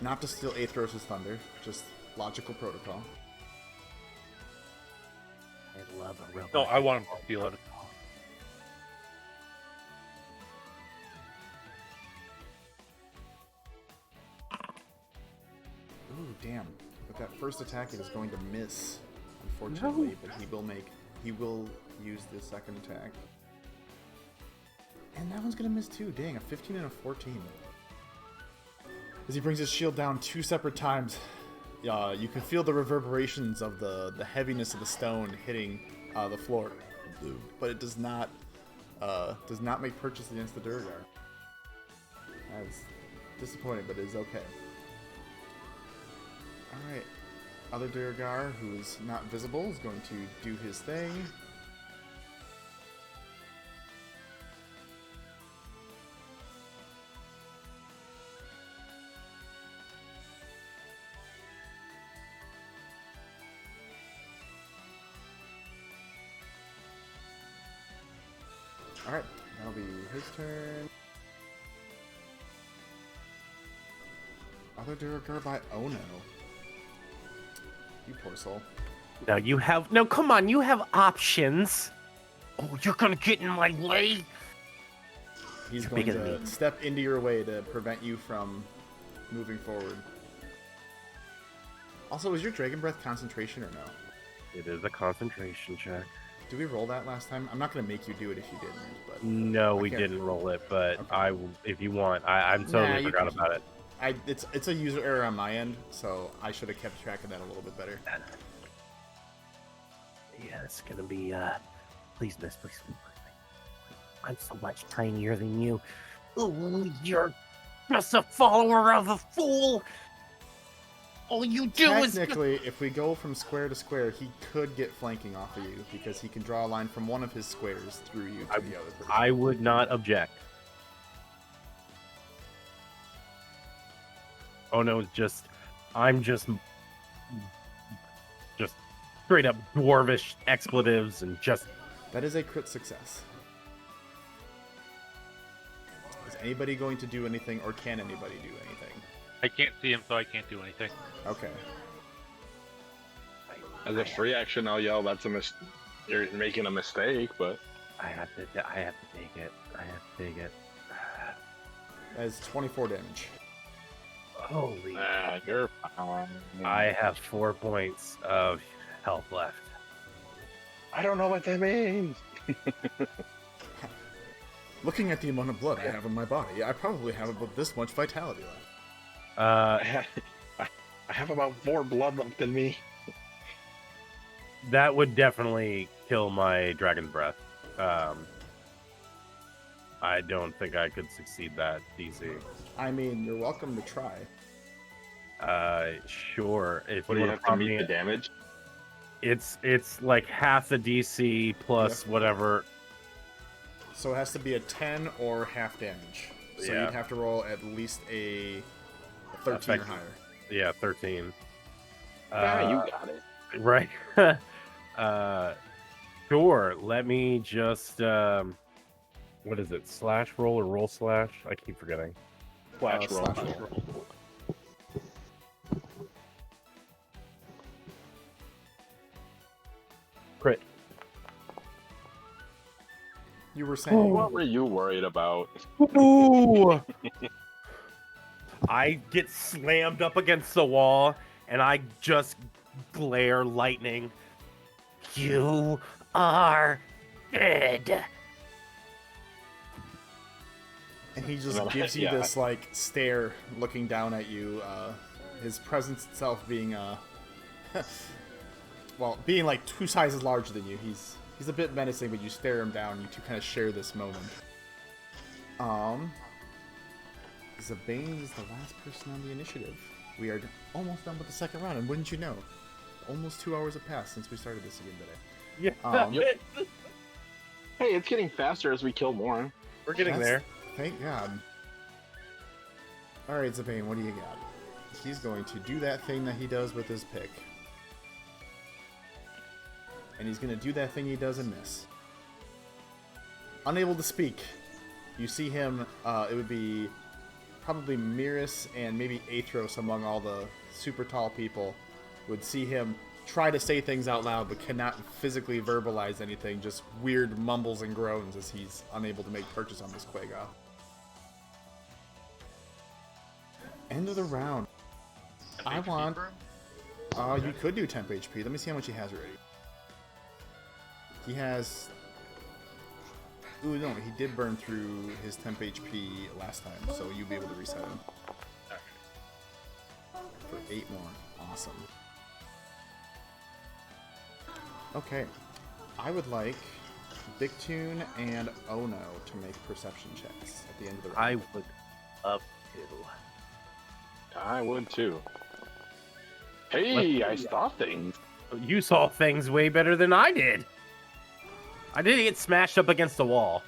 Speaker 1: Not to steal Athros' thunder, just logical protocol.
Speaker 6: I love a robot.
Speaker 7: No, I want him to feel it.
Speaker 1: Ooh, damn. With that first attack, it is going to miss, unfortunately, but he will use the second attack. And that one's going to miss too. Dang, a 15 and a 14. As he brings his shield down 2 separate times, you can feel the reverberations of the heaviness of the stone hitting the floor, but it does not make purchase against the Durgar. That's disappointing, but it is okay. Alright, other Durgar, who's not visible, is going to do his thing. Alright, that'll be his turn. Other Durgar by Ono. You poor soul.
Speaker 6: Now you have no. Come on, you have options. Oh, you're gonna get in my way.
Speaker 1: He's
Speaker 6: You're
Speaker 1: going
Speaker 6: bigger than
Speaker 1: to
Speaker 6: me.
Speaker 1: step into your way to prevent you from moving forward. Also, was your Dragon Breath concentration or no?
Speaker 2: It is a concentration check.
Speaker 1: Did we roll that last time? I'm not going to make you do it if you didn't, but
Speaker 2: No, we
Speaker 1: can't-
Speaker 2: didn't roll it, but
Speaker 1: Okay.
Speaker 2: I will, if you want. I'm totally
Speaker 1: Nah, you
Speaker 2: forgot
Speaker 1: can-
Speaker 2: about it.
Speaker 1: it's a user error on my end, so I should have kept track of that a little bit better.
Speaker 6: Yeah, it's gonna be. Please, miss, please. I'm so much tinier than you. Oh, you're just a follower of a fool. All you do is.
Speaker 1: Technically, if we go from square to square, he could get flanking off of you because he can draw a line from one of his squares through you to the other person.
Speaker 2: I would not object. Oh no, I'm just straight up dwarvish expletives and just
Speaker 1: That is a crit success. Is anybody going to do anything, or can anybody do anything?
Speaker 7: I can't see him, so I can't do anything.
Speaker 1: Okay.
Speaker 5: As a free action, I'll yell, "That's a You're making a mistake," but
Speaker 2: I have to take it.
Speaker 1: That is 24 damage.
Speaker 2: Holy!
Speaker 5: you're fine.
Speaker 2: I have 4 points of health left.
Speaker 5: I don't know what that means.
Speaker 1: Looking at the amount of blood I have in my body, I probably have about this much vitality left.
Speaker 5: I have about 4 blood left in me.
Speaker 2: That would definitely kill my dragon's breath. I don't think I could succeed that DC.
Speaker 1: I mean, you're welcome to try.
Speaker 2: Sure. If
Speaker 5: What do you
Speaker 2: wanna
Speaker 5: have to
Speaker 2: prompt
Speaker 5: meet
Speaker 2: me-
Speaker 5: the damage?
Speaker 2: It's like half the DC plus
Speaker 1: Yep.
Speaker 2: whatever.
Speaker 1: So it has to be a 10 or half damage. So
Speaker 2: Yeah.
Speaker 1: you'd have to roll at least a 13 or
Speaker 2: Effective.
Speaker 1: higher.
Speaker 2: Yeah, 13.
Speaker 5: You got it.
Speaker 2: Right. Sure. Let me just what is it? Slash roll or roll slash? I keep forgetting.
Speaker 5: Flash roll.
Speaker 1: slash roll.
Speaker 2: Crit.
Speaker 1: You were saying.
Speaker 5: What were you worried about?
Speaker 2: Ooh. I get slammed up against the wall and I just glare lightning.
Speaker 6: You are dead.
Speaker 1: And he just
Speaker 5: Well,
Speaker 1: gives you
Speaker 5: yeah.
Speaker 1: this like stare, looking down at you. His presence itself being, well, being like 2 sizes larger than you. He's a bit menacing, but you stare him down. You two kind of share this moment. Zabane is the last person on the initiative. We are almost done with the second round, and wouldn't you know, almost 2 hours have passed since we started this again today.
Speaker 2: Yeah.
Speaker 5: Hey, it's getting faster as we kill more.
Speaker 2: We're getting
Speaker 1: That's-
Speaker 2: there.
Speaker 1: Thank God. Alright, Zabane, what do you got? He's going to do that thing that he does with his pick. And he's going to do that thing he does and miss. Unable to speak. You see him, it would be probably Miris and maybe Athros among all the super tall people would see him try to say things out loud but cannot physically verbalize anything, just weird mumbles and groans as he's unable to make purchase on this Quagoth. End of the round. I want... you could do temp HP. Let me see how much he has already. He has... Ooh, no, he did burn through his temp HP last time, so you'll be able to reset him. For 8 more. Awesome. Okay. I would like Bigtune and Ono to make perception checks at the end of the round.
Speaker 6: I would love to.
Speaker 5: I would too. Hey, I saw things.
Speaker 2: You saw things way better than I did. I didn't get smashed up against the wall.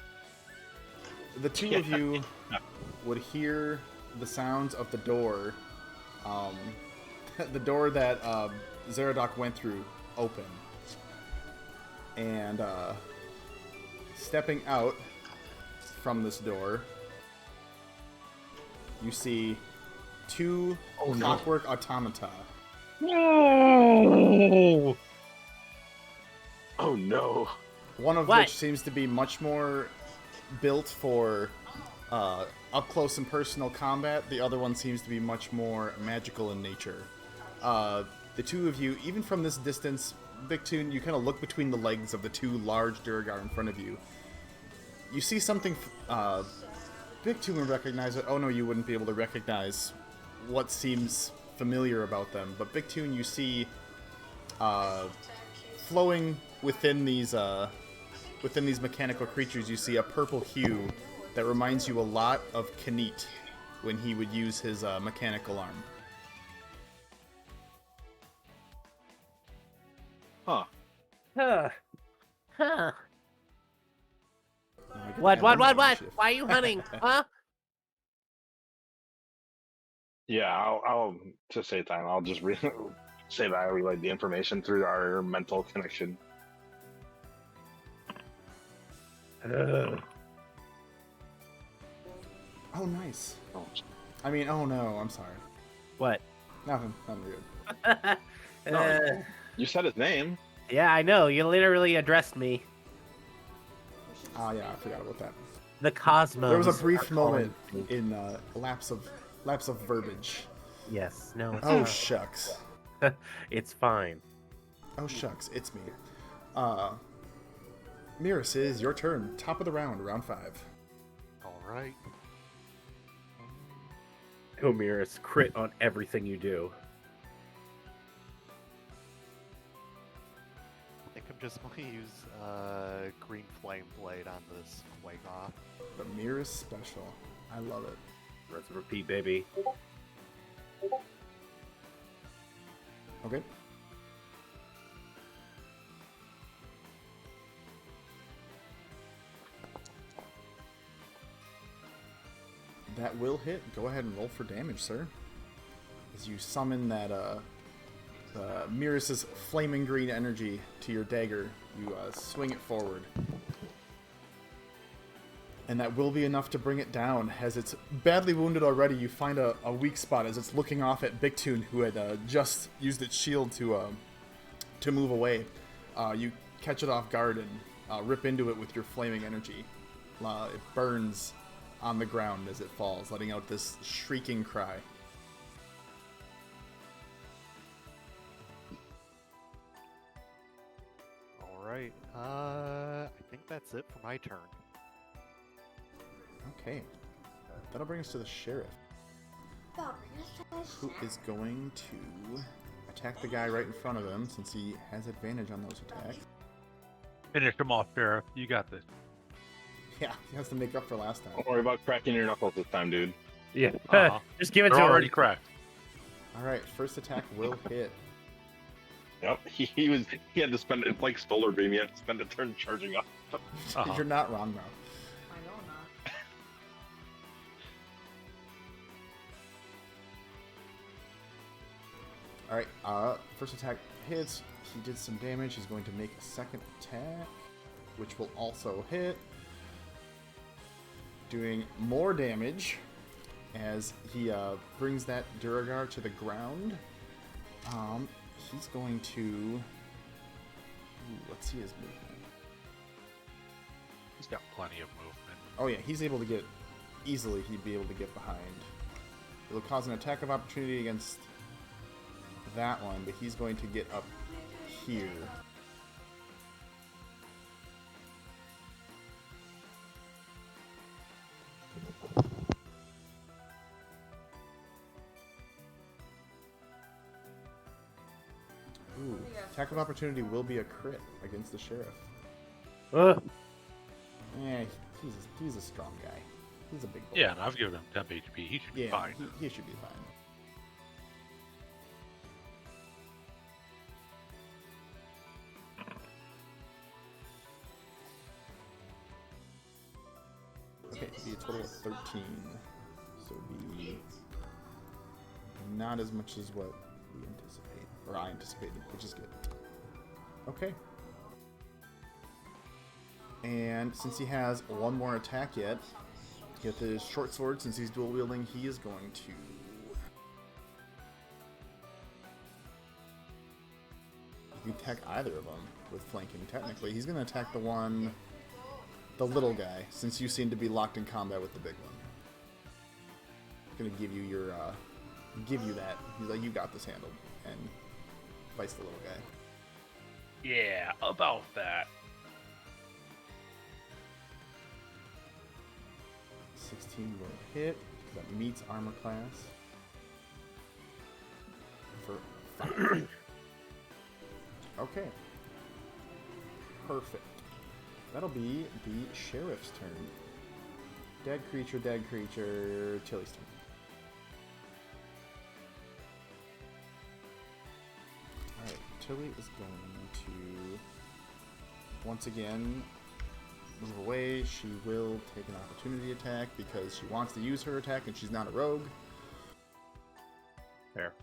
Speaker 1: The two of you would hear the sounds of the door, the door that Zerodok went through, open. And stepping out from this door, you see 2 clockwork automata.
Speaker 2: No!
Speaker 5: Oh no.
Speaker 1: One of
Speaker 6: What?
Speaker 1: which seems to be much more built for up close and personal combat. The other one seems to be much more magical in nature. The two of you, even from this distance, Bigtune, you kind of look between the legs of the 2 large Durgar in front of you. You see something. Bigtune would recognize it. Oh no, you wouldn't be able to recognize what seems familiar about them. But Bigtune, you see flowing within these mechanical creatures, you see a purple hue that reminds you a lot of Kanit when he would use his mechanical arm.
Speaker 5: Huh.
Speaker 6: Huh.
Speaker 1: Now I get to
Speaker 6: What?
Speaker 1: add
Speaker 6: What?
Speaker 1: one
Speaker 6: What?
Speaker 1: more
Speaker 6: What?
Speaker 1: shift.
Speaker 6: Why are you hunting? Huh?
Speaker 5: Yeah, I'll to save time. I'll just say that I relayed the information through our mental connection.
Speaker 1: Oh, nice.
Speaker 5: Oh,
Speaker 1: I mean, oh no, I'm sorry.
Speaker 6: What?
Speaker 1: Nothing good.
Speaker 5: No. You said his name.
Speaker 6: Yeah, I know. You literally addressed me.
Speaker 1: Ah, yeah, I forgot about that.
Speaker 6: The cosmos.
Speaker 1: There was a
Speaker 6: are
Speaker 1: brief
Speaker 6: calling
Speaker 1: moment
Speaker 6: me.
Speaker 1: in lapse of verbiage.
Speaker 6: Yes. No. It's
Speaker 1: Oh
Speaker 6: not.
Speaker 1: shucks.
Speaker 2: It's fine.
Speaker 1: Oh shucks, it's me. Miris, it is your turn. Top of the round, round 5.
Speaker 4: Alright.
Speaker 2: Homirus, crit on everything you do.
Speaker 4: I think I'm just going to use Green Flame Blade on this Quagoth.
Speaker 1: The Mirror special. I love it.
Speaker 2: Let's repeat, baby.
Speaker 1: Okay. That will hit. Go ahead and roll for damage, sir. As you summon that Mirror's flaming green energy to your dagger, you swing it forward. And that will be enough to bring it down. As it's badly wounded already, you find a weak spot as it's looking off at Bigtoon, who had just used its shield to move away. You catch it off guard and rip into it with your flaming energy. It burns on the ground as it falls, letting out this shrieking cry.
Speaker 4: Alright, I think that's it for my turn.
Speaker 1: Okay. That'll bring us to the sheriff, who is going to attack the guy right in front of him, since he has advantage on those attacks.
Speaker 7: Finish him off, Sheriff. You got this.
Speaker 1: Yeah, he has to make up for last time.
Speaker 5: Don't worry about cracking your knuckles this time, dude.
Speaker 2: Yeah.
Speaker 7: Uh-huh.
Speaker 2: Just give it
Speaker 7: They're
Speaker 2: to
Speaker 7: already
Speaker 2: him.
Speaker 7: cracked.
Speaker 1: Alright, first attack will hit.
Speaker 5: Yep, he had to spend it's like Solar Beam. He had to spend a turn charging up.
Speaker 7: Uh-huh.
Speaker 1: You're not wrong, though.
Speaker 8: I know not.
Speaker 1: Alright, first attack hits. He did some damage. He's going to make a second attack, which will also hit, doing more damage as he brings that Duragar to the ground. He's going to... Ooh, let's see his movement.
Speaker 7: He's got plenty of movement.
Speaker 1: Oh yeah, he's able to get... Easily, he'd be able to get behind. It'll cause an attack of opportunity against that one, but he's going to get up here. Ooh, attack of opportunity will be a crit against the sheriff. Yeah, he's a strong guy. He's a big boy.
Speaker 7: Yeah, and I've given him temp HP. He should be
Speaker 1: Yeah,
Speaker 7: fine.
Speaker 1: he should be fine. Okay, it'd be a total of 13. So it'd be not as much as what we anticipate, or I anticipated, which is good. Okay. And since he has one more attack yet, get the short sword, since he's dual wielding, he is going to... You can attack either of them with flanking, technically. He's going to attack the little guy, since you seem to be locked in combat with the big one. Going to give you your, give you that. He's like, you got this handled, and fights the little guy.
Speaker 2: Yeah, about that.
Speaker 1: 16 will hit, because that meets armor class. For 5. Okay. Perfect. That'll be the sheriff's turn. Dead creature, Tilly's turn. Alright, Tilly is going to once again move away. She will take an opportunity attack because she wants to use her attack and she's not a rogue.
Speaker 2: Fair.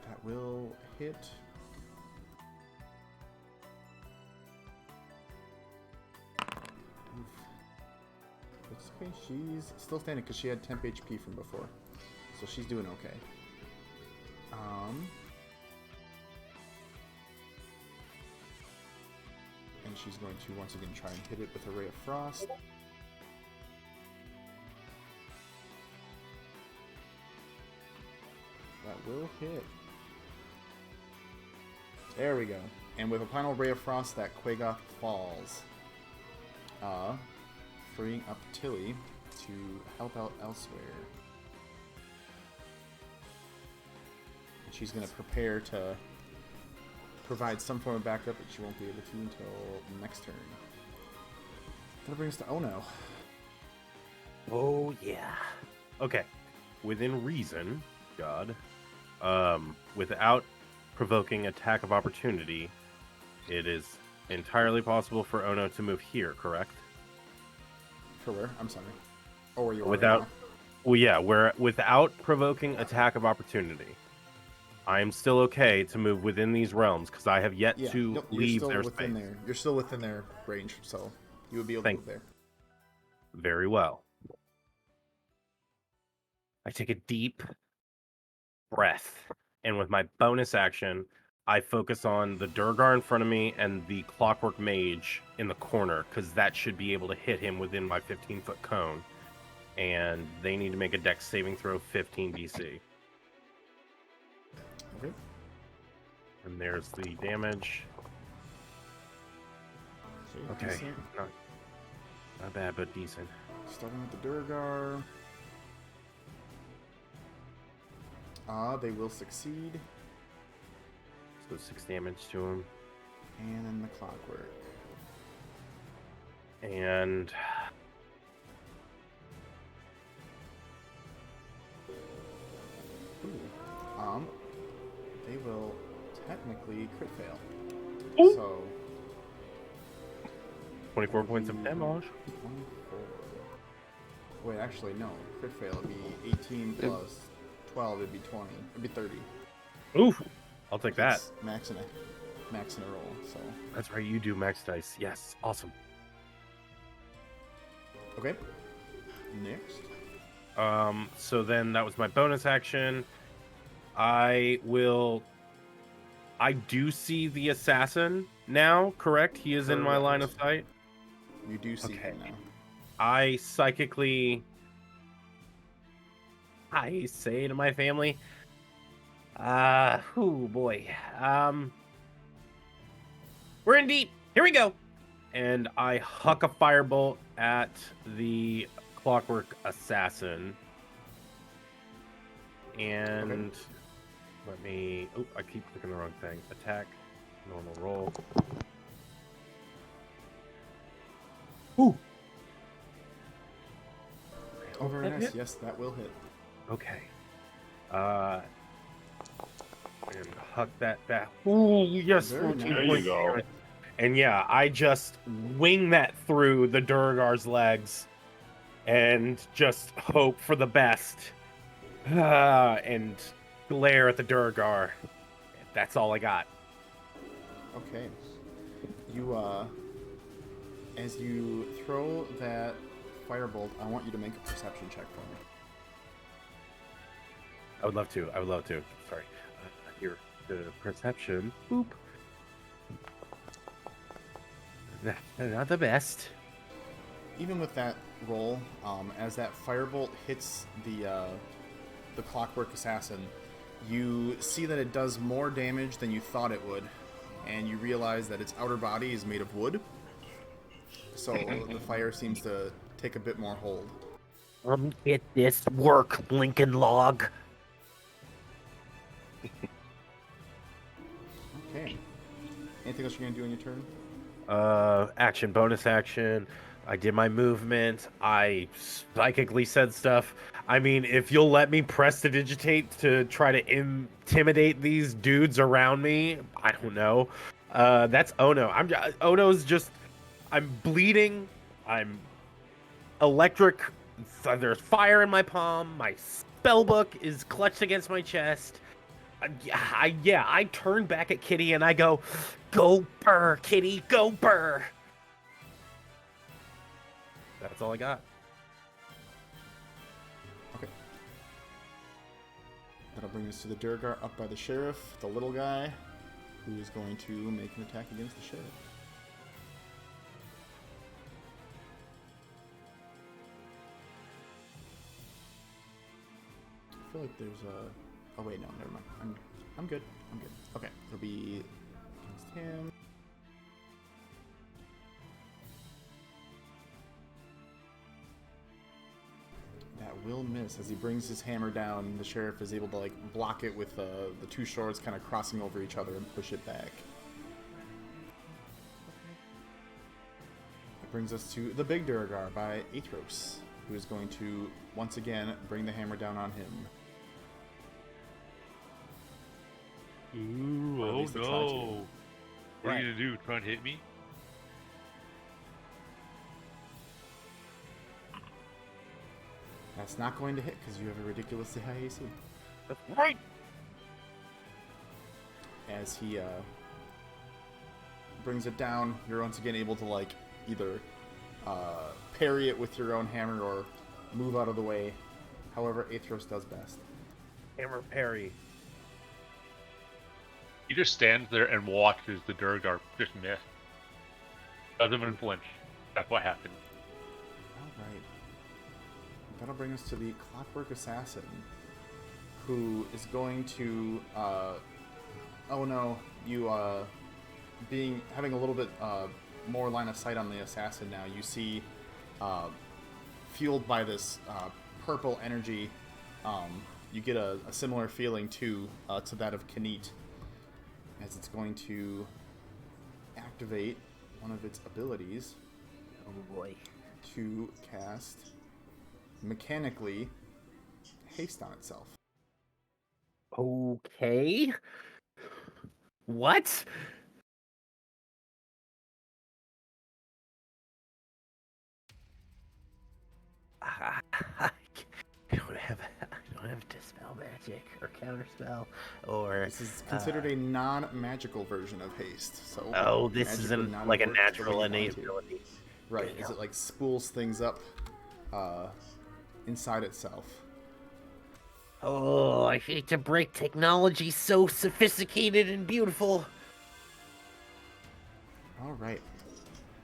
Speaker 1: That will hit. Oof. It's okay. She's still standing because she had temp HP from before. So she's doing okay. And she's going to once again try and hit it with a Ray of Frost. That will hit. There we go. And with a final ray of frost, that Quagoth falls. Freeing up Tilly to help out elsewhere. And she's going to prepare to provide some form of backup, but she won't be able to until next turn. That brings us to Ono.
Speaker 2: Oh yeah. Okay. Within reason, God. Without provoking attack of opportunity, it is entirely possible for Ono to move here, correct?
Speaker 1: For where? I'm sorry. Oh, where you are
Speaker 2: Without
Speaker 1: right
Speaker 2: Well yeah, where without provoking attack of opportunity. I am still okay to move within these realms because I have yet
Speaker 1: now? Yeah,
Speaker 2: to
Speaker 1: nope,
Speaker 2: leave
Speaker 1: you're still
Speaker 2: their
Speaker 1: within
Speaker 2: space.
Speaker 1: there. You're still within their range, so you would be able to move there.
Speaker 2: Very well. I take a deep breath, and with my bonus action, I focus on the Durgar in front of me and the Clockwork Mage in the corner, because that should be able to hit him within my 15-foot cone. And they need to make a dex saving throw 15 DC.
Speaker 1: Okay.
Speaker 2: And there's the damage. Okay,
Speaker 1: Decent.
Speaker 2: not bad, but decent.
Speaker 1: Starting with the Durgar. They will succeed.
Speaker 2: So 6 damage to him.
Speaker 1: And then the Clockwork.
Speaker 2: And
Speaker 1: Ooh. They will technically crit fail.
Speaker 2: Ooh.
Speaker 1: So
Speaker 2: 24 points of damage.
Speaker 1: 24. Wait, actually, no. Crit fail would be 18 plus 12, it'd be 20. It'd be 30.
Speaker 2: Oof! I'll take that.
Speaker 1: It's max in a roll, so.
Speaker 2: That's right, you do max dice. Yes, awesome.
Speaker 1: Okay. Next.
Speaker 2: So then that was my bonus action. I do see the assassin now, correct? He is in my line of sight.
Speaker 1: You do see
Speaker 2: Okay.
Speaker 1: him now.
Speaker 2: I say to my family, oh boy. We're in deep. Here we go. And I huck a firebolt at the Clockwork Assassin. And let me... Oh, I keep clicking the wrong thing. Attack. Normal roll. Ooh!
Speaker 1: Oh, very
Speaker 2: That
Speaker 1: nice.
Speaker 2: hit?
Speaker 1: Yes, that will hit.
Speaker 2: Okay. And huck that back. Ooh, yes,
Speaker 1: Very
Speaker 2: 14
Speaker 1: nice.
Speaker 5: There you
Speaker 2: points.
Speaker 5: go.
Speaker 2: Damage. And yeah, I just wing that through the Durgar's legs and just hope for the best. And glare at the Durgar. That's all I got.
Speaker 1: Okay. You, as you throw that firebolt, I want you to make a perception check for me.
Speaker 2: I would love to. Sorry. Here, the perception. Boop. Not the best.
Speaker 1: Even with that roll, as that firebolt hits the Clockwork Assassin, you see that it does more damage than you thought it would, and you realize that its outer body is made of wood, so the fire seems to take a bit more hold.
Speaker 6: Get this work, Lincoln Log.
Speaker 1: Okay. Anything else you're gonna do on your turn?
Speaker 2: Action, bonus action. I did my movement. I psychically said stuff. I mean, if you'll let me prestidigitate to try to intimidate these dudes around me, I don't know. That's Ono. Ono's just. I'm bleeding. I'm electric. There's fire in my palm. My spellbook is clutched against my chest. I turn back at Kitty and I go, "Go burr, Kitty, go burr." That's all I got.
Speaker 1: Okay. That'll bring us to the Durgar up by the sheriff, the little guy, who is going to make an attack against the sheriff. I feel like there's a... Oh wait, no, never mind. I'm good. Okay, it'll be Against him. That will miss as he brings his hammer down. The sheriff is able to like block it with the two swords kind of crossing over each other and push it back. That brings us to the big Duragar by Athros, who is going to once again bring the hammer down on him.
Speaker 7: Ooh,
Speaker 1: Or at
Speaker 7: oh
Speaker 1: least they try to.
Speaker 7: no. What are
Speaker 1: Right.
Speaker 7: you gonna do? Try and hit me?
Speaker 1: That's not going to hit because you have a ridiculously high AC.
Speaker 2: That's right.
Speaker 1: As he brings it down, you're once again able to like either parry it with your own hammer or move out of the way. However, Athros does best.
Speaker 2: Hammer parry.
Speaker 7: He just stands there and watches the Durgar just miss. Doesn't even flinch. That's what happened.
Speaker 1: Alright. That'll bring us to the Clockwork Assassin, who is going to oh no, you having a little bit more line of sight on the assassin now. You see fueled by this purple energy, you get a similar feeling to that of Kanit, as it's going to activate one of its abilities.
Speaker 6: Oh boy.
Speaker 1: To cast mechanically haste on itself.
Speaker 6: Okay. What? I don't have dispel magic or counterspell or.
Speaker 1: This is considered a non-magical version of haste. So
Speaker 6: Oh, this
Speaker 1: magic
Speaker 6: isn't
Speaker 1: would not
Speaker 6: like a
Speaker 1: have worked the way
Speaker 6: natural
Speaker 1: you want
Speaker 6: innate
Speaker 1: to.
Speaker 6: ability.
Speaker 1: Right? Is it like spools things up inside itself?
Speaker 6: Oh, I hate to break technology so sophisticated and beautiful.
Speaker 1: All right.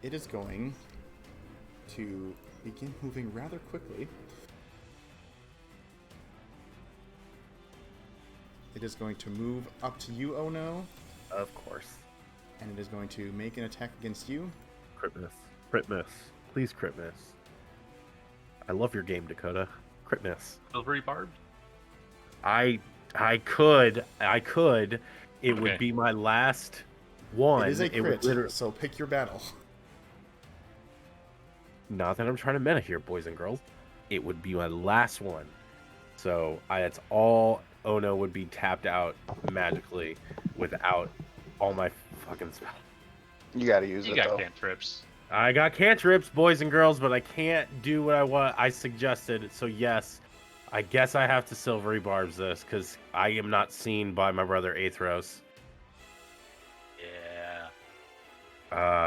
Speaker 1: It is going to begin moving rather quickly. It is going to move up to you, Oh No,
Speaker 2: Of course.
Speaker 1: and it is going to make an attack against you.
Speaker 2: Crit miss. Crit miss. Please crit miss. I love your game, Dakota. Crit miss.
Speaker 7: Silvery barbed?
Speaker 2: I could. It would
Speaker 7: Okay.
Speaker 2: be my last one.
Speaker 1: It is a
Speaker 2: would
Speaker 1: crit,
Speaker 2: literally-
Speaker 1: so pick your battle.
Speaker 2: Not that I'm trying to meta here, boys and girls. It would be my last one. So that's all Ono would be tapped out magically without all my fucking spells.
Speaker 3: You gotta use
Speaker 7: You
Speaker 3: it
Speaker 7: got
Speaker 3: though.
Speaker 7: cantrips.
Speaker 2: I got cantrips, boys and girls, but I can't do what I suggested. So yes, I guess I have to silvery barbs this because I am not seen by my brother Athros.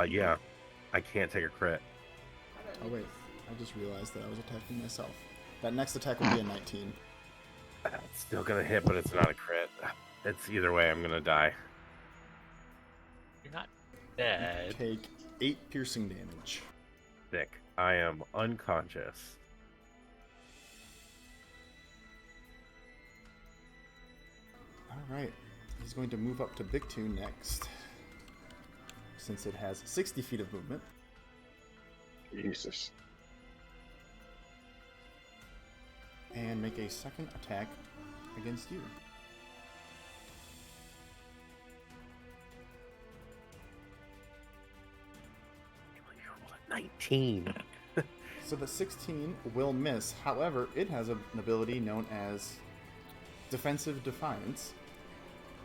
Speaker 2: Yeah, I can't take a crit.
Speaker 1: Oh wait, I just realized that I was attacking myself. That next attack will be a 19.
Speaker 2: It's still gonna hit, but it's not a crit. It's either way, I'm gonna die.
Speaker 7: You're not dead.
Speaker 1: Take 8 piercing damage.
Speaker 2: Sick. I am unconscious.
Speaker 1: Alright, he's going to move up to Big 2 next, since it has 60 feet of movement.
Speaker 5: Jesus.
Speaker 1: And make a second attack against you.
Speaker 6: You rolled a 19.
Speaker 1: So the 16 will miss. However, it has an ability known as Defensive Defiance,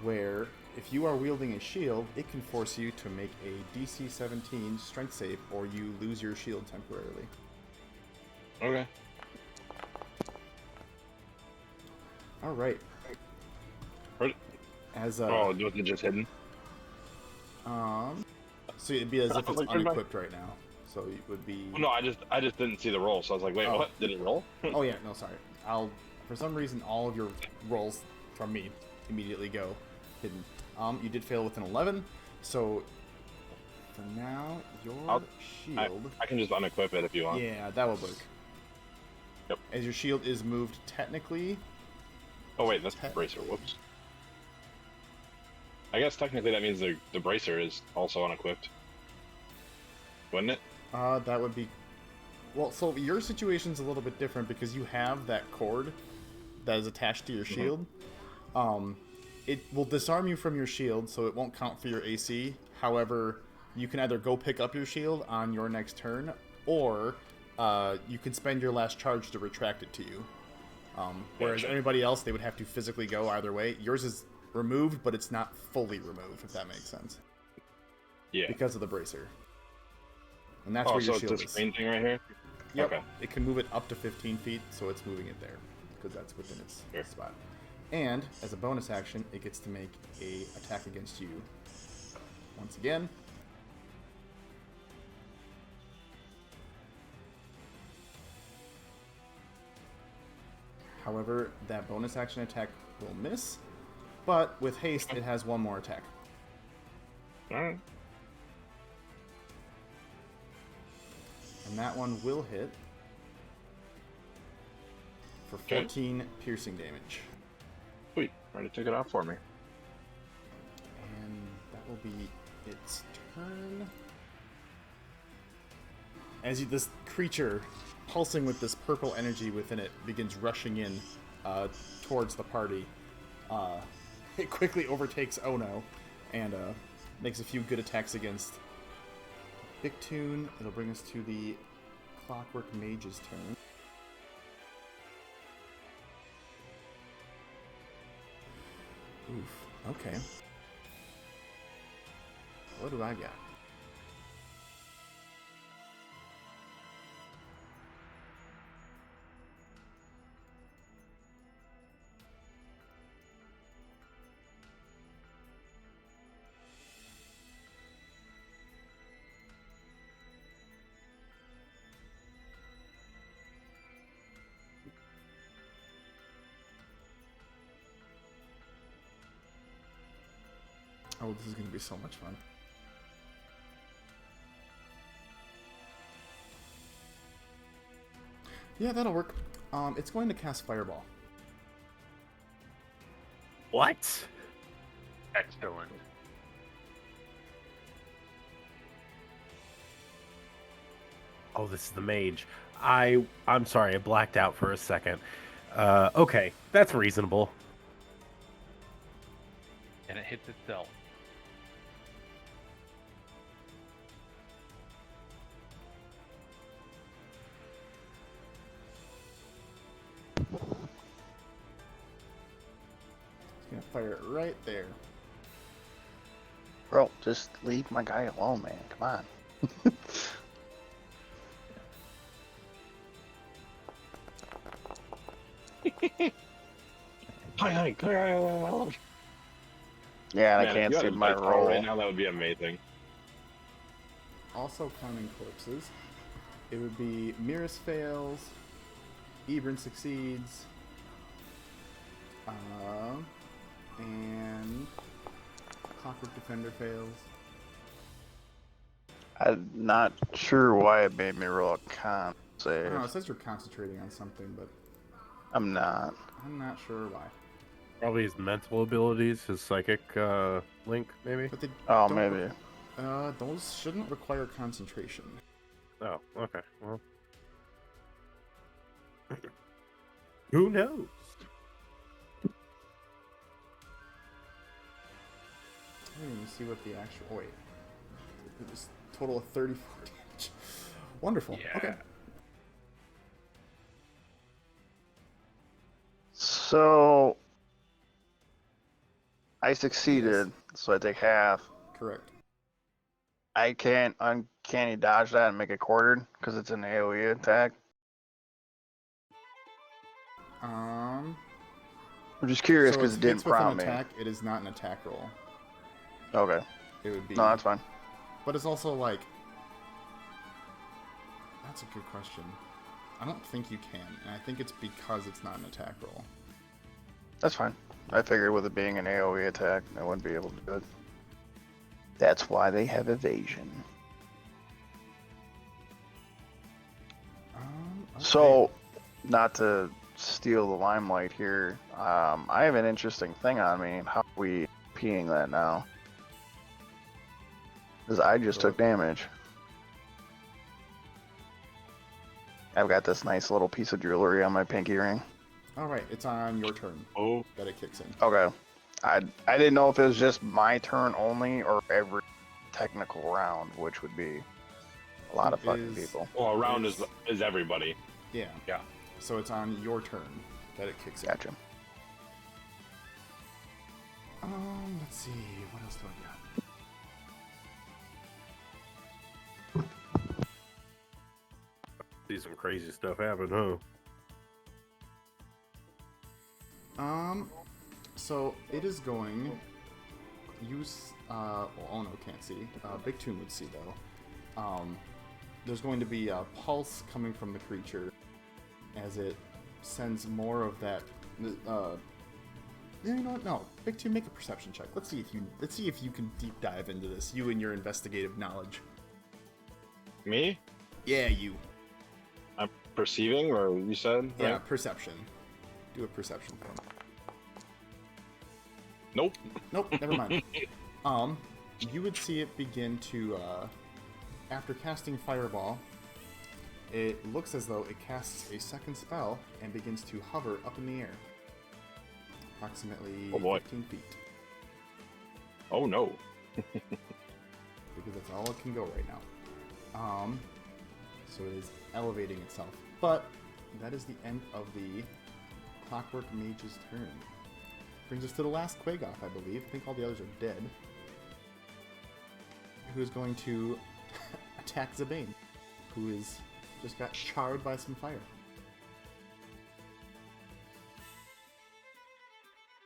Speaker 1: where if you are wielding a shield, it can force you to make a DC 17 strength save, or you lose your shield temporarily.
Speaker 5: Okay.
Speaker 1: All right.
Speaker 5: Right.
Speaker 1: As
Speaker 5: Oh, was it just hidden?
Speaker 1: so it'd be as if it's
Speaker 5: Like, pretty much.
Speaker 1: unequipped right now. So it would be.
Speaker 5: No, I just didn't see the roll, so I was like, wait,
Speaker 1: Oh.
Speaker 5: what? Did it roll?
Speaker 1: Oh yeah, no, sorry. For some reason, all of your rolls from me immediately go hidden. You did fail with an 11, so for now your shield.
Speaker 5: I can just unequip it if you want.
Speaker 1: Yeah, that would work.
Speaker 5: Yep.
Speaker 1: As your shield is moved technically.
Speaker 5: Oh wait, that's bracer. Whoops. I guess technically that means the bracer is also unequipped, wouldn't it?
Speaker 1: That would be. Well, so your situation's a little bit different because you have that cord that is attached to your shield. It will disarm you from your shield, so it won't count for your AC. However, you can either go pick up your shield on your next turn, or you can spend your last charge to retract it to you. Whereas
Speaker 5: Gotcha.
Speaker 1: anybody else, they would have to physically go either way. Yours is removed, but it's not fully removed, if that makes sense.
Speaker 5: Yeah.
Speaker 1: Because of the bracer. And that's
Speaker 5: Oh,
Speaker 1: where your
Speaker 5: so
Speaker 1: shield
Speaker 5: it's
Speaker 1: is.
Speaker 5: this green thing right here?
Speaker 1: Yep.
Speaker 5: Okay.
Speaker 1: It can move it up to 15 feet, so it's moving it there, because that's within its
Speaker 5: Sure.
Speaker 1: spot. And, as a bonus action, it gets to make a attack against you. Once again. However, that bonus action attack will miss, but with haste, it has one more attack.
Speaker 5: Alright.
Speaker 1: And that one will hit for 14 piercing damage.
Speaker 5: Sweet. Already took it off for me.
Speaker 1: And that will be its turn. As this creature, pulsing with this purple energy within it, begins rushing in towards the party, it quickly overtakes Ono and makes a few good attacks against Victoon. It'll bring us to the Clockwork Mage's turn. Oof. Okay. What do I got? Oh, this is going to be so much fun. Yeah, that'll work. It's going to cast Fireball.
Speaker 2: What?
Speaker 7: Excellent.
Speaker 2: Oh, this is the mage. I'm sorry, I blacked out for a second. Okay, that's reasonable.
Speaker 7: And it hits itself.
Speaker 1: It's going to fire it right there.
Speaker 3: Bro, just leave my guy alone, man. Come on.
Speaker 5: Hi.
Speaker 3: Yeah, and I
Speaker 5: Man, if
Speaker 3: can't
Speaker 5: you
Speaker 3: see
Speaker 5: had a
Speaker 3: my
Speaker 5: dice roll
Speaker 3: roll.
Speaker 5: right now. That would be amazing.
Speaker 1: Also counting corpses, it would be Miras fails, Ebron succeeds, and Clockwork Defender fails.
Speaker 3: I'm not sure why it made me roll a con
Speaker 1: I
Speaker 3: save.
Speaker 1: don't know, it says you're concentrating on something, but
Speaker 3: I'm not.
Speaker 1: I'm not sure why.
Speaker 2: Probably his mental abilities, his psychic link, maybe.
Speaker 1: But they
Speaker 3: Oh,
Speaker 1: don't
Speaker 3: maybe.
Speaker 1: those shouldn't require concentration.
Speaker 2: Oh, okay. Well, who knows?
Speaker 1: Let me see what the actual. Oh, wait. It was a total of 34 damage. Wonderful.
Speaker 7: Yeah.
Speaker 1: Okay.
Speaker 3: So I succeeded, so I take half.
Speaker 1: Correct.
Speaker 3: I can't uncanny dodge that and make it quartered because it's an AoE attack.
Speaker 1: Um.
Speaker 3: I'm just curious
Speaker 1: So
Speaker 3: because
Speaker 1: it's
Speaker 3: it didn't
Speaker 1: hits with an
Speaker 3: prompt me.
Speaker 1: attack. It is not an attack roll.
Speaker 3: Okay,
Speaker 1: It would be.
Speaker 3: no, that's fine.
Speaker 1: But it's also like. That's a good question. I don't think you can, and I think it's because it's not an attack roll.
Speaker 3: That's fine. I figured with it being an AoE attack, I wouldn't be able to do it. That's why they have evasion.
Speaker 1: Okay.
Speaker 3: So, not to steal the limelight here, I have an interesting thing on me. How we repeating that now. Because I just took damage. I've got this nice little piece of jewelry on my pinky ring.
Speaker 1: All right, it's on your turn
Speaker 5: Oh,
Speaker 1: that it kicks in.
Speaker 3: Okay. I didn't know if it was just my turn only or every technical round, which would be a lot of fucking people.
Speaker 5: well, around is everybody.
Speaker 1: Yeah.
Speaker 5: Yeah.
Speaker 1: So it's on your turn that it kicks in.
Speaker 3: Gotcha.
Speaker 1: Let's see. What else do I got?
Speaker 2: See some crazy stuff happen, huh?
Speaker 1: So it is going. Use. Well, Ono can't see. Big Toon would see though. There's going to be a pulse coming from the creature as it sends more of that. You know what? No, Big Toon, make a perception check. Let's see if you can deep dive into this. You and your investigative knowledge.
Speaker 5: Me?
Speaker 1: Yeah, you.
Speaker 5: I'm perceiving, or you said?
Speaker 1: Yeah,
Speaker 5: Right?
Speaker 1: perception. Do a perception thing.
Speaker 5: Nope.
Speaker 1: Nope, never mind. You would see it begin to, after casting Fireball, it looks as though it casts a second spell and begins to hover up in the air. Approximately
Speaker 5: Oh boy.
Speaker 1: 15 feet.
Speaker 5: Oh no.
Speaker 1: Because that's all it can go right now. So it is elevating itself. But that is the end of the Clockwork Mage's turn. Brings us to the last Quagoth, I believe. I think all the others are dead. Who's going to attack Zabane, who is just got charred by some fire.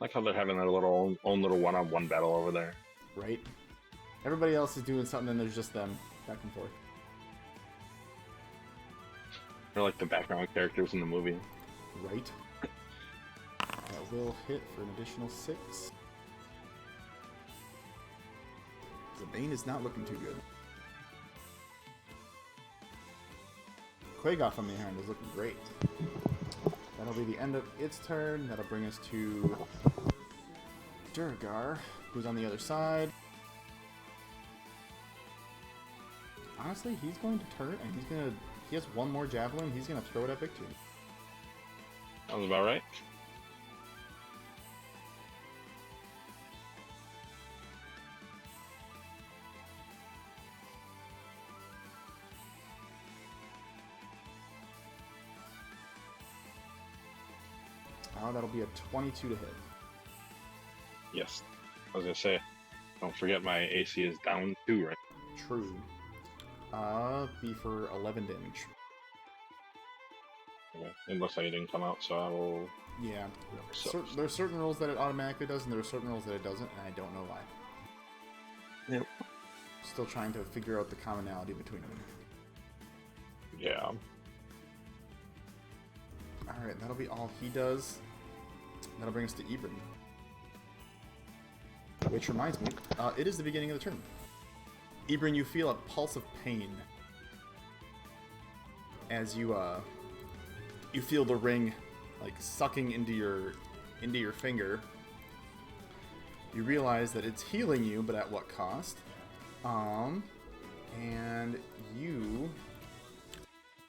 Speaker 5: I like how they're having their own little one-on-one battle over there.
Speaker 1: Right? Everybody else is doing something, and there's just them back and forth.
Speaker 5: They're like the background characters in the movie.
Speaker 1: Right? That will hit for an additional 6. Zabane is not looking too good. Quagoth, on the other hand, is looking great. That'll be the end of its turn. That'll bring us to Durgar, who's on the other side. Honestly, he's going to turn, and he has one more javelin. He's gonna throw it at Victor.
Speaker 5: Sounds about right.
Speaker 1: That'll be a 22 to hit.
Speaker 5: Yes. I was gonna say, don't forget my AC is down 2, right?
Speaker 1: True. Be for 11 damage.
Speaker 5: Okay. It looks like it didn't come out, so I will.
Speaker 1: Yeah.
Speaker 5: So,
Speaker 1: There are certain rolls that it automatically does, and there are certain rolls that it doesn't, and I don't know why.
Speaker 5: Yep.
Speaker 1: Still trying to figure out the commonality between them.
Speaker 5: Yeah.
Speaker 1: Alright, that'll be all he does. That'll bring us to Ibram. Which reminds me, it is the beginning of the turn. Ibram, you feel a pulse of pain as you feel the ring like sucking into your finger. You realize that it's healing you, but at what cost? And you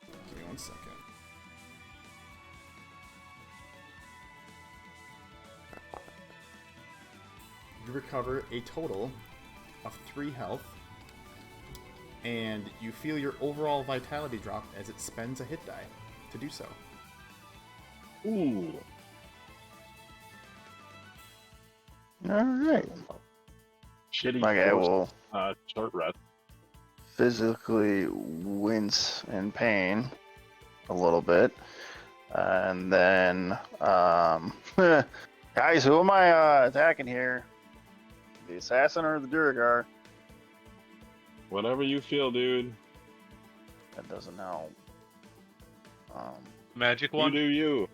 Speaker 1: give me 1 second. You recover a total of 3 health, and you feel your overall vitality drop as it spends a hit die to do so.
Speaker 5: Ooh.
Speaker 3: Alright.
Speaker 5: Shitty.
Speaker 3: Okay,
Speaker 5: forced,
Speaker 3: well,
Speaker 5: short rest.
Speaker 3: physically wince in pain a little bit. And then, guys, who am I attacking here? The assassin or the Durgar?
Speaker 5: Whatever you feel, dude.
Speaker 3: That doesn't help.
Speaker 7: Magic
Speaker 5: You
Speaker 7: one?
Speaker 5: do you.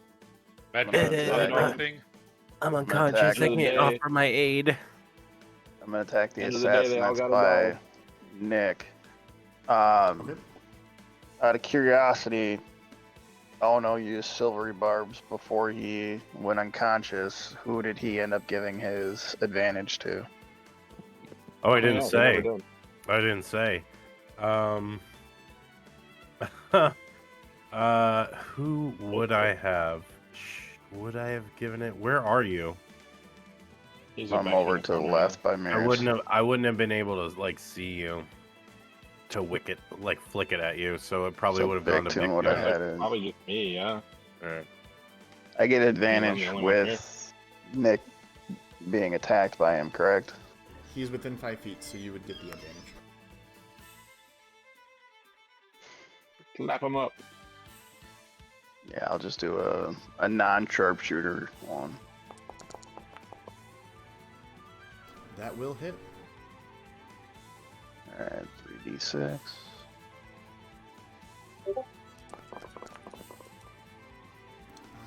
Speaker 7: Magic
Speaker 3: Yeah.
Speaker 7: one thing?
Speaker 6: I'm
Speaker 3: attack
Speaker 6: unconscious. I
Speaker 3: of the
Speaker 6: can't
Speaker 5: day.
Speaker 6: offer my aid.
Speaker 3: I'm gonna attack the
Speaker 5: End of the day,
Speaker 3: assassin.
Speaker 5: they all
Speaker 3: That's
Speaker 5: gotta
Speaker 3: by
Speaker 5: go.
Speaker 3: Nick.
Speaker 1: Okay.
Speaker 3: Out of curiosity, Oh no, you used silvery barbs before he went unconscious. Who did he end up giving his advantage to?
Speaker 2: Oh, I
Speaker 5: don't
Speaker 2: didn't
Speaker 5: know, he never
Speaker 2: say.
Speaker 5: did.
Speaker 2: I didn't say. Who would I have? Would I have given it? Where are you?
Speaker 5: He's
Speaker 3: I'm over to the left by mirrors.
Speaker 2: I wouldn't have been able to like see you to flick it at you, so it probably
Speaker 3: So
Speaker 2: would have gone to
Speaker 3: Big Toon
Speaker 2: Big
Speaker 3: would
Speaker 2: Toon.
Speaker 3: have had it.
Speaker 5: Probably just me, yeah.
Speaker 2: Alright.
Speaker 3: I get
Speaker 5: I'm
Speaker 3: advantage
Speaker 5: the only one here.
Speaker 3: with Nick being attacked by him, correct?
Speaker 1: He's within 5 feet, so you would get the advantage.
Speaker 5: Slap him up.
Speaker 3: Yeah, I'll just do a non-sharpshooter one.
Speaker 1: That will hit.
Speaker 3: Alright, 3d6.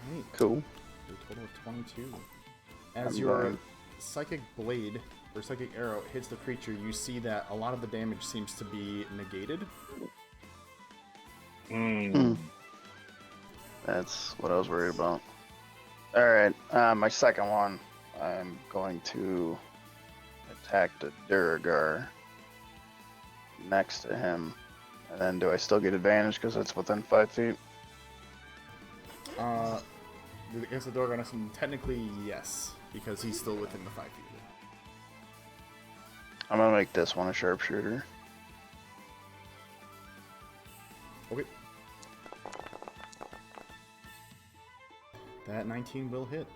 Speaker 1: Alright,
Speaker 3: Cool.
Speaker 1: a total of 22. As
Speaker 3: I'm
Speaker 1: your
Speaker 3: going.
Speaker 1: psychic blade or psychic arrow hits the creature, you see that a lot of the damage seems to be negated.
Speaker 3: Hmm. That's what I was worried about. Alright, my second one, I'm going to attack the Duragar next to him. And then do I still get advantage because it's within 5 feet?
Speaker 1: Against the Dorganism, technically yes, because he's still within the 5 feet.
Speaker 3: I'm gonna make this one a sharpshooter.
Speaker 1: Okay. That 19 will hit.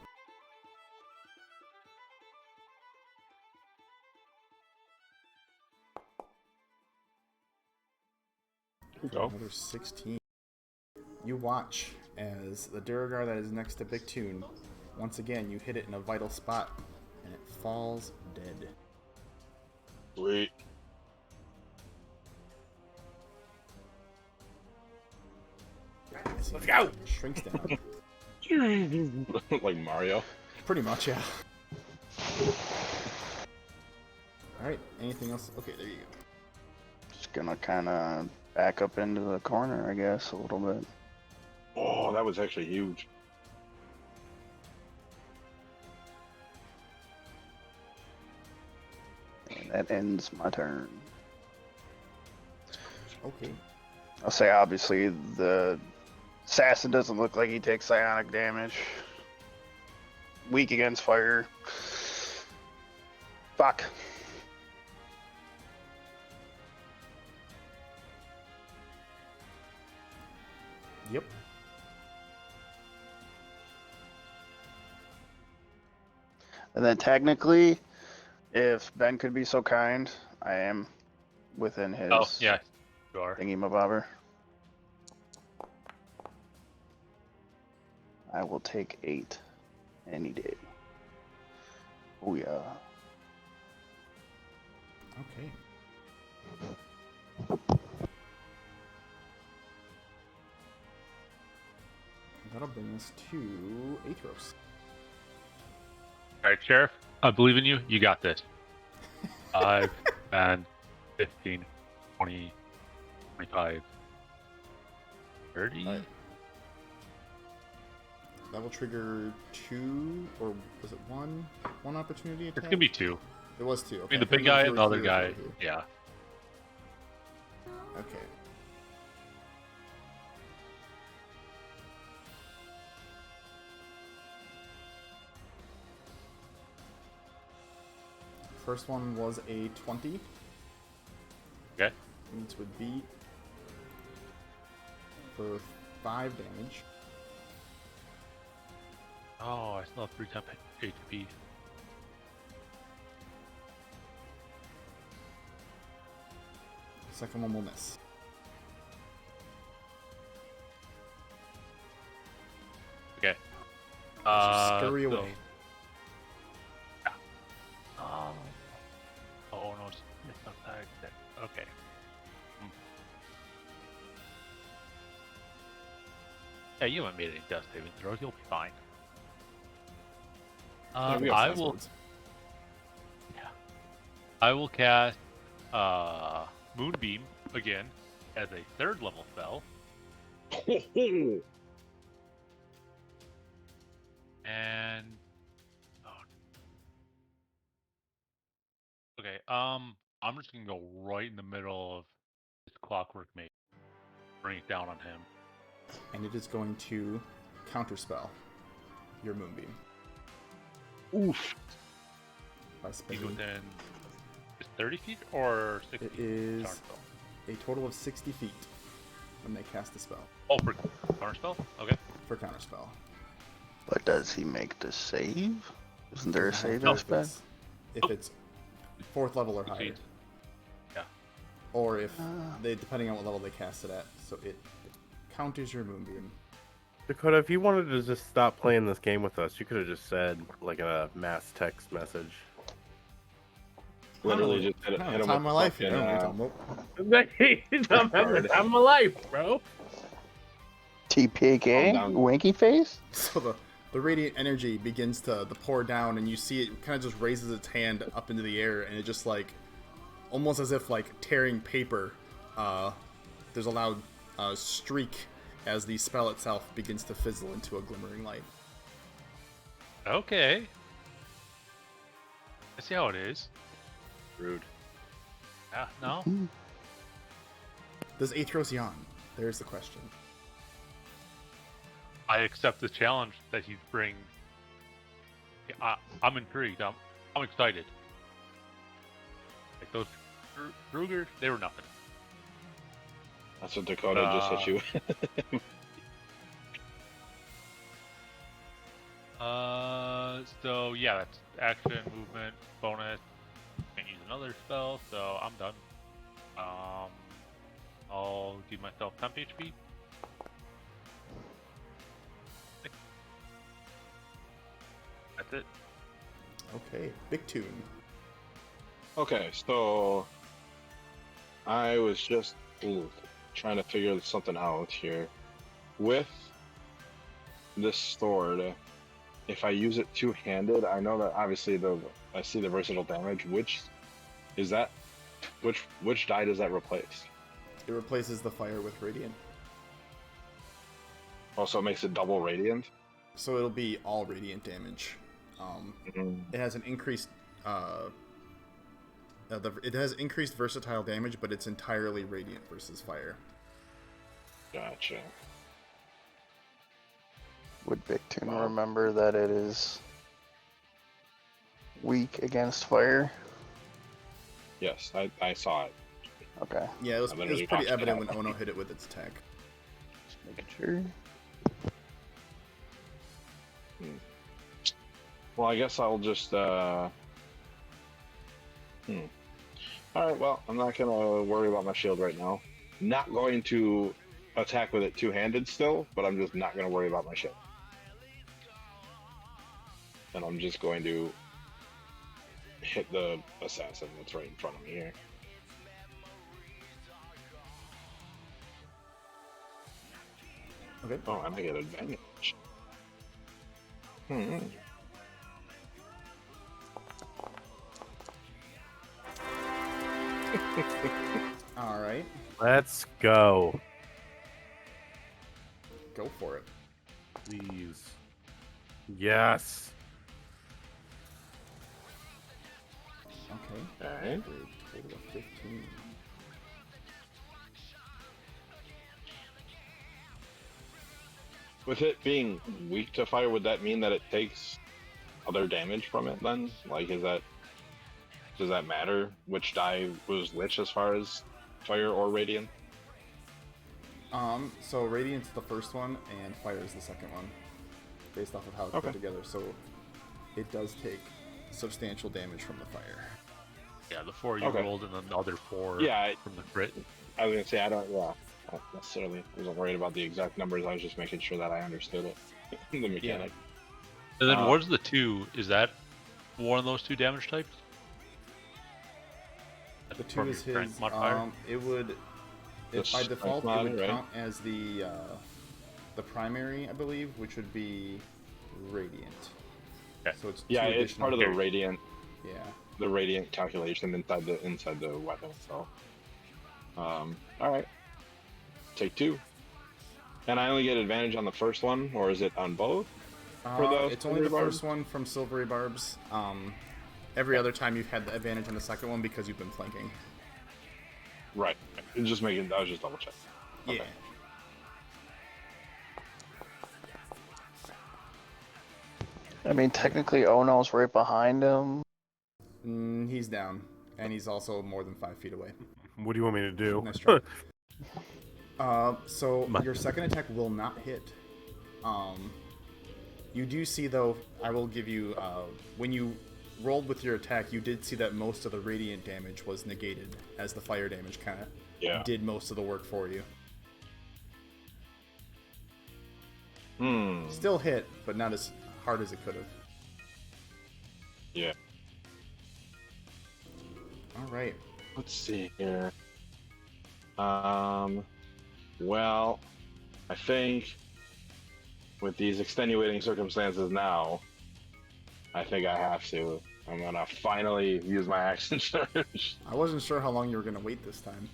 Speaker 5: Go.
Speaker 1: Another 16. You watch as the Duragar that is next to Big Toon, once again, you hit it in a vital spot, and it falls dead.
Speaker 5: Sweet.
Speaker 1: Let's go! Shrinks down.
Speaker 5: Like Mario.
Speaker 1: Pretty much, yeah. Alright, anything else? Okay, there you go.
Speaker 3: Just gonna kind of back up into the corner, I guess, a little bit.
Speaker 5: Oh, that was actually huge.
Speaker 3: And that ends my turn.
Speaker 1: Okay.
Speaker 3: I'll say, obviously, the assassin doesn't look like he takes psionic damage. Weak against fire. Fuck.
Speaker 1: Yep.
Speaker 3: And then technically, if Ben could be so kind, I am within his
Speaker 7: Oh, yeah, you are.
Speaker 3: thingy-mabobber. I will take 8 any day. Oh yeah.
Speaker 1: Okay. That'll bring us to Athros.
Speaker 7: All right, Sheriff, I believe in you. You got this. 5, 10, 15, 20, 25, 30.
Speaker 1: Alright. That will trigger 2, or was it 1? 1 opportunity attack?
Speaker 7: It's gonna be 2.
Speaker 1: It was 2.
Speaker 7: I
Speaker 1: Okay.
Speaker 7: mean, the big
Speaker 1: couldn't
Speaker 7: guy
Speaker 1: remember
Speaker 7: and the other
Speaker 1: if you were
Speaker 7: guy.
Speaker 1: here.
Speaker 7: Yeah.
Speaker 1: Okay. First one was a 20.
Speaker 7: Okay.
Speaker 1: Which would be for 5 damage.
Speaker 7: Oh, I still have 3 temp HP.
Speaker 1: Second one will miss.
Speaker 7: Okay.
Speaker 1: Scurry
Speaker 7: so-
Speaker 1: away.
Speaker 7: Oh. Oh no, it's not that. Okay. Yeah, you haven't made any death saving throws. You'll be fine.
Speaker 1: Yeah, we have
Speaker 7: I
Speaker 1: fast
Speaker 7: will.
Speaker 1: words.
Speaker 7: Yeah. I will cast Moonbeam again as a 3rd level spell. And oh. Okay, I'm just gonna go right in the middle of this clockwork mage. Bring it down on him.
Speaker 1: And it is going to counterspell your moonbeam
Speaker 5: Oof.
Speaker 1: by
Speaker 7: He's
Speaker 1: spending.
Speaker 7: within is 30 feet or 60
Speaker 1: It
Speaker 7: feet?
Speaker 1: is
Speaker 7: Counterspell.
Speaker 1: a total of 60 feet when they cast the spell
Speaker 7: Oh, for counterspell? Okay.
Speaker 1: for counterspell.
Speaker 3: But does he make the save? Isn't there a
Speaker 1: Doesn't have
Speaker 3: save
Speaker 1: to
Speaker 3: aspect?
Speaker 1: if it's 4th level or higher,
Speaker 7: Succeeds. Yeah.
Speaker 1: or if they, depending on what level they cast it at. So it counters your moonbeam.
Speaker 2: Dakota, if you wanted to just stop playing this game with us, you could have just said like a mass text message.
Speaker 5: Literally just hit
Speaker 1: Time
Speaker 5: him
Speaker 1: of
Speaker 5: with
Speaker 1: my life. You
Speaker 5: fucking,
Speaker 1: know what you're talking about.
Speaker 2: I'm having the time of my life, bro.
Speaker 3: TPK?
Speaker 5: Calm down.
Speaker 3: Winky face?
Speaker 1: So the radiant energy begins to pour down, and you see it kind of just raises its hand up into the air, and it just like, almost as if like tearing paper. There's a loud streak as the spell itself begins to fizzle into a glimmering light.
Speaker 7: Okay. I see how it is.
Speaker 2: Rude.
Speaker 7: Yeah, no?
Speaker 1: Does Athros yawn? There's the question.
Speaker 7: I accept the challenge that he's bringing. I'm intrigued. I'm excited. Like those Drugers, they were nothing.
Speaker 5: That's what Dakota just hit you with.
Speaker 7: So yeah, that's action, movement, bonus. Can't use another spell, so I'm done. I'll give myself temp HP. That's it.
Speaker 1: Okay, big tune.
Speaker 5: Okay, so I was just trying to figure something out here. With this sword, if I use it two-handed, I know that obviously I see the versatile damage. Which is that? Which die does that replace?
Speaker 1: It replaces the fire with radiant,
Speaker 5: Also, it makes it double radiant.
Speaker 1: so it'll be all radiant damage. It has an increased. It has increased versatile damage, but it's entirely radiant versus fire.
Speaker 5: Gotcha.
Speaker 3: Would Victune
Speaker 5: Wow.
Speaker 3: remember that it is weak against fire?
Speaker 5: Yes, I saw it.
Speaker 3: Okay,
Speaker 1: Yeah, it was
Speaker 5: I literally
Speaker 1: pretty
Speaker 5: watched it
Speaker 1: evident when
Speaker 5: happen.
Speaker 1: Ono hit it with its attack.
Speaker 3: just making sure.
Speaker 5: Well, I guess I'll just. All right. Well, I'm not gonna worry about my shield right now. Not going to attack with it two-handed still, but I'm just not gonna worry about my shield. And I'm just going to hit the assassin that's right in front of me here.
Speaker 1: Okay.
Speaker 5: Oh, and I get advantage.
Speaker 1: All right,
Speaker 2: Let's go.
Speaker 1: go for it.
Speaker 2: Please. Yes.
Speaker 1: Okay.
Speaker 5: Alright.
Speaker 1: For a total of 15.
Speaker 5: With it being weak to fire, would that mean that it takes other damage from it then? Like, does that matter which die was which as far as fire or radiant?
Speaker 1: So Radiant's the first one, and Fire is the second one, based off of how it's
Speaker 5: Okay.
Speaker 1: put together. So it does take substantial damage from the fire.
Speaker 7: Yeah, the 4 you
Speaker 5: Okay.
Speaker 7: rolled and then the other 4
Speaker 5: Yeah,
Speaker 7: from the crit.
Speaker 5: I was gonna say I don't necessarily wasn't worried about the exact numbers. I was just making sure that I understood it, the mechanic.
Speaker 7: And then
Speaker 5: Uh,
Speaker 7: what's the 2? Is that one of those 2 damage types?
Speaker 1: The two
Speaker 7: From
Speaker 1: is
Speaker 7: your strength
Speaker 1: his.
Speaker 7: modifier?
Speaker 1: It would.
Speaker 5: The
Speaker 1: If by
Speaker 5: strength
Speaker 1: default, it
Speaker 5: mod,
Speaker 1: would
Speaker 5: right?
Speaker 1: count as the primary, I believe, which would be Radiant.
Speaker 7: Okay.
Speaker 1: So it's
Speaker 5: Yeah,
Speaker 1: two
Speaker 5: it's
Speaker 1: additional.
Speaker 5: part of the
Speaker 7: Okay.
Speaker 5: radiant
Speaker 1: Yeah.
Speaker 5: calculation inside the weapon itself. All right, take 2. And I only get advantage on the first one, or is it on both?
Speaker 1: It's only the first one from Silvery Barbs. Every other time you've had the advantage on the second one because you've been flanking.
Speaker 5: Right. I was just double checking.
Speaker 1: Yeah.
Speaker 5: Okay.
Speaker 3: I mean, technically, Ono's right behind him.
Speaker 1: He's down, and he's also more than 5 feet away.
Speaker 2: What do you want me to do?
Speaker 1: Nice try. So your second attack will not hit. You do see, though, I will give you, when you rolled with your attack, you did see that most of the radiant damage was negated, as the fire damage kind of did most of the work for you. Still hit, but not as hard as it could have.
Speaker 5: Yeah.
Speaker 1: All right.
Speaker 5: Let's see here. Well, I think with these extenuating circumstances now, I think I have to. I'm gonna finally use my action surge.
Speaker 1: I wasn't sure how long you were going to wait this time.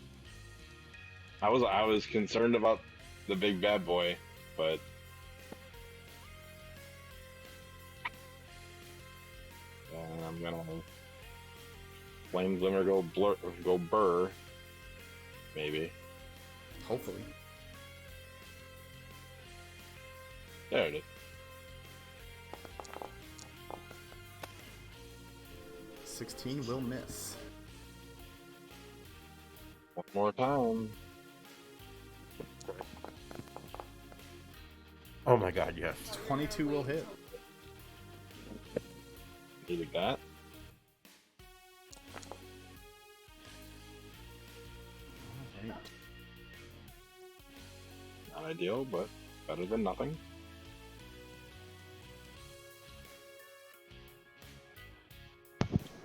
Speaker 5: I was concerned about the big bad boy, but I'm gonna flame glimmer go burr, maybe.
Speaker 1: Hopefully.
Speaker 5: There it is.
Speaker 1: 16 will miss.
Speaker 5: One more time.
Speaker 2: Oh my god, yes.
Speaker 1: 22 will hit.
Speaker 5: Needed that.
Speaker 1: All right.
Speaker 5: Not ideal, but better than nothing.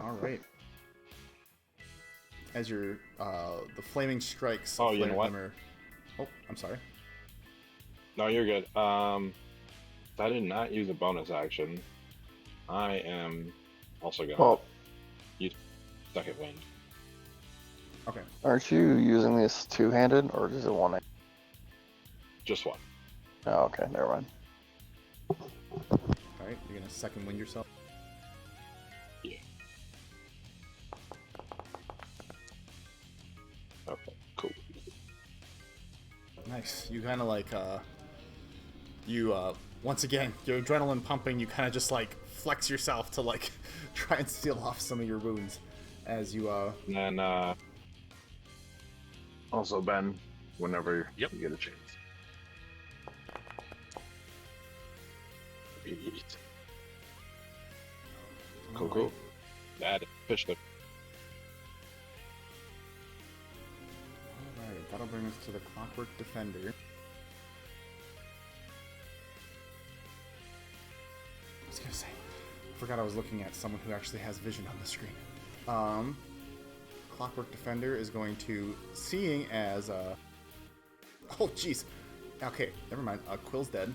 Speaker 1: All right. As your the flaming strikes.
Speaker 5: Oh, you
Speaker 1: flame
Speaker 5: know what?
Speaker 1: glimmer- Oh, I'm sorry.
Speaker 5: No, you're good. I did not use a bonus action. I am also gonna
Speaker 3: Well,
Speaker 5: use second wind.
Speaker 1: Okay.
Speaker 3: aren't you using this two-handed, or is it one?
Speaker 5: Just one.
Speaker 3: Oh, okay, never mind.
Speaker 1: All right. You're gonna second wind yourself.
Speaker 5: Yeah. Okay. Cool.
Speaker 1: Nice. You kind of like once again, your adrenaline pumping. You kind of just like flex yourself to like try and seal off some of your wounds as you
Speaker 5: And then also Ben, whenever
Speaker 7: Yep.
Speaker 5: you get a chance. Sweet. Cool, cool. That fish it.
Speaker 1: Alright, that'll bring us to the Clockwork Defender. I was gonna say, I forgot I was looking at someone who actually has vision on the screen. Clockwork Defender is going to, seeing as, oh jeez. Okay, never mind, Quill's dead.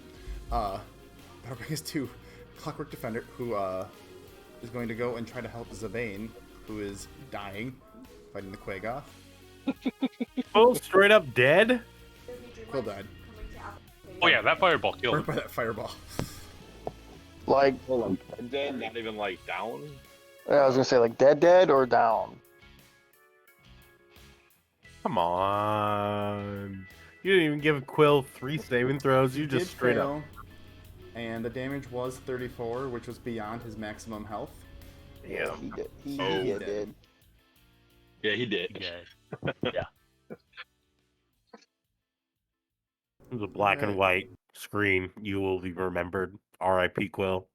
Speaker 1: That'll bring us to Clockwork Defender, who, is going to go and try to help Zabane, who is dying, fighting the Quagoth.
Speaker 2: Oh, straight up dead?
Speaker 1: Quill died.
Speaker 7: Oh yeah, that fireball killed
Speaker 1: Burnt
Speaker 7: him.
Speaker 1: by that fireball.
Speaker 3: Like,
Speaker 5: Dead, not even like down.
Speaker 3: yeah, I was gonna say, like dead or down.
Speaker 2: Come on. You didn't even give Quill 3 saving throws. You just
Speaker 1: Did
Speaker 2: straight
Speaker 1: fail,
Speaker 2: up.
Speaker 1: and the damage was 34, which was beyond his maximum health.
Speaker 2: Yeah.
Speaker 3: He did. He
Speaker 5: Oh.
Speaker 3: did.
Speaker 5: Yeah, he did.
Speaker 7: Yeah.
Speaker 2: It was a black and
Speaker 1: Alright.
Speaker 2: white screen. You will be remembered. R.I.P. Quill.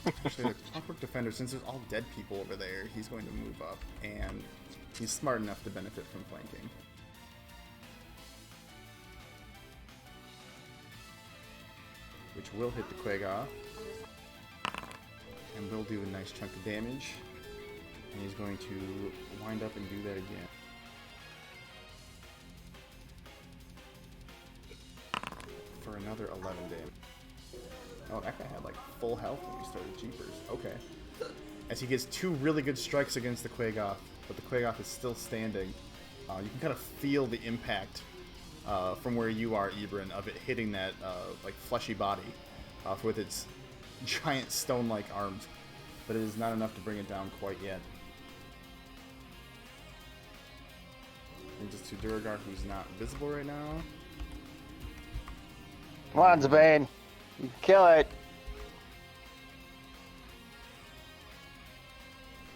Speaker 1: Actually, the Clockwork Defender, since there's all dead people over there, he's going to move up, and he's smart enough to benefit from flanking. Which will hit the Quagoth, and will do a nice chunk of damage. And he's going to wind up and do that again. For another 11 damage. Oh, that guy had like full health when we started. Jeepers. Okay. As he gets 2 really good strikes against the Quagoth, but the Quagoth is still standing. You can kind of feel the impact from where you are, Ebron, of it hitting that like fleshy body. with its giant stone-like arms, but it is not enough to bring it down quite yet. Brings us to Duragar, who's not visible right now.
Speaker 3: Come on, Zabane. You can kill it.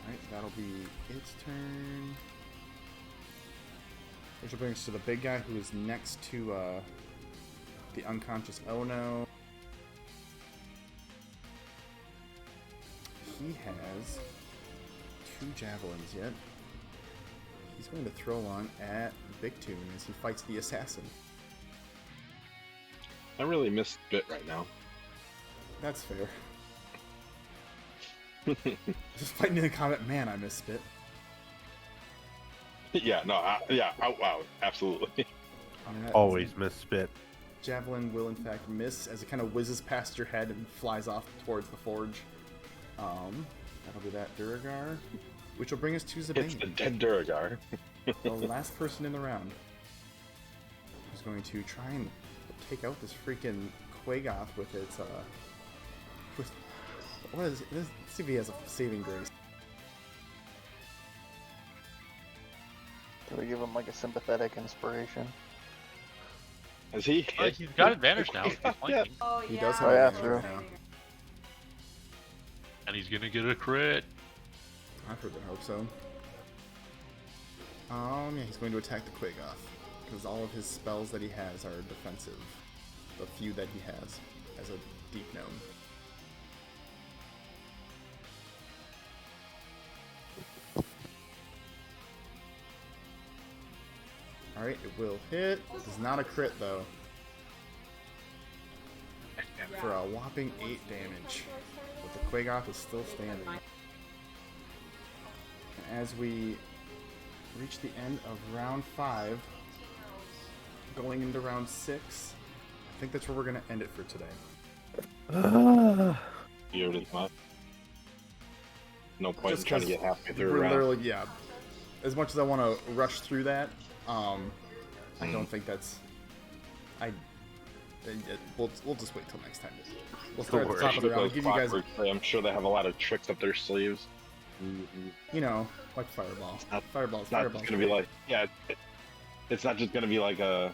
Speaker 1: Alright, that'll be its turn. Which will bring us to the big guy who is next to the unconscious Ono. He has 2 javelins yet. He's going to throw one at Big Toon as he fights the assassin.
Speaker 5: I really miss Bit right now.
Speaker 1: That's fair. Just fighting in the combat, man, I miss Spit.
Speaker 5: Yeah, no, wow, absolutely.
Speaker 2: Always misspit.
Speaker 1: Javelin will in fact miss as it kind of whizzes past your head and flies off towards the forge. That'll be that Duragar, which will bring us to
Speaker 5: It's the
Speaker 1: Zabane,
Speaker 5: dead Duragar.
Speaker 1: the last person in the round. Who's going to try and take out this freaking Quagoth with its what is it? Let's see if he has a saving grace.
Speaker 3: Do we give him like a sympathetic inspiration?
Speaker 5: Has he
Speaker 7: Oh,
Speaker 5: hit?
Speaker 7: he's got advantage now. He's flanking.
Speaker 8: Oh,
Speaker 1: He
Speaker 8: yeah.
Speaker 1: does have
Speaker 3: Oh, yeah,
Speaker 1: advantage
Speaker 3: true.
Speaker 1: right now.
Speaker 7: And he's gonna get a crit.
Speaker 1: I further hope so. Yeah, he's going to attack the Quagoth because all of his spells that he has are defensive. The few that he has as a deep gnome. Alright, it will hit. It is not a crit though. For a whopping 8 damage. But the Quagoth is still standing. And as we reach the end of round 5, going into round 6, I think that's where we're going to end it for today.
Speaker 5: You already thought? No point in
Speaker 1: Just
Speaker 5: trying to
Speaker 1: 'cause
Speaker 5: get halfway through a
Speaker 1: we're
Speaker 5: round.
Speaker 1: literally, yeah. As much as I want to rush through that, I don't think that's. We'll just wait till next time. We'll start at the top of the round. Give you guys,
Speaker 5: I'm sure they have a lot of tricks up their sleeves.
Speaker 1: you know, like fireball. Fireball's
Speaker 5: It's not
Speaker 1: fireball.
Speaker 5: just gonna be like, yeah. It's not just gonna be like oh,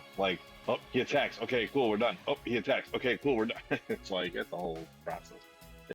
Speaker 5: he attacks. Okay, cool, we're done. Oh, he attacks. Okay, cool, we're done. It's like it's a whole process.